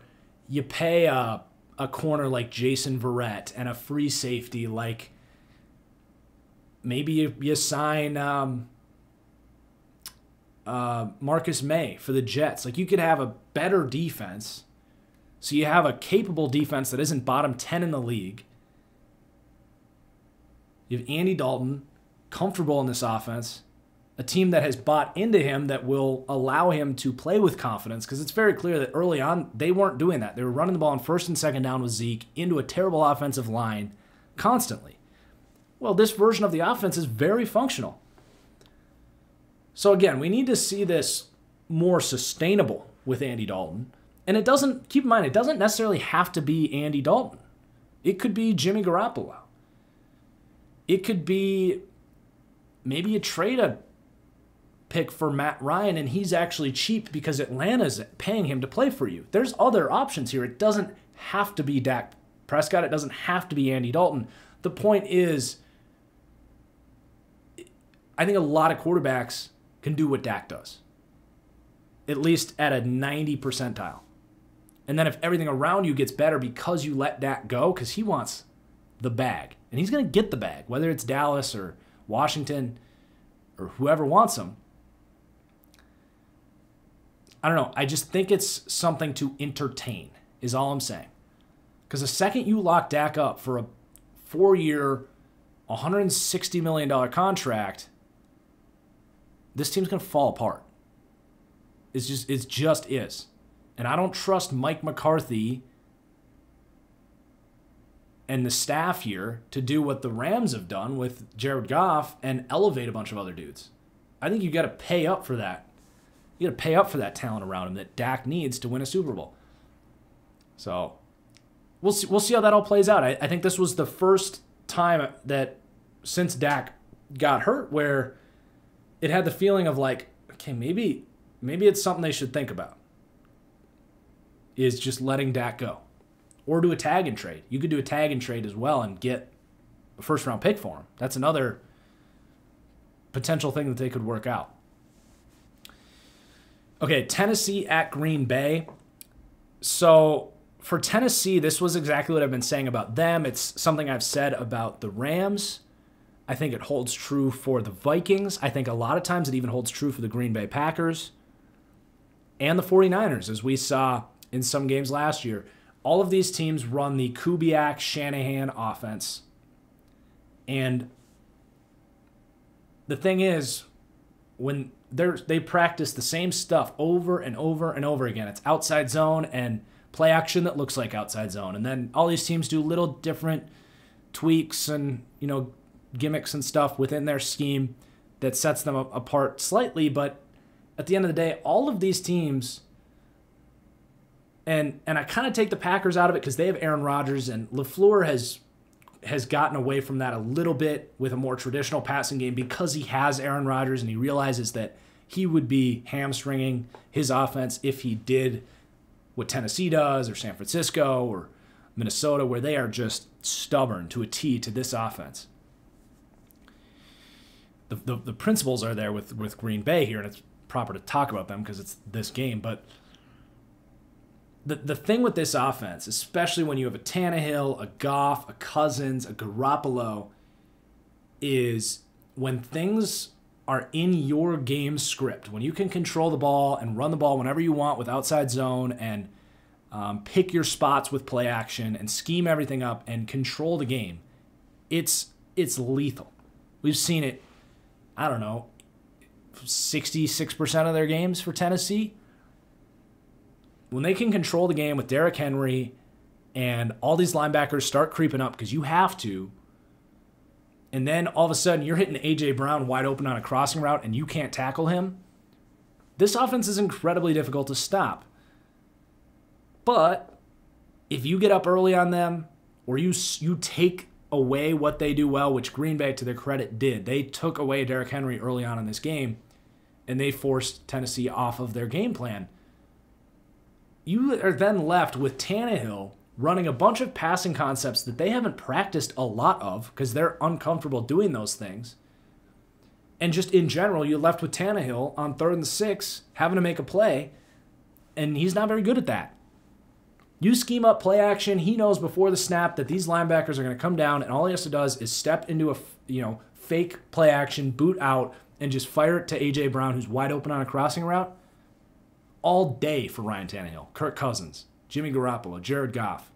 you pay a corner like Jason Verrett and a free safety like maybe you sign Marcus May for the Jets. Like, you could have a better defense, so you have a capable defense that isn't bottom 10 in the league. You have Andy Dalton, comfortable in this offense, a team that has bought into him that will allow him to play with confidence, because it's very clear that early on they weren't doing that. They were running the ball on first and second down with Zeke into a terrible offensive line constantly. Well, this version of the offense is very functional. So again, we need to see this more sustainable with Andy Dalton. And it doesn't, keep in mind, it doesn't necessarily have to be Andy Dalton. It could be Jimmy Garoppolo. It could be maybe you trade a pick for Matt Ryan and he's actually cheap because Atlanta's paying him to play for you. There's other options here. It doesn't have to be Dak Prescott. It doesn't have to be Andy Dalton. The point is, I think a lot of quarterbacks can do what Dak does, at least at a 90 percentile. And then if everything around you gets better because you let Dak go, because he wants the bag, and he's going to get the bag, whether it's Dallas or Washington or whoever wants him. I don't know. I just think it's something to entertain is all I'm saying. Because the second you lock Dak up for a 4-year, $160 million contract, this team's going to fall apart. It just is. And I don't trust Mike McCarthy and the staff here to do what the Rams have done with Jared Goff and elevate a bunch of other dudes. I think you got to pay up for that. You got to pay up for that talent around him that Dak needs to win a Super Bowl. So we'll see how that all plays out. I think this was the first time that since Dak got hurt where it had the feeling of like, okay, maybe it's something they should think about, is just letting Dak go. Or do a tag and trade. You could do a tag and trade as well and get a first-round pick for him. That's another potential thing that they could work out. Okay, Tennessee at Green Bay. So for Tennessee, this was exactly what I've been saying about them. It's something I've said about the Rams. I think it holds true for the Vikings. I think a lot of times it even holds true for the Green Bay Packers and the 49ers, as we saw in some games last year. All of these teams run the Kubiak-Shanahan offense. And the thing is, when they practice the same stuff over and over and over again, it's outside zone and play action that looks like outside zone. And then all these teams do little different tweaks and, gimmicks and stuff within their scheme that sets them apart slightly. But at the end of the day, all of these teams, and I kind of take the Packers out of it because they have Aaron Rodgers, and LaFleur has gotten away from that a little bit with a more traditional passing game because he has Aaron Rodgers and he realizes that he would be hamstringing his offense if he did what Tennessee does, or San Francisco, or Minnesota, where they are just stubborn to a T to this offense. The principles are there with Green Bay here, and it's proper to talk about them because it's this game. But the thing with this offense, especially when you have a Tannehill, a Goff, a Cousins, a Garoppolo, is when things are in your game script, when you can control the ball and run the ball whenever you want with outside zone and pick your spots with play action and scheme everything up and control the game, it's lethal. We've seen it, 66% of their games for Tennessee. When they can control the game with Derrick Henry and all these linebackers start creeping up because you have to, and then all of a sudden you're hitting A.J. Brown wide open on a crossing route and you can't tackle him, this offense is incredibly difficult to stop. But if you get up early on them, or you take away what they do well, which Green Bay, to their credit, did. They took away Derrick Henry early on in this game, and they forced Tennessee off of their game plan. You are then left with Tannehill running a bunch of passing concepts that they haven't practiced a lot of because they're uncomfortable doing those things. And just in general, you're left with Tannehill on 3rd and 6 having to make a play, and he's not very good at that. You scheme up play action. He knows before the snap that these linebackers are going to come down, and all he has to do is step into a fake play action, boot out, and just fire it to A.J. Brown, who's wide open on a crossing route. All day for Ryan Tannehill, Kirk Cousins, Jimmy Garoppolo, Jared Goff.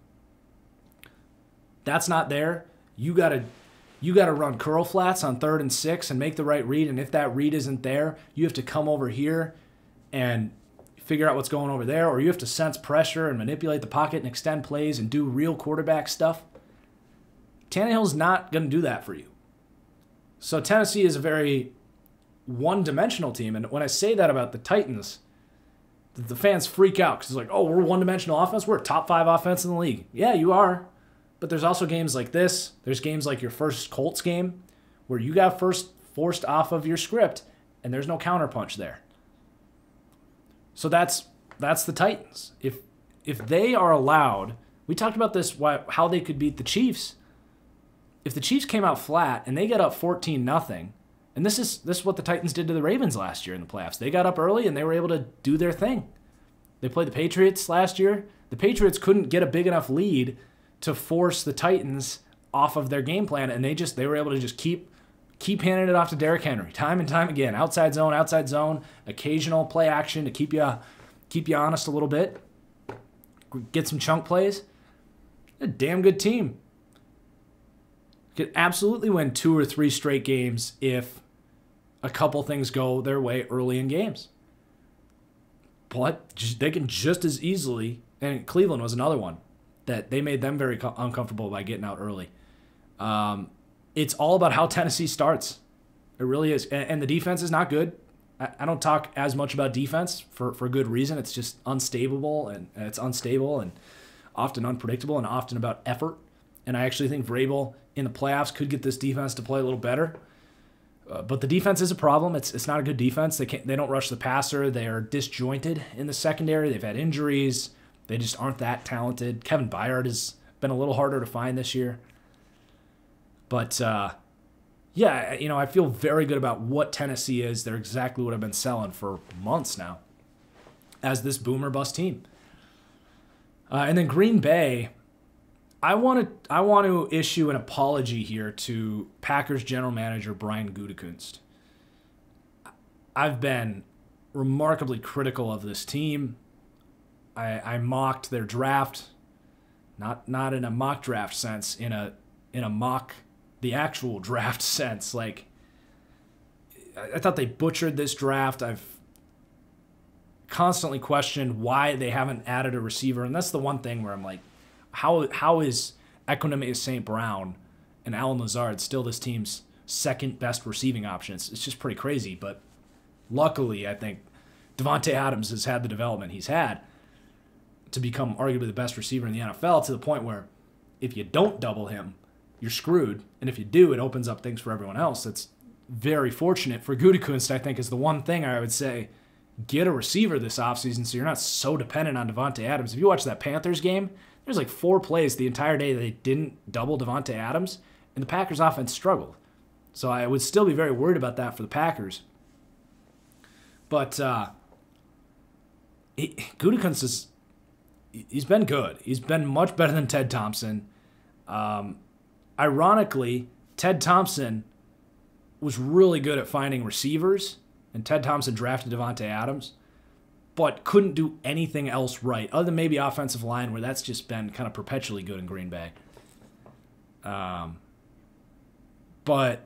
That's not there. You gotta run curl flats on 3rd and 6 and make the right read, and if that read isn't there, you have to come over here and figure out what's going over there, or you have to sense pressure and manipulate the pocket and extend plays and do real quarterback stuff. Tannehill's not going to do that for you. So Tennessee is a very one-dimensional team, and when I say that about the Titans, the fans freak out because it's like, oh, we're one-dimensional offense? We're a top 5 offense in the league. Yeah, you are. But there's also games like this. There's games like your first Colts game where you got forced off of your script, and there's no counterpunch there. So that's the Titans. If they are allowed, we talked about this, how they could beat the Chiefs. If the Chiefs came out flat and they got up 14-0, and this is what the Titans did to the Ravens last year in the playoffs. They got up early and they were able to do their thing. They played the Patriots last year. The Patriots couldn't get a big enough lead to force the Titans off of their game plan, and they were able to just keep handing it off to Derrick Henry time and time again. Outside zone, occasional play action to keep you honest a little bit. Get some chunk plays. A damn good team. Could absolutely win 2 or 3 straight games if a couple things go their way early in games. But they can just as easily, and Cleveland was another one, that they made them very uncomfortable by getting out early. It's all about how Tennessee starts. It really is. And the defense is not good. I don't talk as much about defense for good reason. It's just unstable, and it's unstable and often unpredictable and often about effort. And I actually think Vrabel in the playoffs could get this defense to play a little better. But the defense is a problem. It's not a good defense. They don't rush the passer. They are disjointed in the secondary. They've had injuries. They just aren't that talented. Kevin Byard has been a little harder to find this year. But, yeah, you know, I feel very good about what Tennessee is. They're exactly what I've been selling for months now as this boom or bust team. And then Green Bay, I want to issue an apology here to Packers general manager Brian Gutekunst. I've been remarkably critical of this team. I mocked their draft, not in a mock draft sense, in a mock the actual draft sense. Like, I thought they butchered this draft. I've constantly questioned why they haven't added a receiver, and that's the one thing where I'm like, how is Equanimeous St. Brown and Allen Lazard still this team's second best receiving options? It's just pretty crazy. But luckily, I think Devontae Adams has had the development he's had to become arguably the best receiver in the NFL, to the point where if you don't double him, you're screwed. And if you do, it opens up things for everyone else. That's very fortunate for Gutekunst, I think, is the one thing I would say. Get a receiver this offseason so you're not so dependent on Devontae Adams. If you watch that Panthers game, there's like 4 plays the entire day that they didn't double Devontae Adams, and the Packers offense struggled. So I would still be very worried about that for the Packers. But Gutekunst he's been good. He's been much better than Ted Thompson. Ironically, Ted Thompson was really good at finding receivers, and Ted Thompson drafted Devontae Adams, but couldn't do anything else right, other than maybe offensive line, where that's just been kind of perpetually good in Green Bay. But,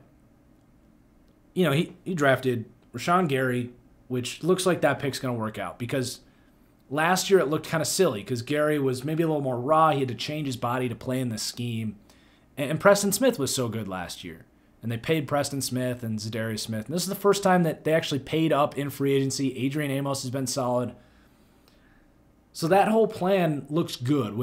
you know, he drafted Rashawn Gary, which looks like that pick's going to work out, because last year it looked kind of silly because Gary was maybe a little more raw. He had to change his body to play in the scheme. And Preston Smith was so good last year. And they paid Preston Smith and Zadarius Smith. And this is the first time that they actually paid up in free agency. Adrian Amos has been solid. So that whole plan looks good.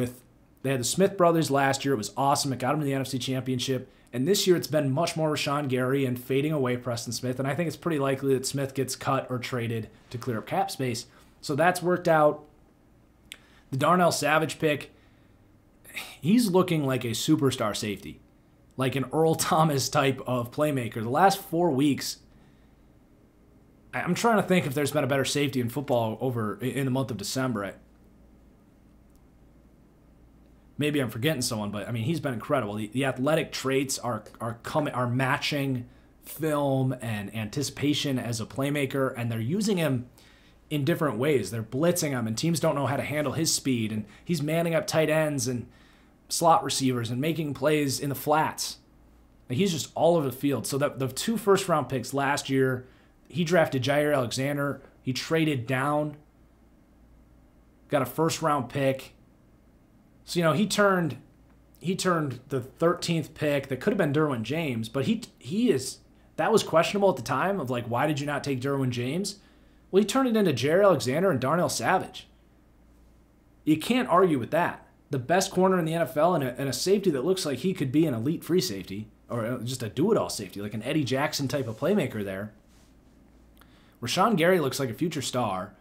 They had the Smith brothers last year. It was awesome. It got them to the NFC Championship. And this year it's been much more Rashawn Gary and fading away Preston Smith. And I think it's pretty likely that Smith gets cut or traded to clear up cap space. So that's worked out. The Darnell Savage pick, he's looking like a superstar safety, like an Earl Thomas type of playmaker. The last 4 weeks, I'm trying to think if there's been a better safety in football over in the month of December. Maybe I'm forgetting someone, but I mean, he's been incredible. The athletic traits are matching film and anticipation as a playmaker, and they're using him in different ways. They're blitzing him, and teams don't know how to handle his speed, and he's manning up tight ends and slot receivers and making plays in the flats. Like, he's just all over the field. So the 2 first-round picks last year, he drafted Jair Alexander. He traded down, got a first-round pick. So, you know, he turned the 13th pick that could have been Derwin James, but that was questionable at the time of, like, why did you not take Derwin James? Well, he turned it into Jair Alexander and Darnell Savage. You can't argue with that. The best corner in the NFL and a safety that looks like he could be an elite free safety, or just a do-it-all safety, like an Eddie Jackson type of playmaker there. Rashawn Gary looks like a future star.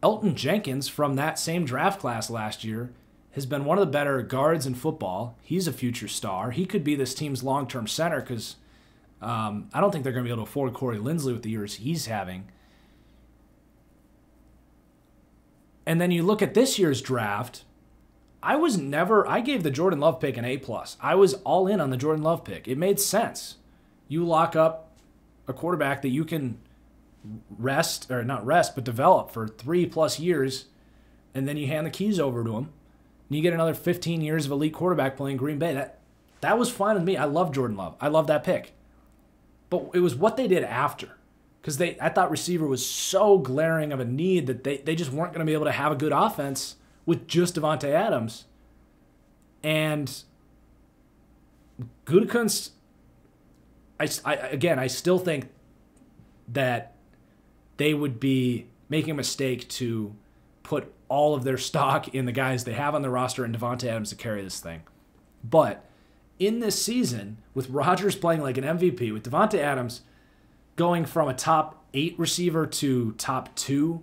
Elton Jenkins from that same draft class last year has been one of the better guards in football. He's a future star. He could be this team's long-term center because I don't think they're going to be able to afford Corey Linsley with the years he's having. And then you look at this year's draft, I gave the Jordan Love pick an A+. I was all in on the Jordan Love pick. It made sense. You lock up a quarterback that you can develop for 3+ years, and then you hand the keys over to him, and you get another 15 years of elite quarterback playing Green Bay. That was fine with me. I love Jordan Love. I love that pick. But it was what they did after. Because I thought receiver was so glaring of a need that they just weren't going to be able to have a good offense with just Davante Adams. And Gutekunst, I still think that they would be making a mistake to put all of their stock in the guys they have on their roster and Davante Adams to carry this thing. But in this season, with Rodgers playing like an MVP, with Davante Adams going from a top 8 receiver to top 2,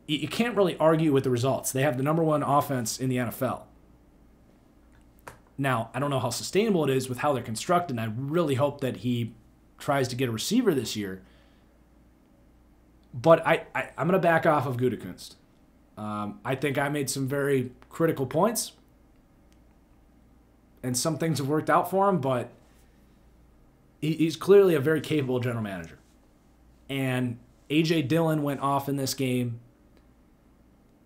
you can't really argue with the results. They have the number 1 offense in the NFL. Now, I don't know how sustainable it is with how they're constructed, and I really hope that he tries to get a receiver this year. But I'm going to back off of Gutekunst. I think I made some very critical points, and some things have worked out for him, but he's clearly a very capable general manager. And A.J. Dillon went off in this game.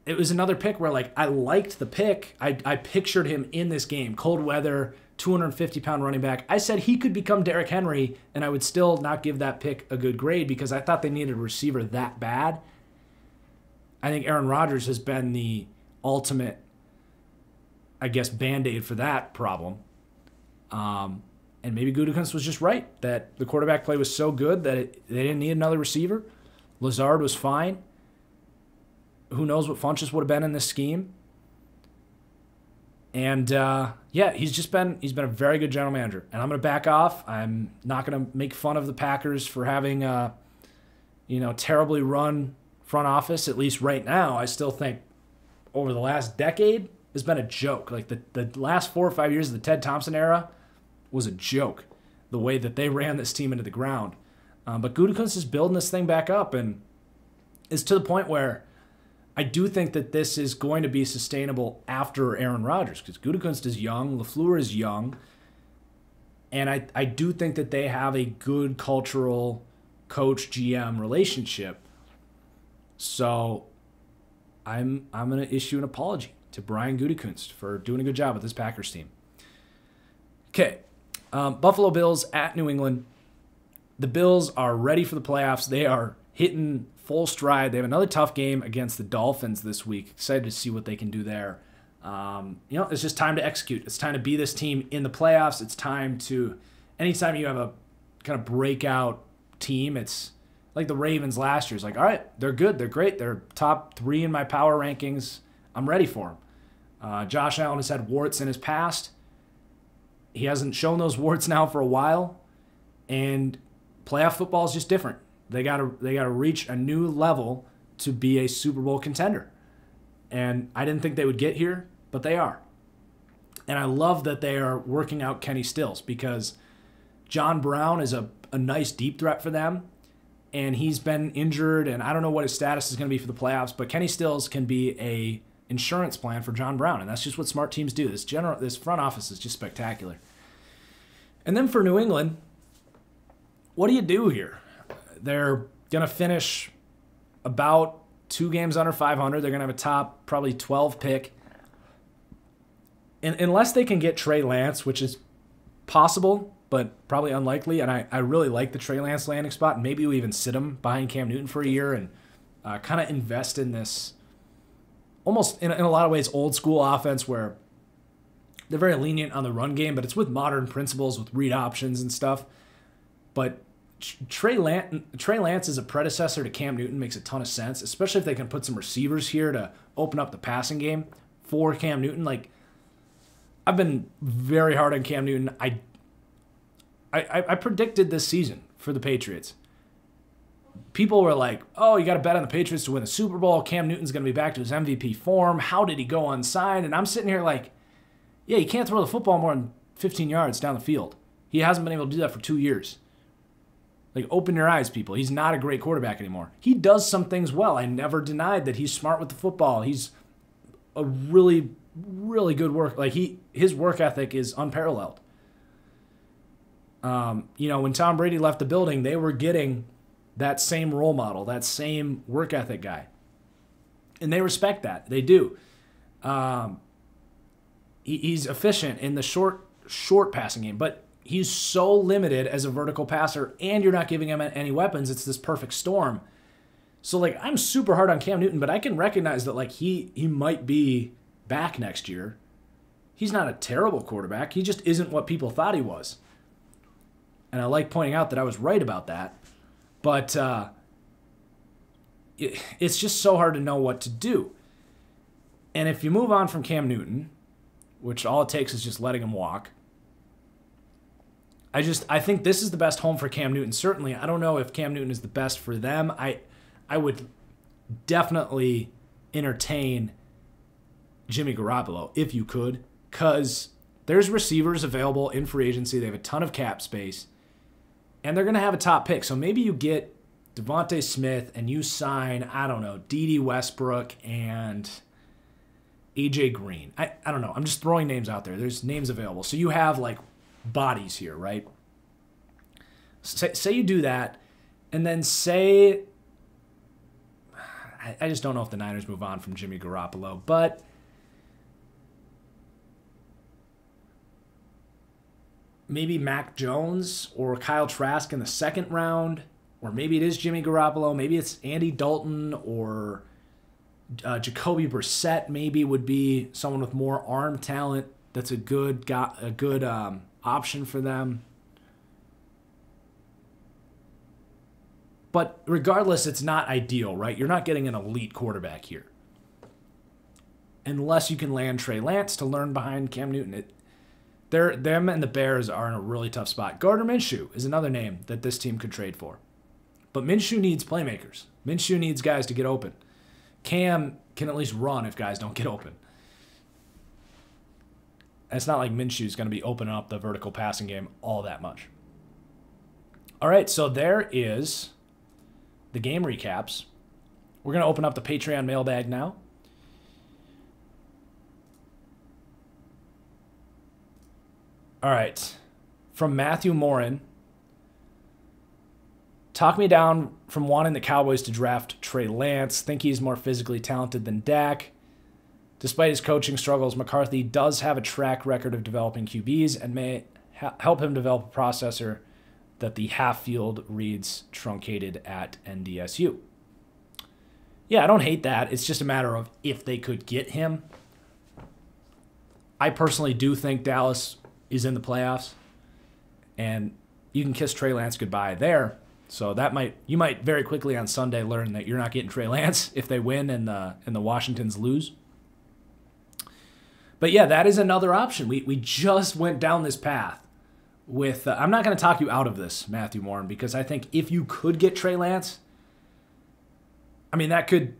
It was another pick where, like, I liked the pick. I pictured him in this game. Cold weather, 250-pound running back. I said he could become Derrick Henry, and I would still not give that pick a good grade because I thought they needed a receiver that bad. I think Aaron Rodgers has been the ultimate, I guess, Band-Aid for that problem. And maybe Gutekunst was just right, that the quarterback play was so good that they didn't need another receiver. Lazard was fine. Who knows what Funchess would have been in this scheme. And, yeah, he's been a very good general manager. And I'm going to back off. I'm not going to make fun of the Packers for having a, terribly run front office, at least right now. I still think over the last decade has been a joke. Like the last 4 or 5 years of the Ted Thompson era was a joke, the way that they ran this team into the ground. But Gutekunst is building this thing back up, and is to the point where I do think that this is going to be sustainable after Aaron Rodgers, because Gutekunst is young, LaFleur is young, and I do think that they have a good cultural coach-GM relationship. So I'm going to issue an apology to Brian Gutekunst for doing a good job with this Packers team. Okay, Buffalo Bills at New England. The Bills are ready for the playoffs. They are hitting full stride. They have another tough game against the Dolphins this week. Excited to see what they can do there. It's just time to execute. It's time to be this team in the playoffs. It's time to, anytime you have a kind of breakout team, it's like the Ravens last year. It's like, all right, they're good. They're great. They're top 3 in my power rankings. I'm ready for them. Josh Allen has had warts in his past. He hasn't shown those warts now for a while. And playoff football is just different. They gotta reach a new level to be a Super Bowl contender. And I didn't think they would get here, but they are. And I love that they are working out Kenny Stills, because John Brown is a nice deep threat for them. And he's been injured, and I don't know what his status is going to be for the playoffs, but Kenny Stills can be a insurance plan for John Brown, and that's just what smart teams do. This front office is just spectacular. And then for New England, what do you do here? They're going to finish about 2 games under 500. They're going to have a top probably 12 pick. And unless they can get Trey Lance, which is possible, but probably unlikely, and I really like the Trey Lance landing spot. Maybe we even sit him behind Cam Newton for a year and kind of invest in this almost, in a lot of ways, old school offense where they're very lenient on the run game, but it's with modern principles, with read options and stuff. But Trey Lance as a predecessor to Cam Newton makes a ton of sense, especially if they can put some receivers here to open up the passing game for Cam Newton. Like, I've been very hard on Cam Newton. I predicted this season for the Patriots. People were like, oh, you got to bet on the Patriots to win the Super Bowl. Cam Newton's going to be back to his MVP form. How did he go unsigned? And I'm sitting here like, yeah, you can't throw the football more than 15 yards down the field. He hasn't been able to do that for 2 years. Like, open your eyes, people. He's not a great quarterback anymore. He does some things well. I never denied that he's smart with the football. He's a really, really good work. Like, his work ethic is unparalleled. When Tom Brady left the building, they were getting that same role model, that same work ethic guy. And they respect that. They do. He's efficient in the short passing game, but he's so limited as a vertical passer, and you're not giving him any weapons. It's this perfect storm. So, like, I'm super hard on Cam Newton, but I can recognize that, like, he might be back next year. He's not a terrible quarterback. He just isn't what people thought he was. And I like pointing out that I was right about that. But it's just so hard to know what to do. And if you move on from Cam Newton, which all it takes is just letting him walk, I think this is the best home for Cam Newton. Certainly, I don't know if Cam Newton is the best for them. I would definitely entertain Jimmy Garoppolo if you could, because there's receivers available in free agency. They have a ton of cap space, and they're going to have a top pick. So maybe you get Devontae Smith and you sign, I don't know, D.D. Westbrook and A.J. Green. I don't know. I'm just throwing names out there. There's names available. So you have, like, bodies here, right? Say you do that, and then say, I just don't know if the Niners move on from Jimmy Garoppolo, but maybe Mac Jones or Kyle Trask in the second round, or maybe it is Jimmy Garoppolo, maybe it's Andy Dalton or Jacoby Brissett maybe would be someone with more arm talent that's a good option for them. But regardless, it's not ideal, right? You're not getting an elite quarterback here. Unless you can land Trey Lance to learn behind Cam Newton. Them and the Bears are in a really tough spot. Gardner Minshew is another name that this team could trade for. But Minshew needs playmakers. Minshew needs guys to get open. Cam can at least run if guys don't get open. And it's not like Minshew's going to be opening up the vertical passing game all that much. All right, so there is the game recaps. We're going to open up the Patreon mailbag now. All right, from Matthew Morin. Talk me down from wanting the Cowboys to draft Trey Lance. Think he's more physically talented than Dak. Despite his coaching struggles, McCarthy does have a track record of developing QBs and may help him develop a processor that the half-field reads truncated at NDSU. Yeah, I don't hate that. It's just a matter of if they could get him. I personally do think Dallas is in the playoffs, and you can kiss Trey Lance goodbye there. So you might very quickly on Sunday learn that you're not getting Trey Lance if they win and the Washingtons lose. But yeah, that is another option. We just went down this path with I'm not going to talk you out of this, Matthew Morin, because I think if you could get Trey Lance, I mean, that could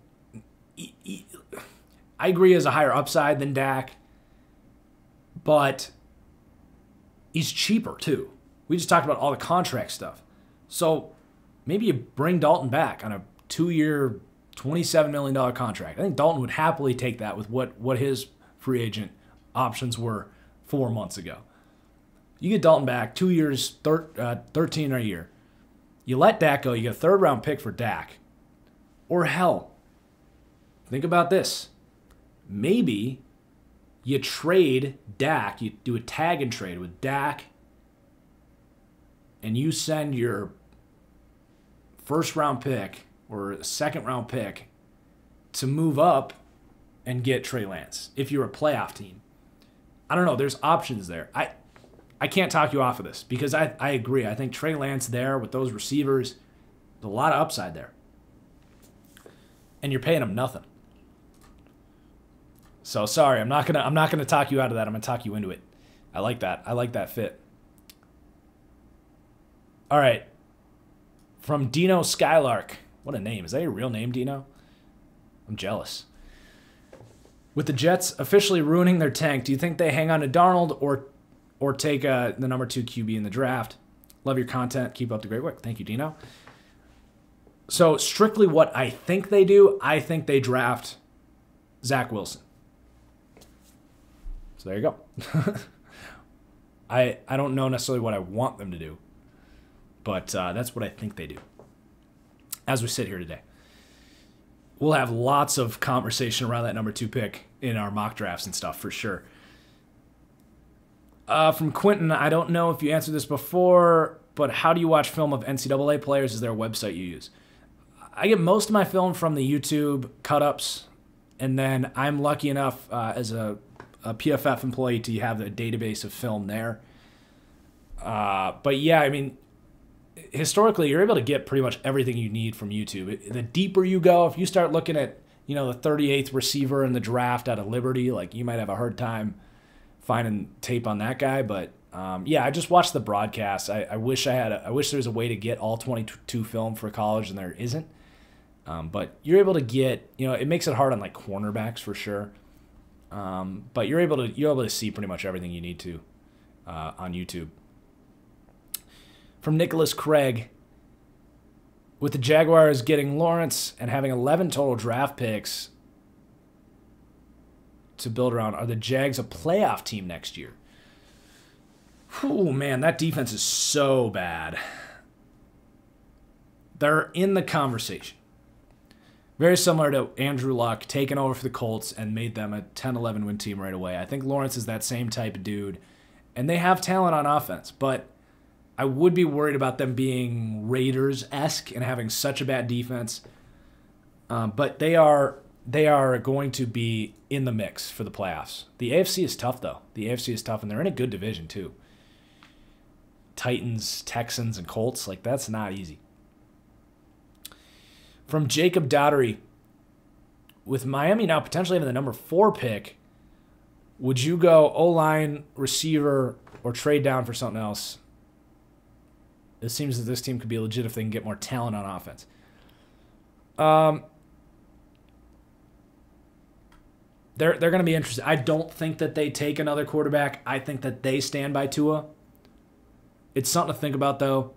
I agree as a higher upside than Dak, but he's cheaper too. We just talked about all the contract stuff. So maybe you bring Dalton back on a 2-year, $27 million contract. I think Dalton would happily take that with what his free agent options were 4 months ago. You get Dalton back, 2 years, 13 a year. You let Dak go, you get a third-round pick for Dak. Or hell, think about this. Maybe you trade Dak, you do a tag and trade with Dak, and you send your first-round pick or second-round pick to move up and get Trey Lance if you're a playoff team. I don't know. There's options there. I can't talk you off of this because I agree. I think Trey Lance there with those receivers, there's a lot of upside there. And you're paying him nothing. So sorry, I'm not gonna talk you out of that. I'm gonna talk you into it. I like that. I like that fit. All right. From Dino Skylark. What a name. Is that your real name, Dino? I'm jealous. With the Jets officially ruining their tank, do you think they hang on to Darnold or take the number 2 QB in the draft? Love your content. Keep up the great work. Thank you, Dino. So strictly what I think they do, I think they draft Zach Wilson. So there you go. I don't know necessarily what I want them to do, but that's what I think they do as we sit here today. We'll have lots of conversation around that number 2 pick in our mock drafts and stuff for sure. From Quentin, I don't know if you answered this before, but how do you watch film of NCAA players? Is there a website you use? I get most of my film from the YouTube cut-ups, and then I'm lucky enough as a PFF employee to have a database of film there. But yeah, I mean, historically, you're able to get pretty much everything you need from YouTube. The deeper you go, if you start looking at, the 38th receiver in the draft out of Liberty, like you might have a hard time finding tape on that guy. But yeah, I just watched the broadcast. I wish there was a way to get all 22 film for college, and there isn't. But you're able to get, it makes it hard on like cornerbacks for sure. But you're able to see pretty much everything you need to on YouTube. From Nicholas Craig, with the Jaguars getting Lawrence and having 11 total draft picks to build around, are the Jags a playoff team next year? Oh man, that defense is so bad. They're in the conversation. Very similar to Andrew Luck taking over for the Colts and made them a 10-11 win team right away. I think Lawrence is that same type of dude. And they have talent on offense, but I would be worried about them being Raiders-esque and having such a bad defense. But they are going to be in the mix for the playoffs. The AFC is tough, though. The AFC is tough, and they're in a good division, too. Titans, Texans, and Colts, like that's not easy. From Jacob Dottery, with Miami now potentially having the number 4 pick, would you go O-line, receiver, or trade down for something else? It seems that this team could be legit if they can get more talent on offense. They're going to be interested. I don't think that they take another quarterback. I think that they stand by Tua. It's something to think about, though.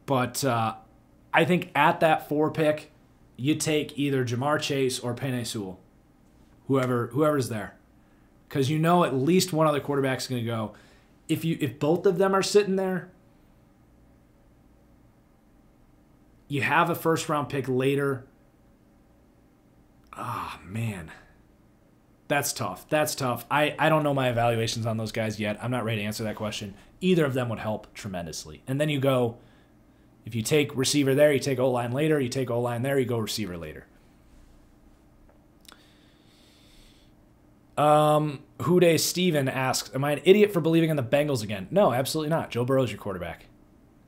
But I think at that 4 pick, you take either Jamar Chase or Penei Sewell, whoever's there, because at least one other quarterback's going to go. If both of them are sitting there, you have a first-round pick later. Ah, man. That's tough. I don't know my evaluations on those guys yet. I'm not ready to answer that question. Either of them would help tremendously. And then you go, if you take receiver there, you take O-line later. You take O-line there, you go receiver later. Hude Steven asks, am I an idiot for believing in the Bengals again? No, absolutely not. Joe Burrow's your quarterback.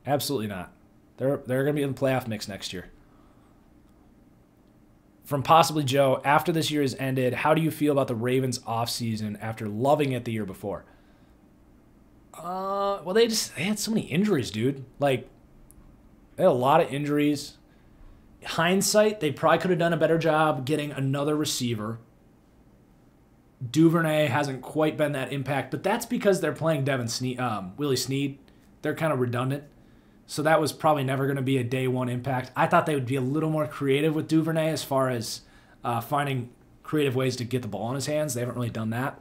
Absolutely not. They're going to be in the playoff mix next year. From Possibly Joe, after this year has ended, how do you feel about the Ravens offseason after loving it the year before? Well, they had so many injuries, dude. Like, they had a lot of injuries. Hindsight, they probably could have done a better job getting another receiver. Duvernay hasn't quite been that impact, but that's because they're playing Willie Snead. They're kind of redundant. So that was probably never going to be a day one impact. I thought they would be a little more creative with Duvernay as far as finding creative ways to get the ball in his hands. They haven't really done that.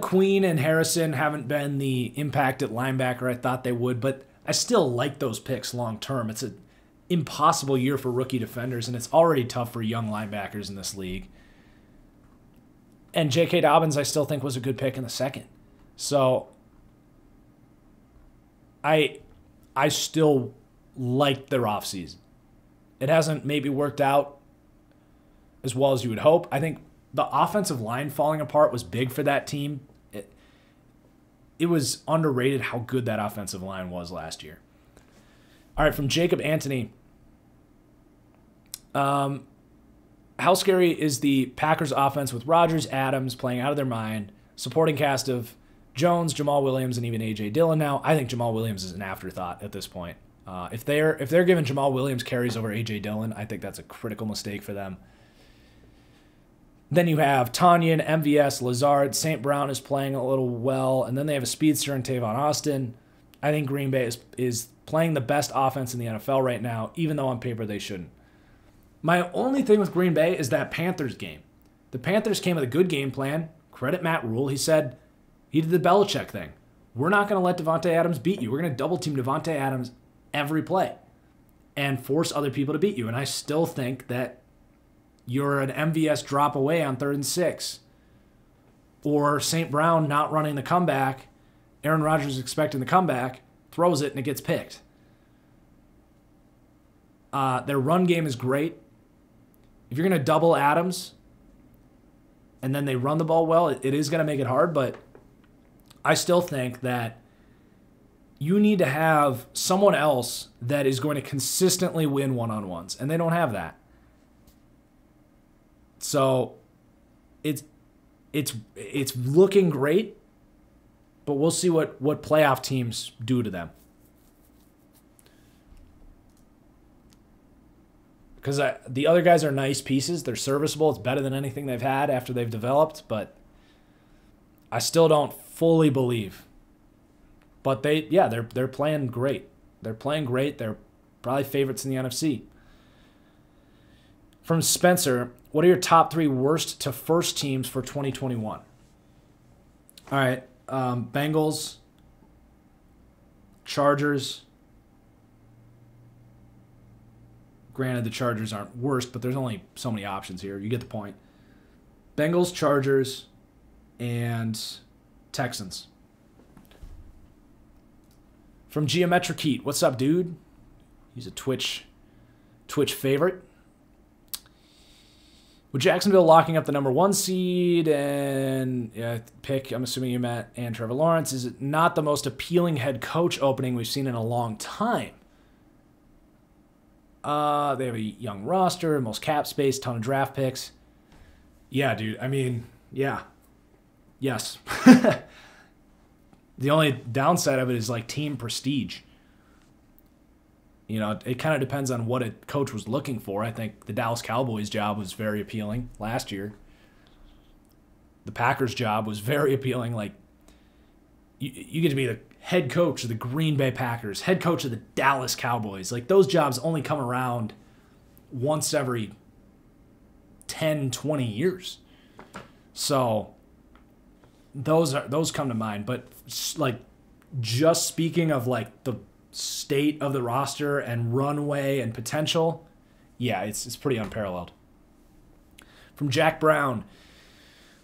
Queen and Harrison haven't been the impact at linebacker I thought they would, but I still like those picks long term. It's an impossible year for rookie defenders, and it's already tough for young linebackers in this league. And J.K. Dobbins I still think was a good pick in the second. So I still like their offseason. It hasn't maybe worked out as well as you would hope. I think the offensive line falling apart was big for that team. It was underrated how good that offensive line was last year. All right, from Jacob Anthony. How scary is the Packers offense with Rodgers, Adams playing out of their mind, supporting cast of Jones, Jamal Williams, and even A.J. Dillon now? I think Jamal Williams is an afterthought at this point. If they're giving Jamal Williams carries over A.J. Dillon, I think that's a critical mistake for them. Then you have Tanyan, MVS, Lazard, St. Brown is playing a little well, and then they have a speedster in Tavon Austin. I think Green Bay is playing the best offense in the NFL right now, even though on paper they shouldn't. My only thing with Green Bay is that Panthers game. The Panthers came with a good game plan. Credit Matt Rule. He said he did the Belichick thing. We're not going to let Devontae Adams beat you. We're going to double team Devontae Adams every play and force other people to beat you. And I still think that you're an MVS drop away on 3rd and 6. Or St. Brown not running the comeback. Aaron Rodgers is expecting the comeback, throws it, and it gets picked. Their run game is great. If you're going to double Adams and then they run the ball well, it is going to make it hard, but I still think that you need to have someone else that is going to consistently win one-on-ones, and they don't have that. So it's looking great, but we'll see what playoff teams do to them. Because the other guys are nice pieces. They're serviceable. It's better than anything they've had after they've developed, but I still don't fully believe. But they're playing great. They're playing great. They're probably favorites in the NFC. From Spencer, what are your top 3 worst to first teams for 2021? All right, Bengals, Chargers. Granted, the Chargers aren't worst, but there's only so many options here. You get the point. Bengals, Chargers, and Texans. From Geometric Heat, what's up, dude? He's a Twitch favorite. With Jacksonville locking up the number 1 seed and pick, I'm assuming you meant, and Trevor Lawrence, is it not the most appealing head coach opening we've seen in a long time? They have a young roster, most cap space, ton of draft picks. Yeah, dude. I mean, yeah. Yes. The only downside of it is like team prestige. You know, it kind of depends on what a coach was looking for. I think the Dallas Cowboys job was very appealing last year. The Packers job was very appealing. Like, you get to be the head coach of the Green Bay Packers, head coach of the Dallas Cowboys. Like, those jobs only come around once every 10, 20 years. So those come to mind. But like, just speaking of like the state of the roster and runway and potential, yeah, it's pretty unparalleled. From Jack Brown,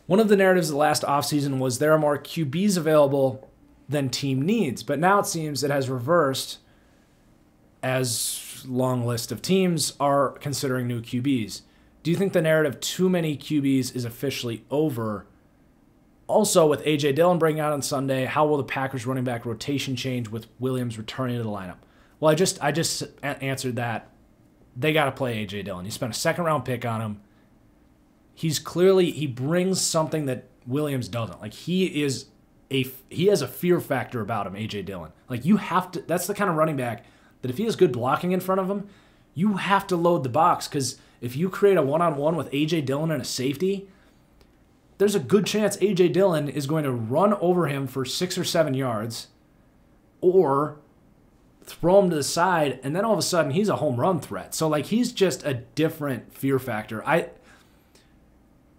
one of the narratives of the last offseason was there are more QBs available than team needs, but now it seems it has reversed as long list of teams are considering new QBs. Do you think the narrative too many QBs is officially over? Also, with A.J. Dillon breaking out on Sunday, how will the Packers running back rotation change with Williams returning to the lineup? Well, I just answered that. They got to play A.J. Dillon. You spent a second-round pick on him. He brings something that Williams doesn't. Like, he has a fear factor about him, A.J. Dillon. Like, you have to, that's the kind of running back that if he has good blocking in front of him, you have to load the box, because if you create a one-on-one with A.J. Dillon and a safety, there's a good chance A.J. Dillon is going to run over him for 6 or 7 yards or throw him to the side, and then all of a sudden he's a home run threat. So, like, he's just a different fear factor. I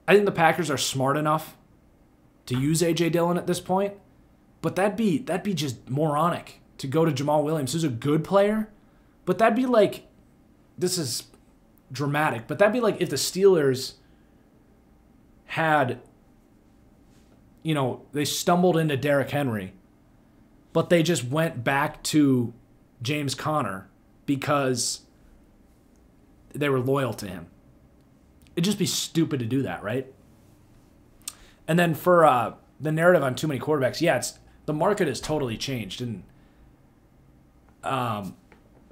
think the Packers are smart enough to use A.J. Dillon at this point, but that'd be just moronic to go to Jamal Williams, who's a good player, but that'd be like, this is dramatic, but that'd be like if the Steelers had, they stumbled into Derrick Henry, but they just went back to James Conner because they were loyal to him. It'd just be stupid to do that, right? And then for the narrative on too many quarterbacks, the market has totally changed. And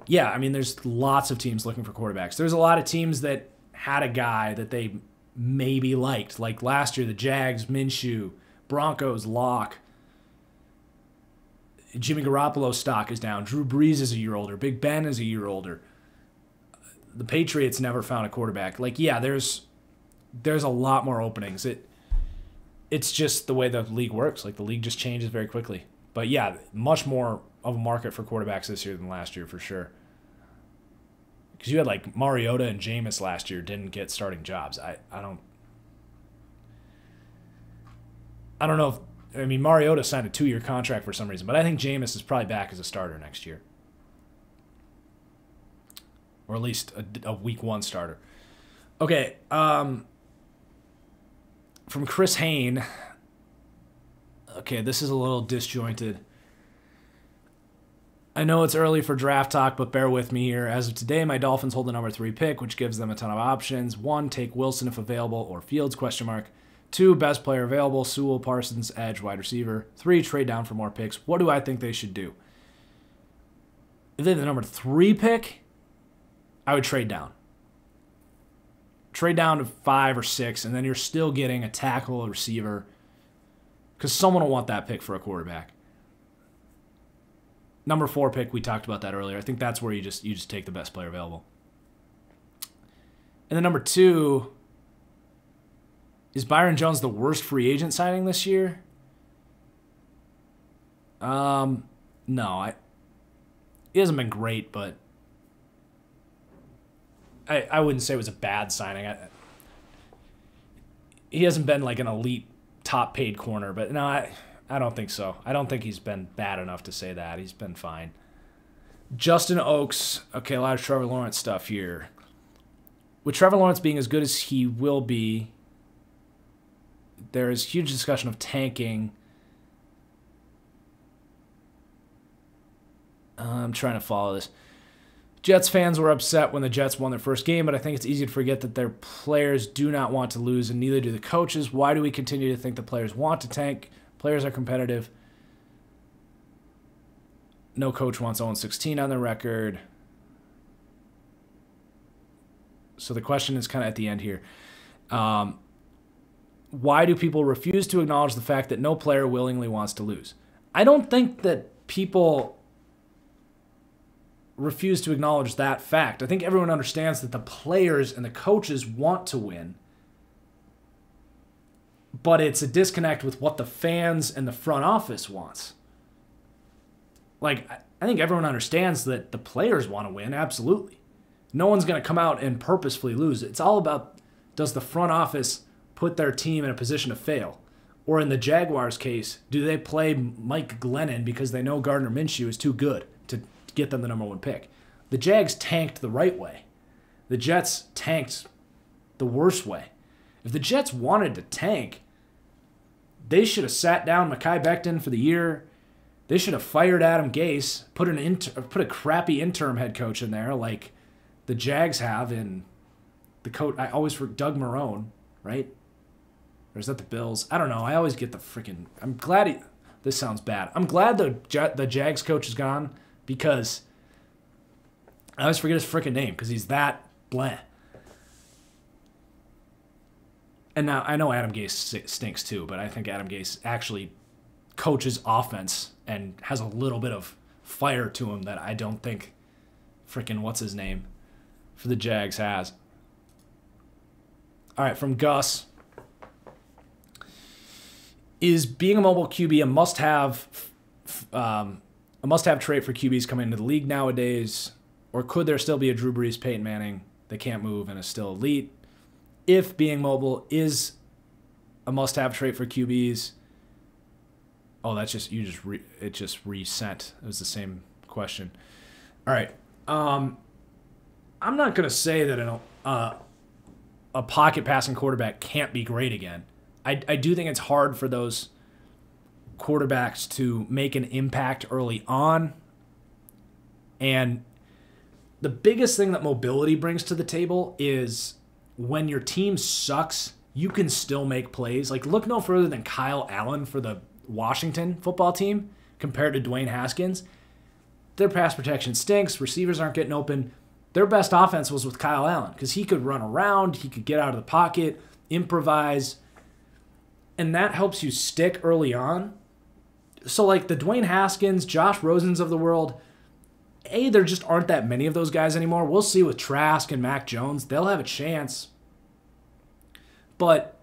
there's lots of teams looking for quarterbacks. There's a lot of teams that had a guy that they maybe liked. Like last year, the Jags, Minshew, Broncos, Locke. Jimmy Garoppolo's stock is down. Drew Brees is a year older. Big Ben is a year older. The Patriots never found a quarterback. Like, yeah, there's a lot more openings. It's just the way the league works. Like, the league just changes very quickly. But yeah, much more of a market for quarterbacks this year than last year for sure. Because you had like Mariota and Jameis last year didn't get starting jobs. I don't know if Mariota signed a 2-year contract for some reason, but I think Jameis is probably back as a starter next year. Or at least a week 1 starter. Okay, from Chris Hain, Okay, this is a little disjointed. I know it's early for draft talk, but bear with me here. As of today, my Dolphins hold the number 3 pick, which gives them a ton of options. 1, take Wilson if available, or Fields, ? 2, best player available, Sewell, Parsons, edge, wide receiver. 3, trade down for more picks. What do I think they should do? If they have the number 3 pick, I would trade down. Trade down to 5 or 6, and then you're still getting a tackle, a receiver, because someone will want that pick for a quarterback. Number 4 pick, we talked about that earlier. I think that's where you just take the best player available. And then number 2, is Byron Jones the worst free agent signing this year? No, he hasn't been great, but I wouldn't say it was a bad signing. He hasn't been like an elite top paid corner, but no, I don't think so. I don't think he's been bad enough to say that. He's been fine. Justin Oaks. Okay, a lot of Trevor Lawrence stuff here. With Trevor Lawrence being as good as he will be, there is huge discussion of tanking. I'm trying to follow this. Jets fans were upset when the Jets won their first game, but I think it's easy to forget that their players do not want to lose, and neither do the coaches. Why do we continue to think the players want to tank? Players are competitive. No coach wants 0-16 on their record. So the question is kind of at the end here. Why do people refuse to acknowledge the fact that no player willingly wants to lose? I don't think that people refuse to acknowledge that fact. I think everyone understands that the players and the coaches want to win, but it's a disconnect with what the fans and the front office wants. Like, I think everyone understands that the players want to win, absolutely. No one's going to come out and purposefully lose. It's all about, does the front office put their team in a position to fail? Or in the Jaguars' case, do they play Mike Glennon because they know Gardner Minshew is too good to get them the number 1 pick? The Jags tanked the right way. The Jets tanked the worst way. If the Jets wanted to tank, they should have sat down Mekhi Becton for the year. They should have fired Adam Gase, put a crappy interim head coach in there like the Jags have in the coach. I always forget Doug Marrone, right? Or is that the Bills? I don't know. I always get the freaking. I'm glad this sounds bad. I'm glad the Jags coach is gone because I always forget his freaking name because he's that blah. And now I know Adam Gase stinks too, but I think Adam Gase actually coaches offense and has a little bit of fire to him that I don't think freaking what's his name for the Jags has. All right, from Gus. Is being a mobile QB a must-have trait for QBs coming into the league nowadays, or could there still be a Drew Brees, Peyton Manning that can't move and is still elite? If being mobile is a must-have trait for QBs, oh, that's just it just resent. It was the same question. All right, I'm not gonna say that a pocket passing quarterback can't be great again. I do think it's hard for those quarterbacks to make an impact early on. And the biggest thing that mobility brings to the table is when your team sucks, you can still make plays. Like, look no further than Kyle Allen for the Washington football team compared to Dwayne Haskins. Their pass protection stinks. Receivers aren't getting open. Their best offense was with Kyle Allen because he could run around, he could get out of the pocket, improvise, and that helps you stick early on. So like the Dwayne Haskins, Josh Rosens of the world, there just aren't that many of those guys anymore. We'll see with Trask and Mac Jones. They'll have a chance. But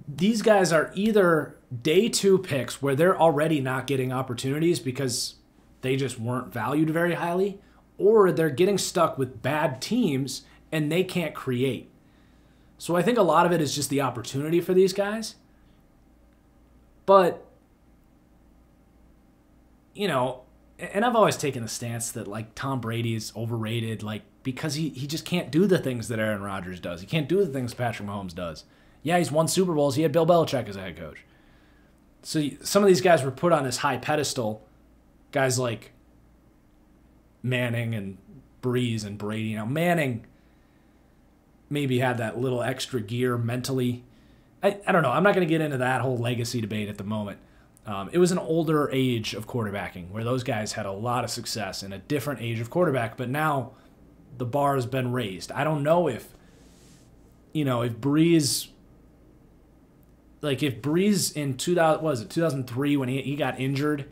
these guys are either day 2 picks where they're already not getting opportunities because they just weren't valued very highly, or they're getting stuck with bad teams and they can't create. So I think a lot of it is just the opportunity for these guys. But, you know, and I've always taken the stance that, like, Tom Brady is overrated, like, because he just can't do the things that Aaron Rodgers does. He can't do the things Patrick Mahomes does. Yeah, he's won Super Bowls. He had Bill Belichick as a head coach. So some of these guys were put on this high pedestal. Guys like Manning and Breeze and Brady. Now, Manning maybe had that little extra gear mentally. I don't know. I'm not going to get into that whole legacy debate at the moment. It was an older age of quarterbacking where those guys had a lot of success in a different age of quarterback, but now the bar has been raised. I don't know if Breeze, if Breeze in 2003 when he got injured,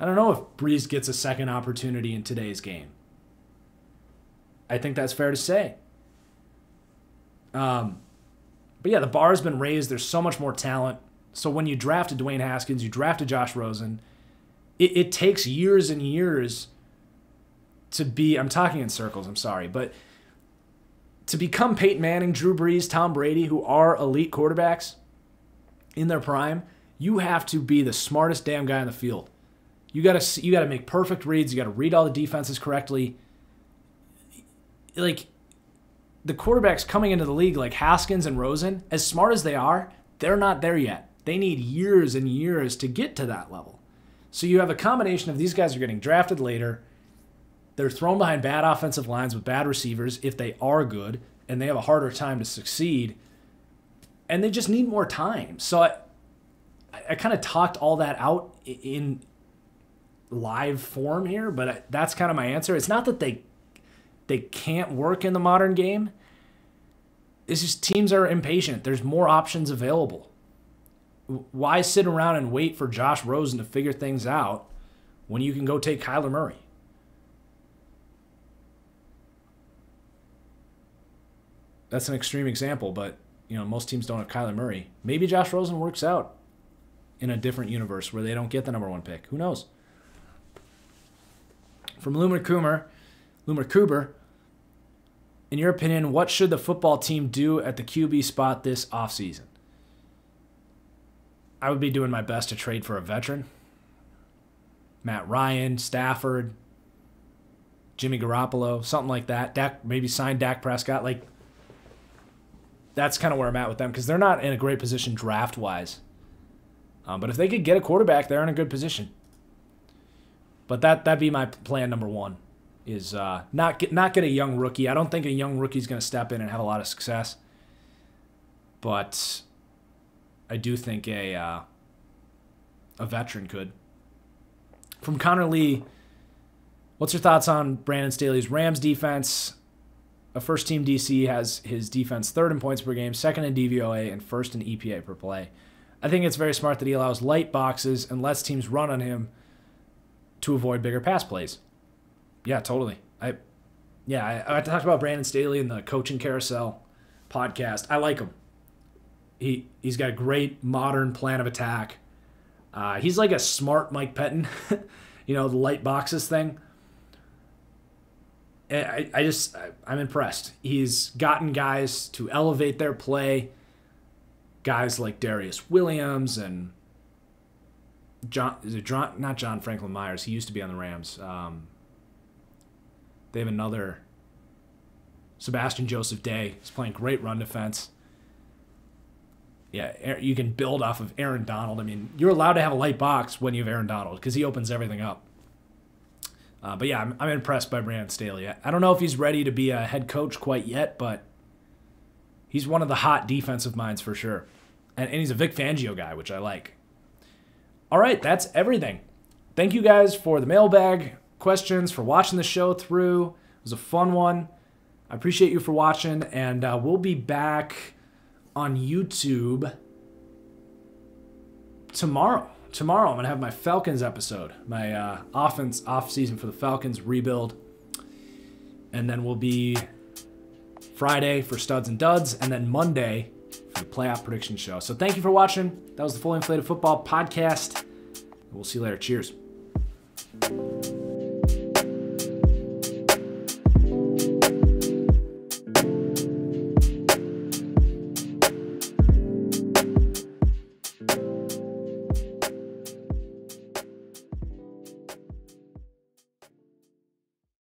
I don't know if Breeze gets a second opportunity in today's game. I think that's fair to say. But yeah, the bar has been raised. There's so much more talent. So when you drafted Dwayne Haskins, you drafted Josh Rosen, it takes years and years to be, I'm talking in circles, I'm sorry, but to become Peyton Manning, Drew Brees, Tom Brady, who are elite quarterbacks in their prime, you have to be the smartest damn guy on the field. You gotta make perfect reads. You gotta read all the defenses correctly. Like, the quarterbacks coming into the league like Haskins and Rosen, as smart as they are, they're not there yet. They need years and years to get to that level. So you have a combination of these guys are getting drafted later. They're thrown behind bad offensive lines with bad receivers if they are good, and they have a harder time to succeed. And they just need more time. So I kind of talked all that out in live form here, but that's kind of my answer. It's not that they can't work in the modern game. It's just teams are impatient. There's more options available. Why sit around and wait for Josh Rosen to figure things out when you can go take Kyler Murray? That's an extreme example, but most teams don't have Kyler Murray. Maybe Josh Rosen works out in a different universe where they don't get the #1 pick. Who knows? From Loomer Cooper, in your opinion, what should the football team do at the QB spot this offseason? I would be doing my best to trade for a veteran. Matt Ryan, Stafford, Jimmy Garoppolo, something like that. Maybe sign Dak Prescott. That's kind of where I'm at with them because they're not in a great position draft-wise. But if they could get a quarterback, they're in a good position. But that'd be my plan number one, is not get a young rookie. I don't think a young rookie is going to step in and have a lot of success. But I do think a veteran could. From Connor Lee, what's your thoughts on Brandon Staley's Rams defense? A first-team DC has his defense third in points per game, second in DVOA, and first in EPA per play. I think it's very smart that he allows light boxes and lets teams run on him to avoid bigger pass plays. Yeah, totally. I talked about Brandon Staley in the Coaching Carousel podcast. I like him. He's got a great modern plan of attack. He's like a smart Mike Pettin, the light boxes thing. I'm impressed. He's gotten guys to elevate their play. Guys like Darius Williams and not John Franklin Myers. He used to be on the Rams. They have another, Sebastian Joseph Day. He's playing great run defense. Yeah, you can build off of Aaron Donald. I mean, you're allowed to have a light box when you have Aaron Donald because he opens everything up. But yeah, I'm impressed by Brandon Staley. I don't know if he's ready to be a head coach quite yet, but he's one of the hot defensive minds for sure. And he's a Vic Fangio guy, which I like. All right, that's everything. Thank you guys for the mailbag questions, for watching the show through. It was a fun one. I appreciate you for watching, and we'll be back on YouTube tomorrow. Tomorrow I'm going to have my Falcons episode, my offense off-season for the Falcons rebuild. And then we'll be Friday for Studs and Duds, and then Monday for the playoff prediction show. So thank you for watching. That was the Fully Inflated Football Podcast. We'll see you later. Cheers.